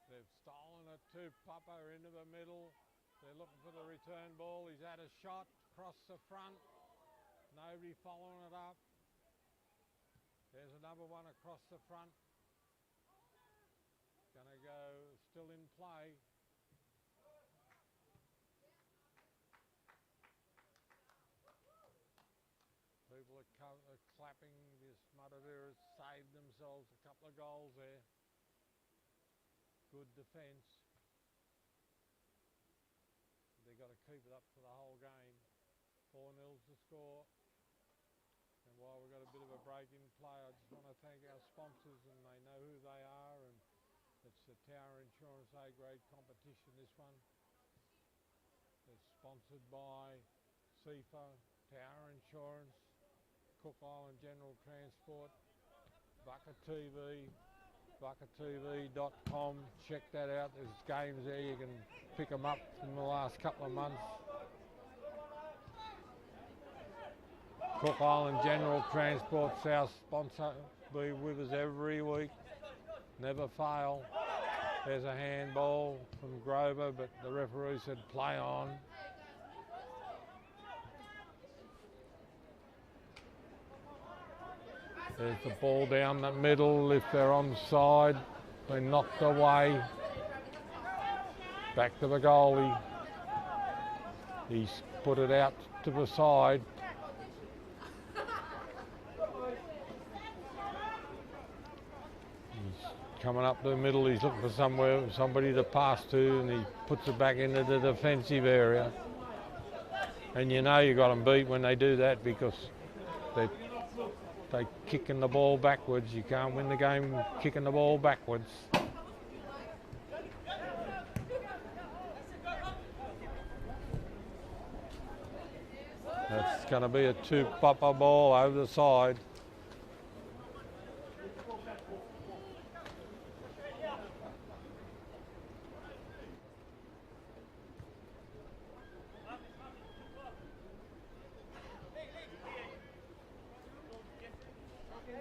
They've stolen it. Tupapa into the middle. They're looking for the return ball. He's had a shot across the front. Nobody following it up. There's another one across the front. Gonna go, still in play. People are clapping. This Matavera's saved themselves a couple of goals there. Good defence. They've got to keep it up for the whole game. 4-0's the score. And while we've got a bit of a break in play, I just want to thank our sponsors, and they know who they are. And it's the Tower Insurance A-grade competition, this one. It's sponsored by CIFA, Tower Insurance, Cook Island General Transport, Bucket TV, buckettv.com. Check that out. There's games there. You can pick them up from the last couple of months. Cook Island General Transport's our sponsor. Be with us every week. Never fail. There's a handball from Grover, but the referee said play on. There's the ball down the middle. If they're onside, they knocked away. Back to the goalie. He's put it out to the side. He's coming up the middle. He's looking for somebody to pass to, and he puts it back into the defensive area. And you know you got them beat when they do that, because they're kicking the ball backwards. You can't win the game kicking the ball backwards. That's going to be a Tupapa ball over the side.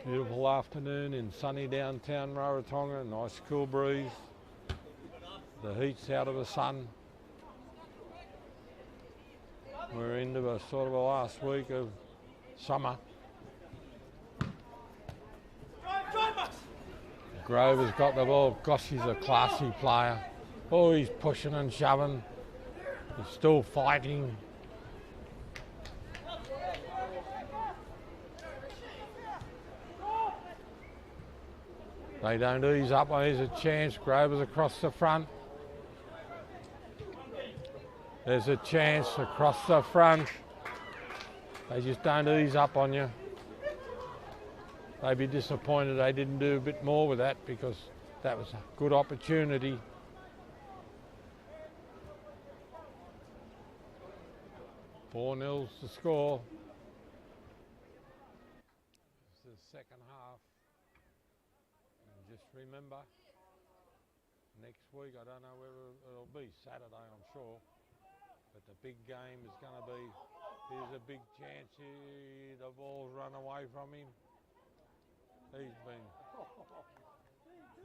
Beautiful afternoon in sunny downtown Rarotonga, nice cool breeze. The heat's out of the sun. We're into a sort of a last week of summer. Grover's got the ball. Gosh, he's a classy player. Oh, he's pushing and shoving. He's still fighting. They don't ease up. There's a chance. Grover's across the front. There's a chance across the front. They just don't ease up on you. They'd be disappointed they didn't do a bit more with that, because that was a good opportunity. Four nils to score. It's the second half. And just remember, next week, I don't know whether it'll be Saturday, I'm sure. But the big game is going to be, here's a big chance here, the ball's run away from him. The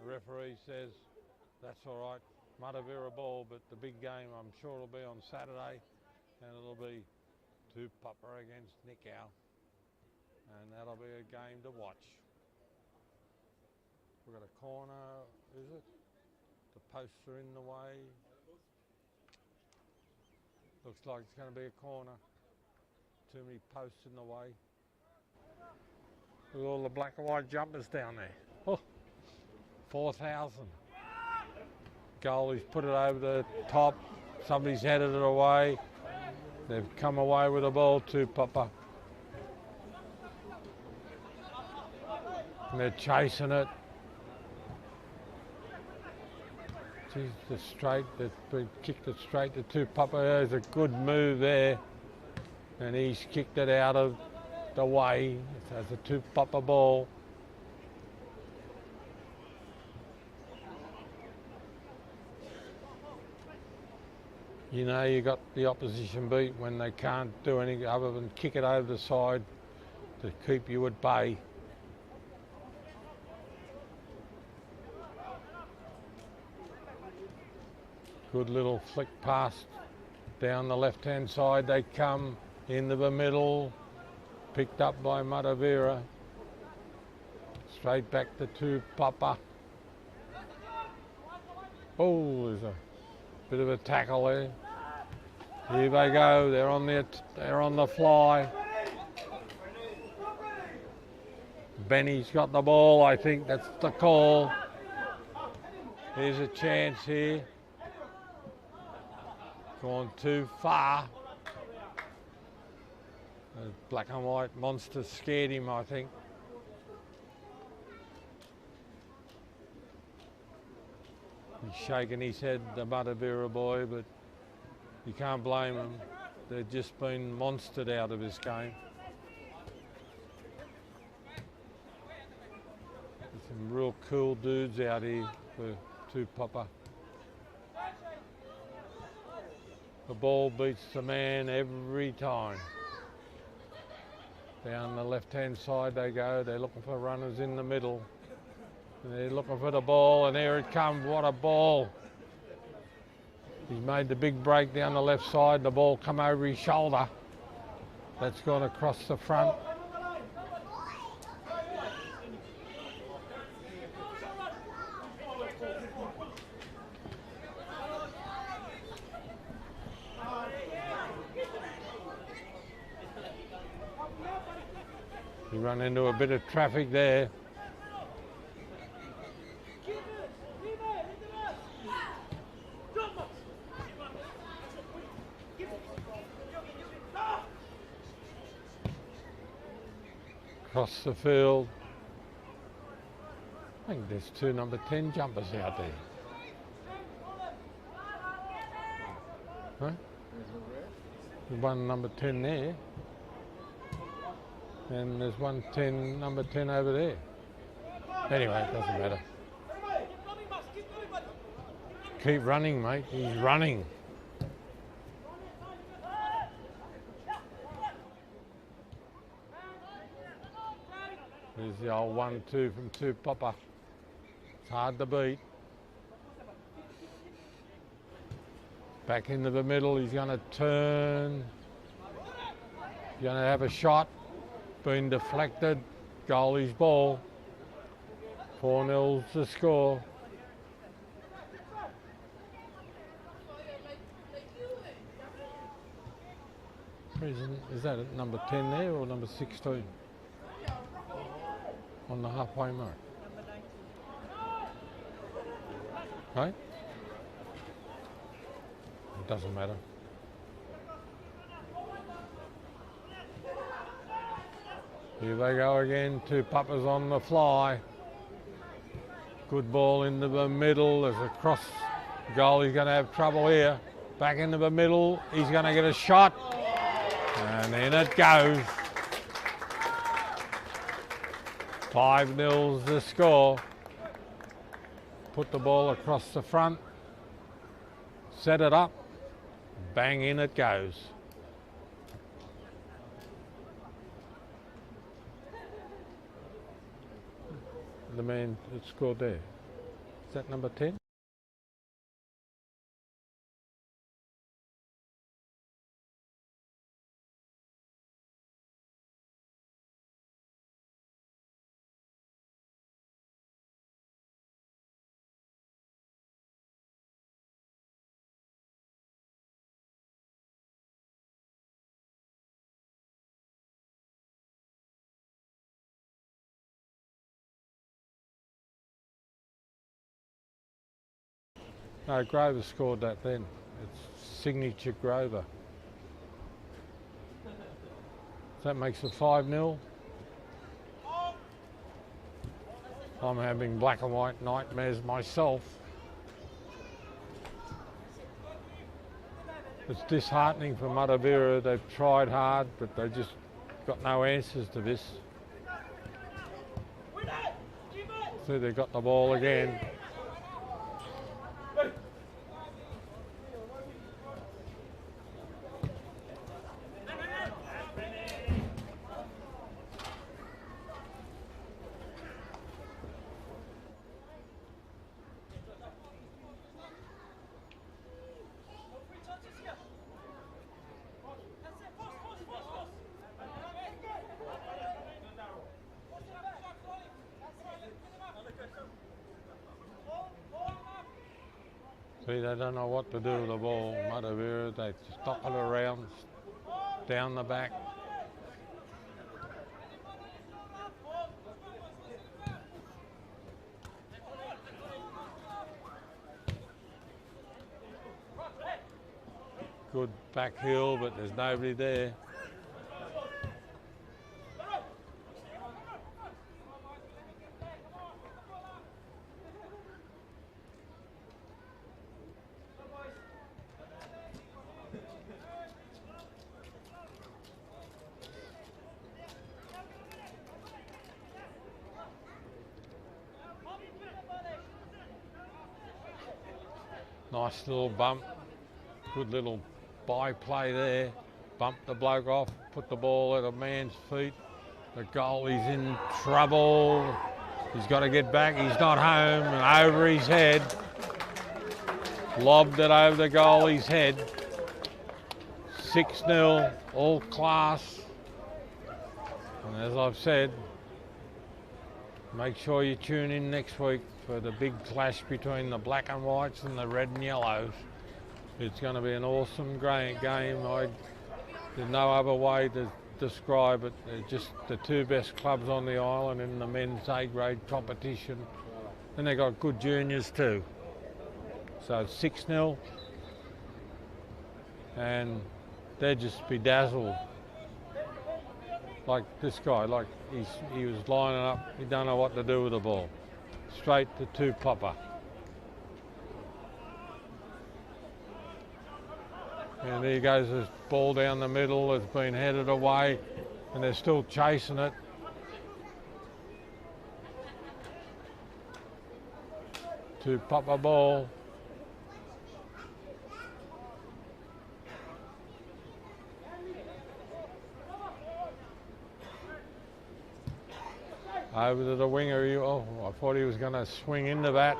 referee says, that's all right, Matavera ball, but the big game, I'm sure it'll be on Saturday, and it'll be Tupapa against Nicow, and that'll be a game to watch. We've got a corner, is it? The posts are in the way. Looks like it's going to be a corner. Too many posts in the way. Look at all the black and white jumpers down there. Oh, 4,000. Goalie's put it over the top. Somebody's headed it away. They've come away with the ball to Tupapa. And they're chasing it. Geez, they've kicked it straight to Tupapa. There's a good move there. And he's kicked it out of the way. It's a Tupapa ball. You know you got the opposition beat when they can't do anything other than kick it over the side to keep you at bay. Good little flick pass down the left-hand side. They come into the middle, picked up by Matavera. Straight back to Tupapa. Oh, there's a bit of a tackle there. Here they go. They're on the fly. Benny's got the ball. I think that's the call. Here's a chance here. Gone too far. The black and white monster scared him, I think. He's shaking his head, the Matavera boy, but you can't blame him. they've just been monstered out of this game. There's some real cool dudes out here for Tupapa. The ball beats the man every time. Down the left-hand side they go. They're looking for runners in the middle. And they're looking for the ball, and there it comes. What a ball. He's made the big break down the left side. The ball come over his shoulder. That's gone across the front. You run into a bit of traffic there. Across the field. I think there's two number 10 jumpers out there. Huh? There's one number 10 there. And there's one number 10 over there. Anyway, it doesn't matter. Keep running, mate. He's running. There's the old 1-2 from Tupapa. It's hard to beat. Back into the middle. He's going to turn. He's going to have a shot. Been deflected, goalie's ball. 4-0's the score. Is that at number 10 there or number 16? On the halfway mark. Right? It doesn't matter. Here they go again. Tupapa's on the fly. Good ball into the middle. There's a cross goal. He's going to have trouble here. Back into the middle. He's going to get a shot. And in it goes. 5-0's the score. Put the ball across the front. Set it up. Bang, in it goes. The man that scored there. Is that number 10? No, Grover scored that then. It's signature Grover. That makes it 5-0. I'm having black and white nightmares myself. It's disheartening for Matavera. They've tried hard, but they just got no answers to this. See, they've got the ball again. See, they don't know what to do with the ball. Matavera, they stop it around, down the back. Good back heel, but there's nobody there. Nice little bump. Good little byplay there. Bumped the bloke off, put the ball at a man's feet. The goalie's in trouble. He's got to get back. He's not home. And over his head. Lobbed it over the goalie's head. 6-0, all class. And as I've said, make sure you tune in next week for the big clash between the black and whites and the red and yellows. It's going to be an awesome game. There's no other way to describe it. They're just the two best clubs on the island in the men's A-grade competition. And they've got good juniors too. So it's 6-0. And they're just bedazzled. Like this guy, like he was lining up, he don't know what to do with the ball. Straight to Tupapa. And there goes this ball down the middle, it's been headed away, and they're still chasing it. Tupapa ball. Over to the winger. Oh, I thought he was going to swing into that.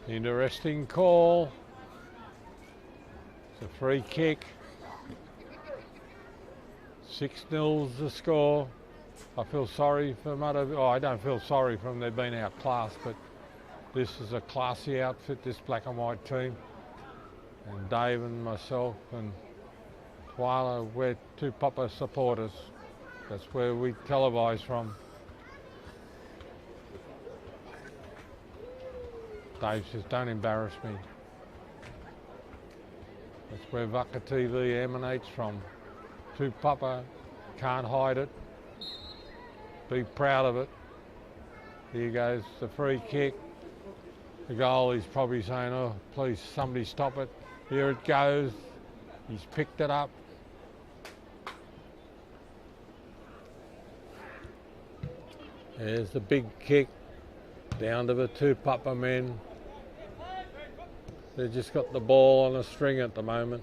Interesting call. It's a free kick. 6-0's the score. I feel sorry for Matavera. Oh, I don't feel sorry for them. They've been outclassed, but this is a classy outfit, this black and white team. And Dave and myself and Tuala, we're Tupapa supporters. That's where we televise from. Dave says, don't embarrass me. That's where Vaka TV emanates from. Tupapa, can't hide it. Be proud of it. Here goes the free kick. The goal is probably saying, oh, please somebody stop it. Here it goes. He's picked it up. There's the big kick down to the Tupapa men. They've just got the ball on a string at the moment.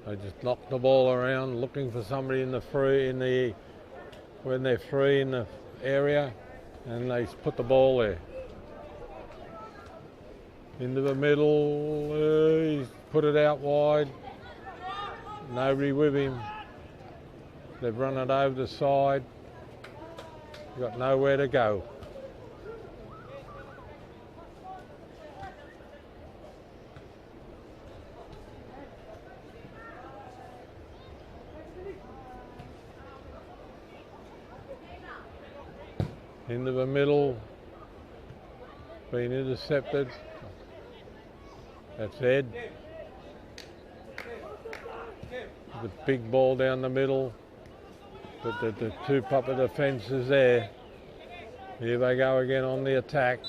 They just knock the ball around, looking for somebody in the when they're free in the area, and they put the ball there. Into the middle, he's put it out wide. Nobody with him. They've run it over the side. Got nowhere to go. Into the middle, been intercepted. That's Ed. The big ball down the middle, but the Tupapa defence is there. Here they go again on the attack.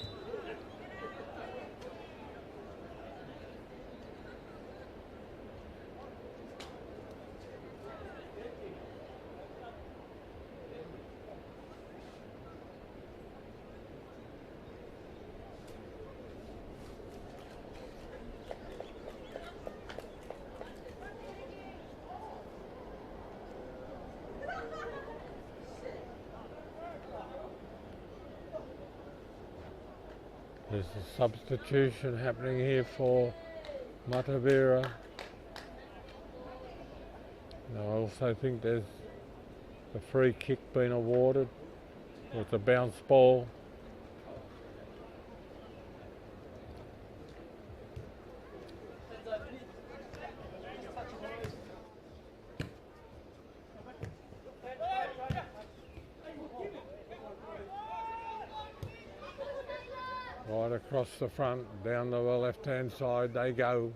There's a substitution happening here for Matavera. And I also think there's a free kick being awarded with a bounce ball. Right across the front, down the left-hand side they go.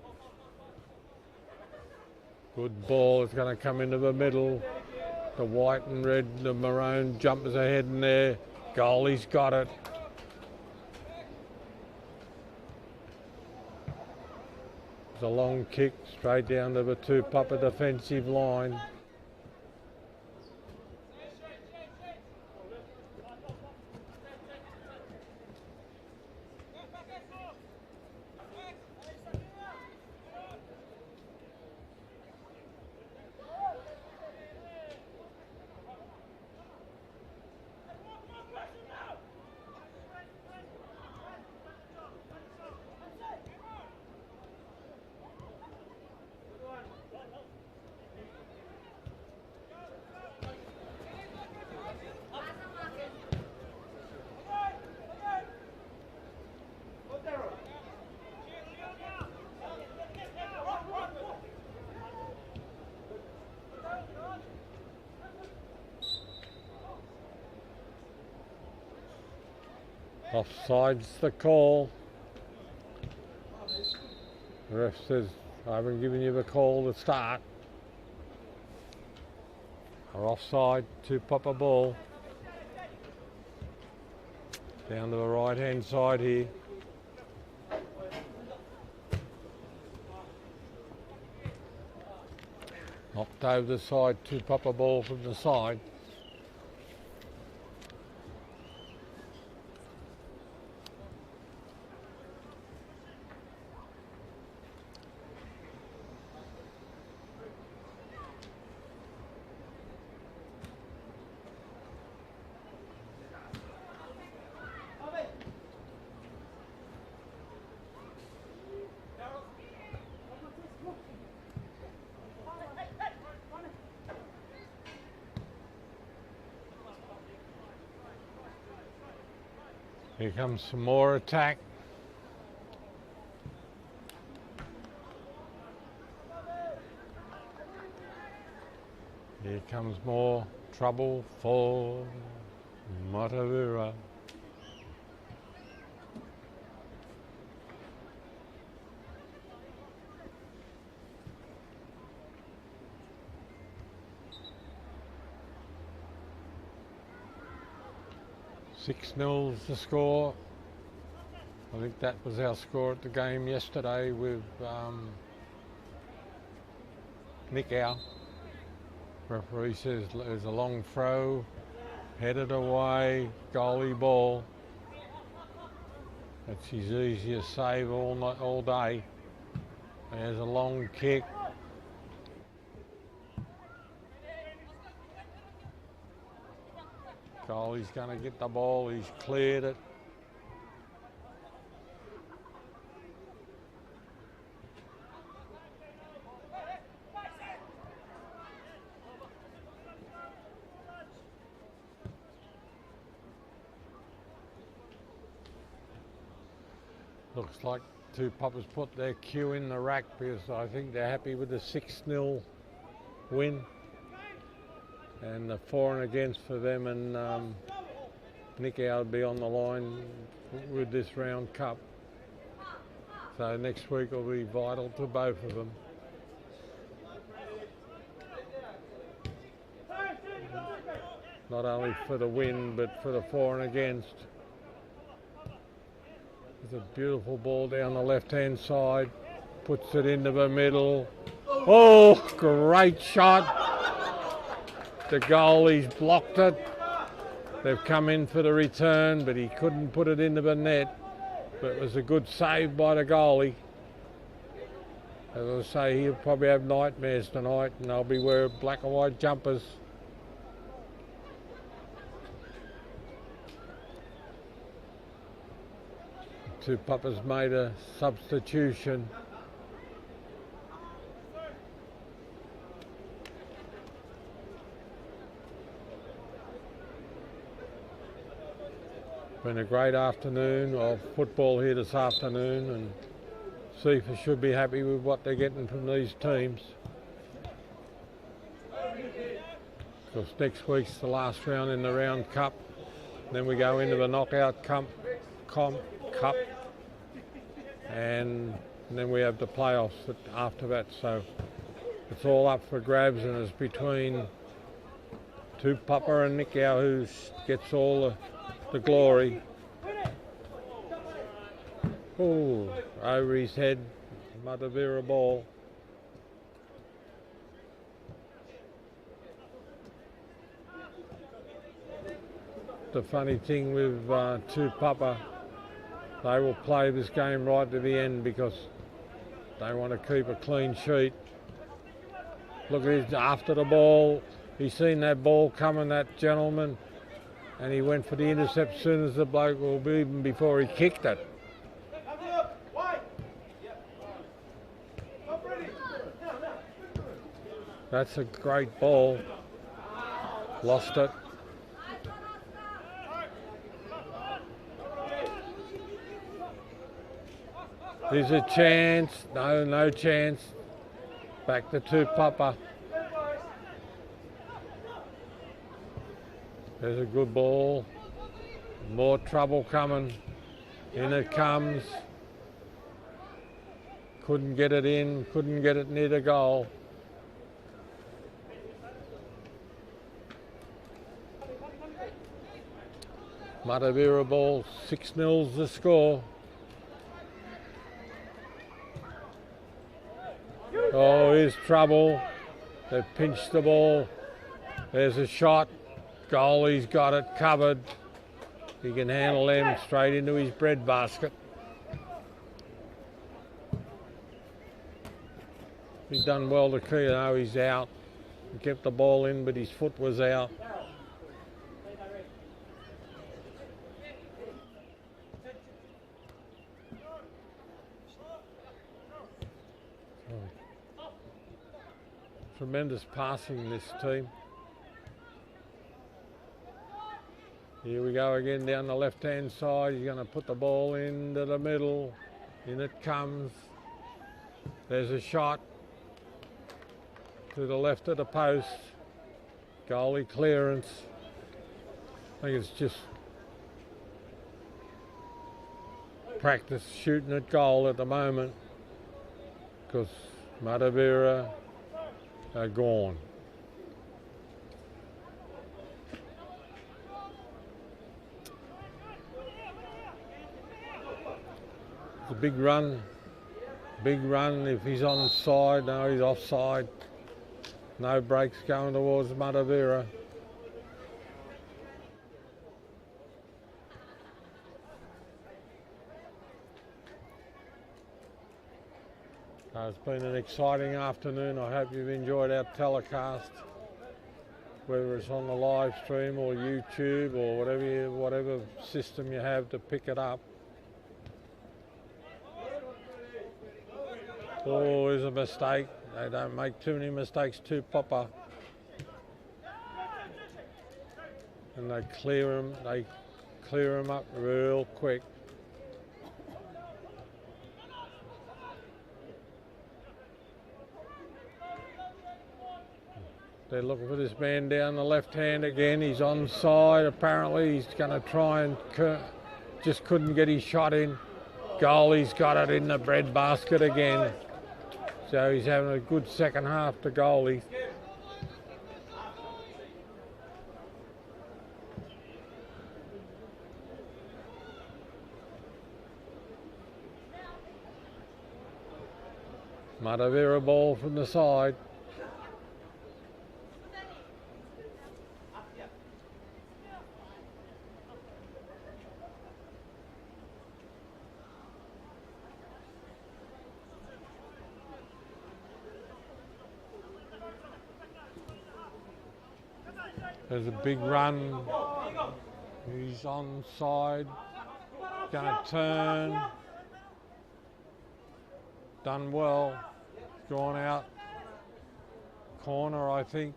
Good ball, it's going to come into the middle. The white and red, the maroon jumpers ahead in there. Goalie's got it. It's a long kick straight down to the Tupapa defensive line. Offside's the call. The ref says, I haven't given you the call to start. Or offside, Tupapa ball. Down to the right hand side here. Knocked over the side, Tupapa ball from the side. Here comes some more attack. Here comes more trouble for Matavera. Six nil the score. I think that was our score at the game yesterday with Nick out. Referee says there's a long throw, headed away, goalie ball. That's his easiest save all day. There's a long kick. Goalie's going to get the ball, he's cleared it. Looks like Tupapa's put their cue in the rack because I think they're happy with the 6-0 win. And the for and against for them, and Nick will be on the line with this round cup. So next week will be vital to both of them. Not only for the win, but for the for and against. There's a beautiful ball down the left-hand side, puts it into the middle. Oh, great shot. The goalie's blocked it. They've come in for the return, but he couldn't put it into the net. But it was a good save by the goalie. As I say, he'll probably have nightmares tonight, and they'll be wearing black and white jumpers. Tupapa's made a substitution. Been a great afternoon of football here this afternoon, and CIFA should be happy with what they're getting from these teams. Because next week's the last round in the round cup, then we go into the knockout cup, and then we have the playoffs after that. So it's all up for grabs, and it's between Tupapa and Nickau who gets all the glory. Oh, over his head, Matavera ball. The funny thing with Tupapa, they will play this game right to the end because they want to keep a clean sheet. Look at his after the ball. He's seen that ball coming, that gentleman, and he went for the intercept as soon as the bloke, or even before he kicked it. That's a great ball. Lost it. There's a chance. No chance. Back to Tupapa. There's a good ball. More trouble coming. In it comes. Couldn't get it in. Couldn't get it near the goal. Matavera ball. 6-0's the score. Oh, here's trouble. They've pinched the ball. There's a shot. Goalie's got it covered. He can handle them straight into his bread basket. He's done well to keep. No, he's out. He kept the ball in, but his foot was out. Tremendous passing, this team. Here we go again down the left-hand side. He's going to put the ball into the middle. In it comes. There's a shot to the left of the post. Goalie clearance. I think it's just practice shooting at goal at the moment because Matavera are gone. It's a big run if he's on side. No, he's offside. No breaks going towards Matavera. It's been an exciting afternoon. I hope you've enjoyed our telecast, whether it's on the live stream or YouTube or whatever system you have to pick it up. Oh, there's a mistake. They don't make too many mistakes. Tupapa, and they clear them up real quick. They're looking for this man down the left hand again. He's onside. Apparently he's going to try and just couldn't get his shot in. Goalie's got it in the bread basket again. So he's having a good second half to goalie. Matavera ball from the side. There's a big run. He's onside. Going to turn. Done well. Gone out. Corner, I think.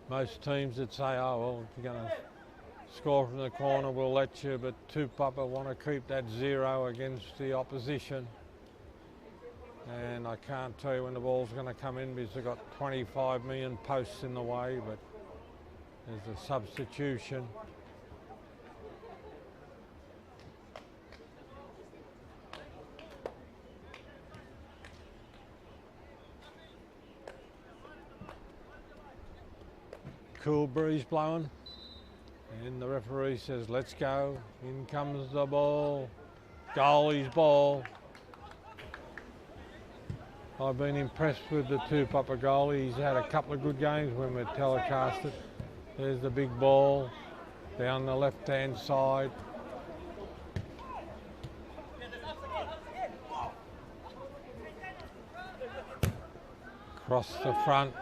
Most teams would say, oh, well, if you're going to score from the corner, we'll let you, but Tupapa want to keep that 0 against the opposition. And I can't tell you when the ball's going to come in because they've got 25 million posts in the way, but there's a substitution. Cool breeze blowing, And the referee says, let's go. In comes the ball. Goalie's ball. I've been impressed with the Tupapa goalie. He's had a couple of good games when we telecast it. There's the big ball down the left-hand side. Across the front.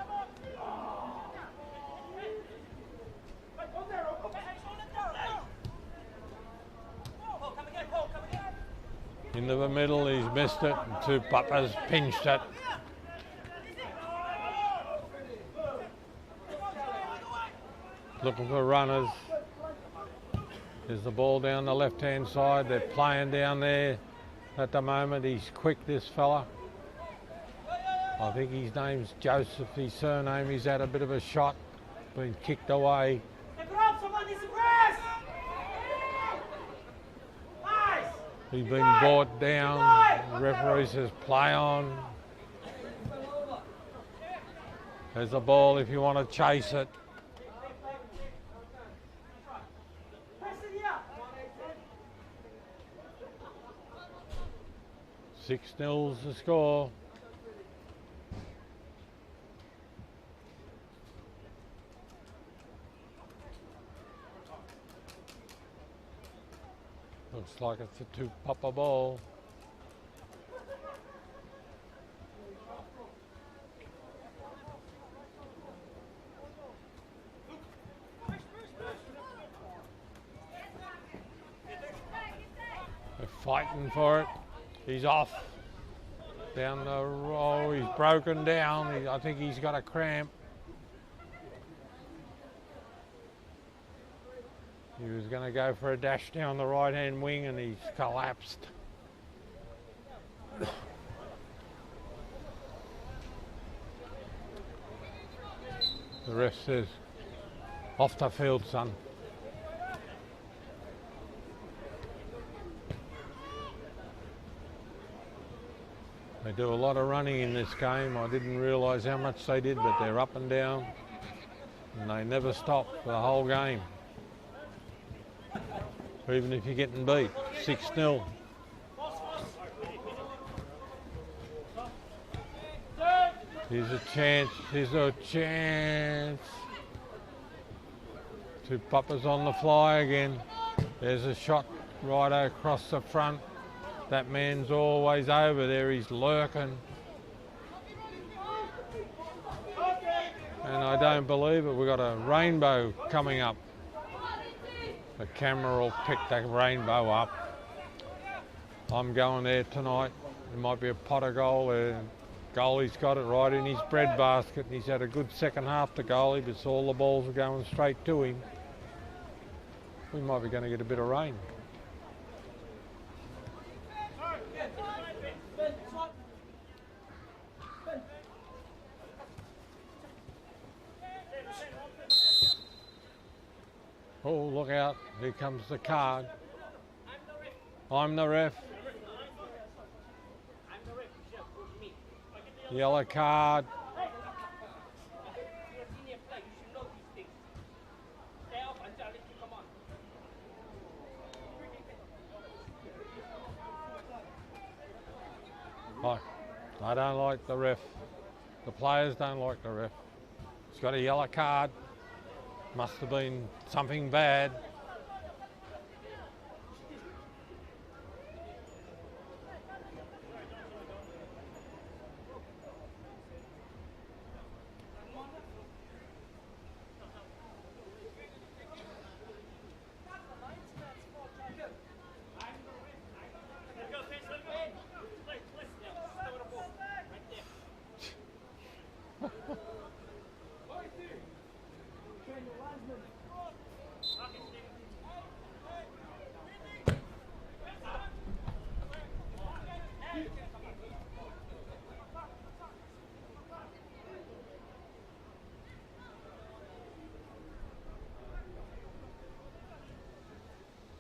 Into the middle, he's missed it, and Tupapa's pinched it. Looking for runners. There's the ball down the left-hand side. They're playing down there at the moment. He's quick, this fella. I think his name's Joseph, his surname. He's had a bit of a shot, been kicked away. He's been brought down. The referee says play on. There's the ball if you want to chase it. 6-0's the score. Looks like it's a Tupapa ball. They're fighting for it. He's off. Down the row, he's broken down. I think he's got a cramp. He was going to go for a dash down the right-hand wing and he's collapsed. The ref says, off the field, son. They do a lot of running in this game. I didn't realise how much they did, but they're up and down and they never stop for the whole game. Even if you're getting beat, 6-0. Here's a chance, here's a chance. Tupapa's on the fly again. There's a shot right across the front. That man's always over there, he's lurking. And I don't believe it, we've got a rainbow coming up. The camera will pick that rainbow up. I'm going there tonight. There might be a pot of goal there. Goalie's got it right in his bread basket. He's had a good second half, the goalie, but all the balls are going straight to him. We might be going to get a bit of rain. Oh, look out. Here comes the card. I'm the ref. Yellow card. I don't like the ref. The players don't like the ref. He's got a yellow card. Must have been something bad.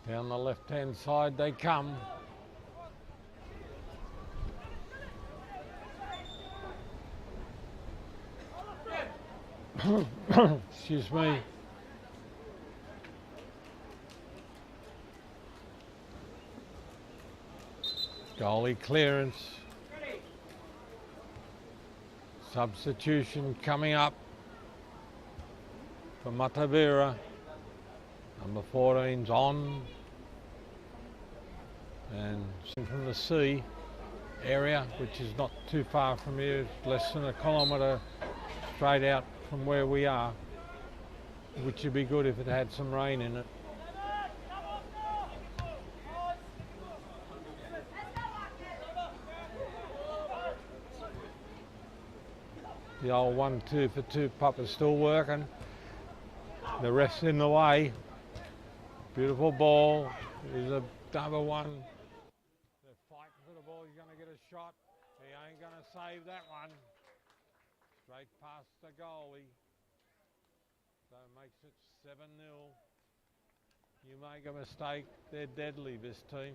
Down the left-hand side they come. Excuse me. Goalie clearance. Substitution coming up for Matavera. Number 14's on. And from the sea area, which is not too far from here, it's less than a kilometre straight out from where we are, which would be good if it had some rain in it. The old 1-2 for Tupapa's still working. The ref's in the way. Beautiful ball. Here's another one. They're fighting for the ball. He's going to get a shot. He ain't going to save that one. Straight past the goalie. So it makes it 7-0. You make a mistake, they're deadly, this team.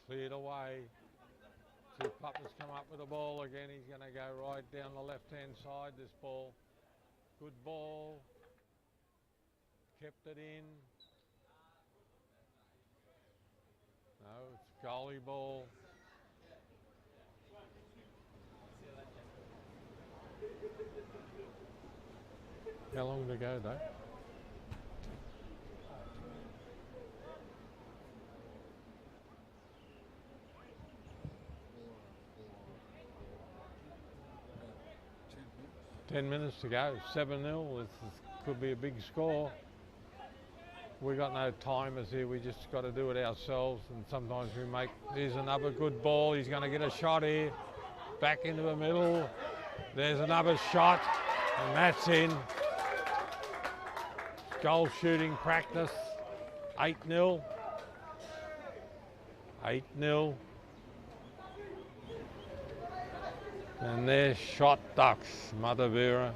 Cleared away. Tupapa's come up with the ball again. He's going to go right down the left-hand side, this ball. Good ball. Kept it in. No, it's goalie ball. How long to go, though? Ten minutes to go, 7-0. This could be a big score. We got no timers here. We just got to do it ourselves. And sometimes we make. Here's another good ball. He's going to get a shot here. Back into the middle. There's another shot, and that's in. Goal shooting practice. 8-0. 8-0. And there's shot ducks, Matavera.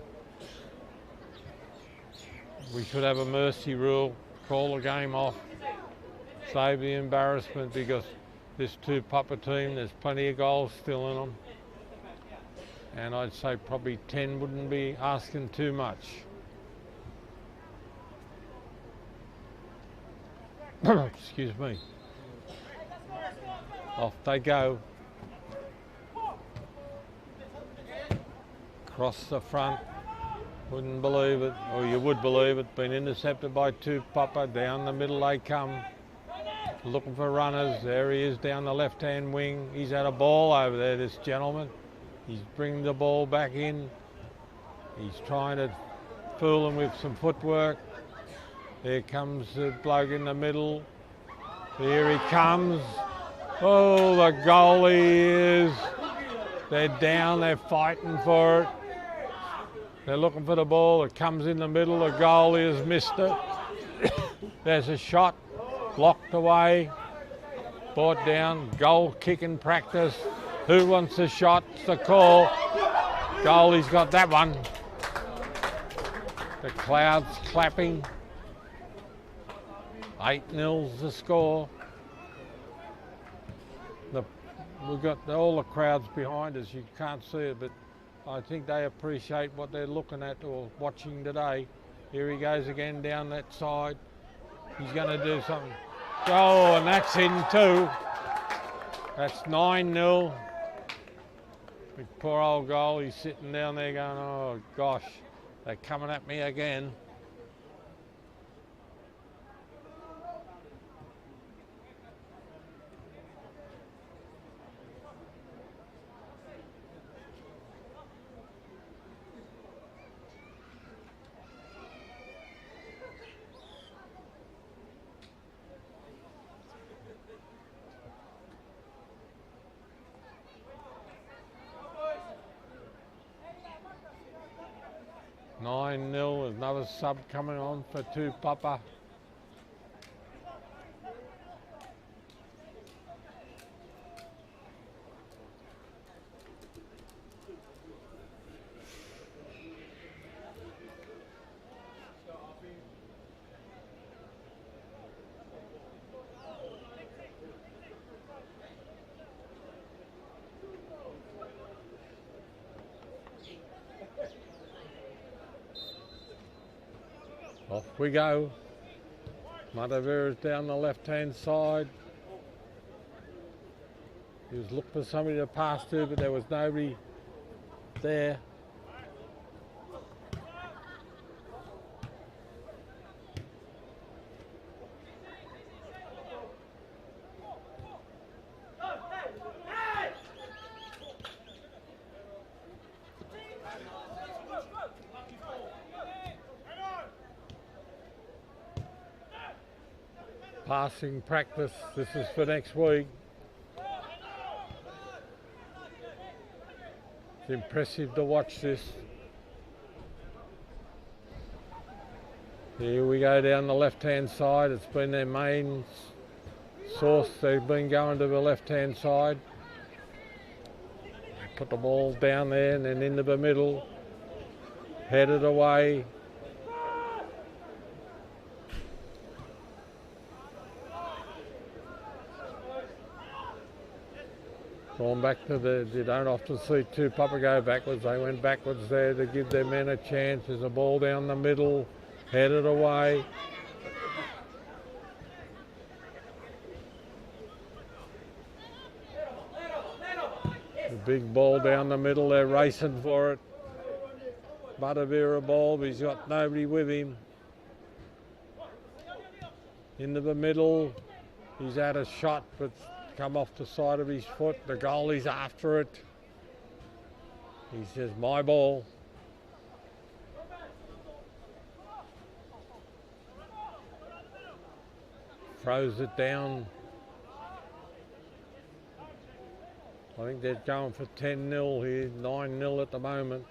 We should have a mercy rule, call the game off, save the embarrassment, because this Tupapa team, there's plenty of goals still in them. And I'd say probably 10 wouldn't be asking too much. Excuse me. Off they go. Across the front, wouldn't believe it, or you would believe it, been intercepted by Tupapa, down the middle they come, looking for runners. There he is down the left-hand wing. He's had a ball over there, this gentleman. He's bringing the ball back in. He's trying to fool him with some footwork. There comes the bloke in the middle. Here he comes. Oh, the goalie is. They're down, they're fighting for it. They're looking for the ball. It comes in the middle. The goalie has missed it. There's a shot. Blocked away. Brought down. Goal kicking practice. Who wants a shot? It's the call. Goalie's got that one. The crowd's clapping. 8-0's the score. We've got all the crowds behind us. You can't see it, but I think they appreciate what they're looking at or watching today. Here he goes again down that side. He's going to do something. Oh, and that's in too. That's 9-0. Big poor old goal. He's sitting down there going, oh gosh, they're coming at me again. There's another sub coming on for Tupapa. Off we go. Matavera's down the left-hand side. He was looking for somebody to pass to, but there was nobody there. Passing practice, this is for next week. It's impressive to watch this. Here we go down the left-hand side. It's been their main source. They've been going to the left-hand side. Put the ball down there and then into the middle. Headed away. Going back to you don't often see Tupapa go backwards. They went backwards there to give their men a chance. There's a ball down the middle, headed away. The big ball down the middle, they're racing for it. Matavera ball, but he's got nobody with him. Into the middle, he's had a shot, but come off the side of his foot. The goalie's after it. He says, my ball. Throws it down. I think they're going for 10-0 here, 9-0 at the moment.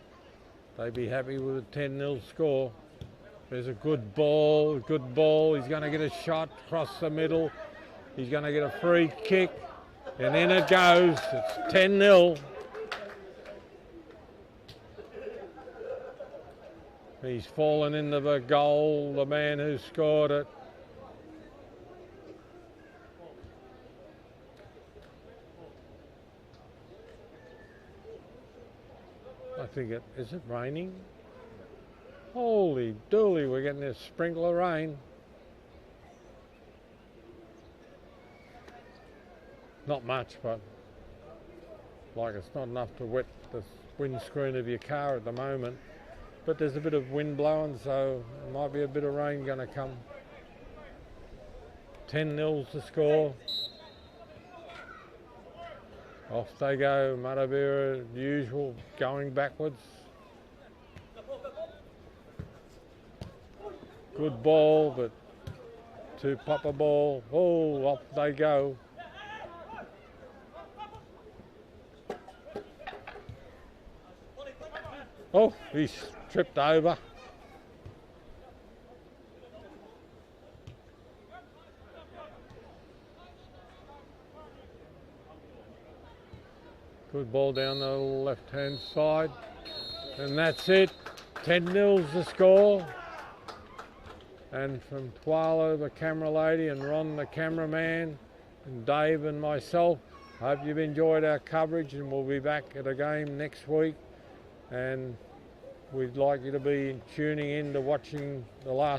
They'd be happy with a 10-0 score. There's a good ball, He's going to get a shot across the middle. He's going to get a free kick, and in it goes. It's 10-0. He's fallen into the goal, the man who scored it. I think is it raining? Holy dooly, we're getting this sprinkle of rain. Not much, but like it's not enough to wet the windscreen of your car at the moment. But there's a bit of wind blowing, so there might be a bit of rain going to come. 10-0 to score. Off they go, Matavera, usual, going backwards. Good ball, but Tupapa ball. Oh, off they go. Oh, he's tripped over. Good ball down the left-hand side. And that's it. 10-0's the score. And from Tuala, the camera lady, and Ron, the cameraman, and Dave and myself, hope you've enjoyed our coverage, and we'll be back at a game next week. And we'd like you to be tuning in to watching the last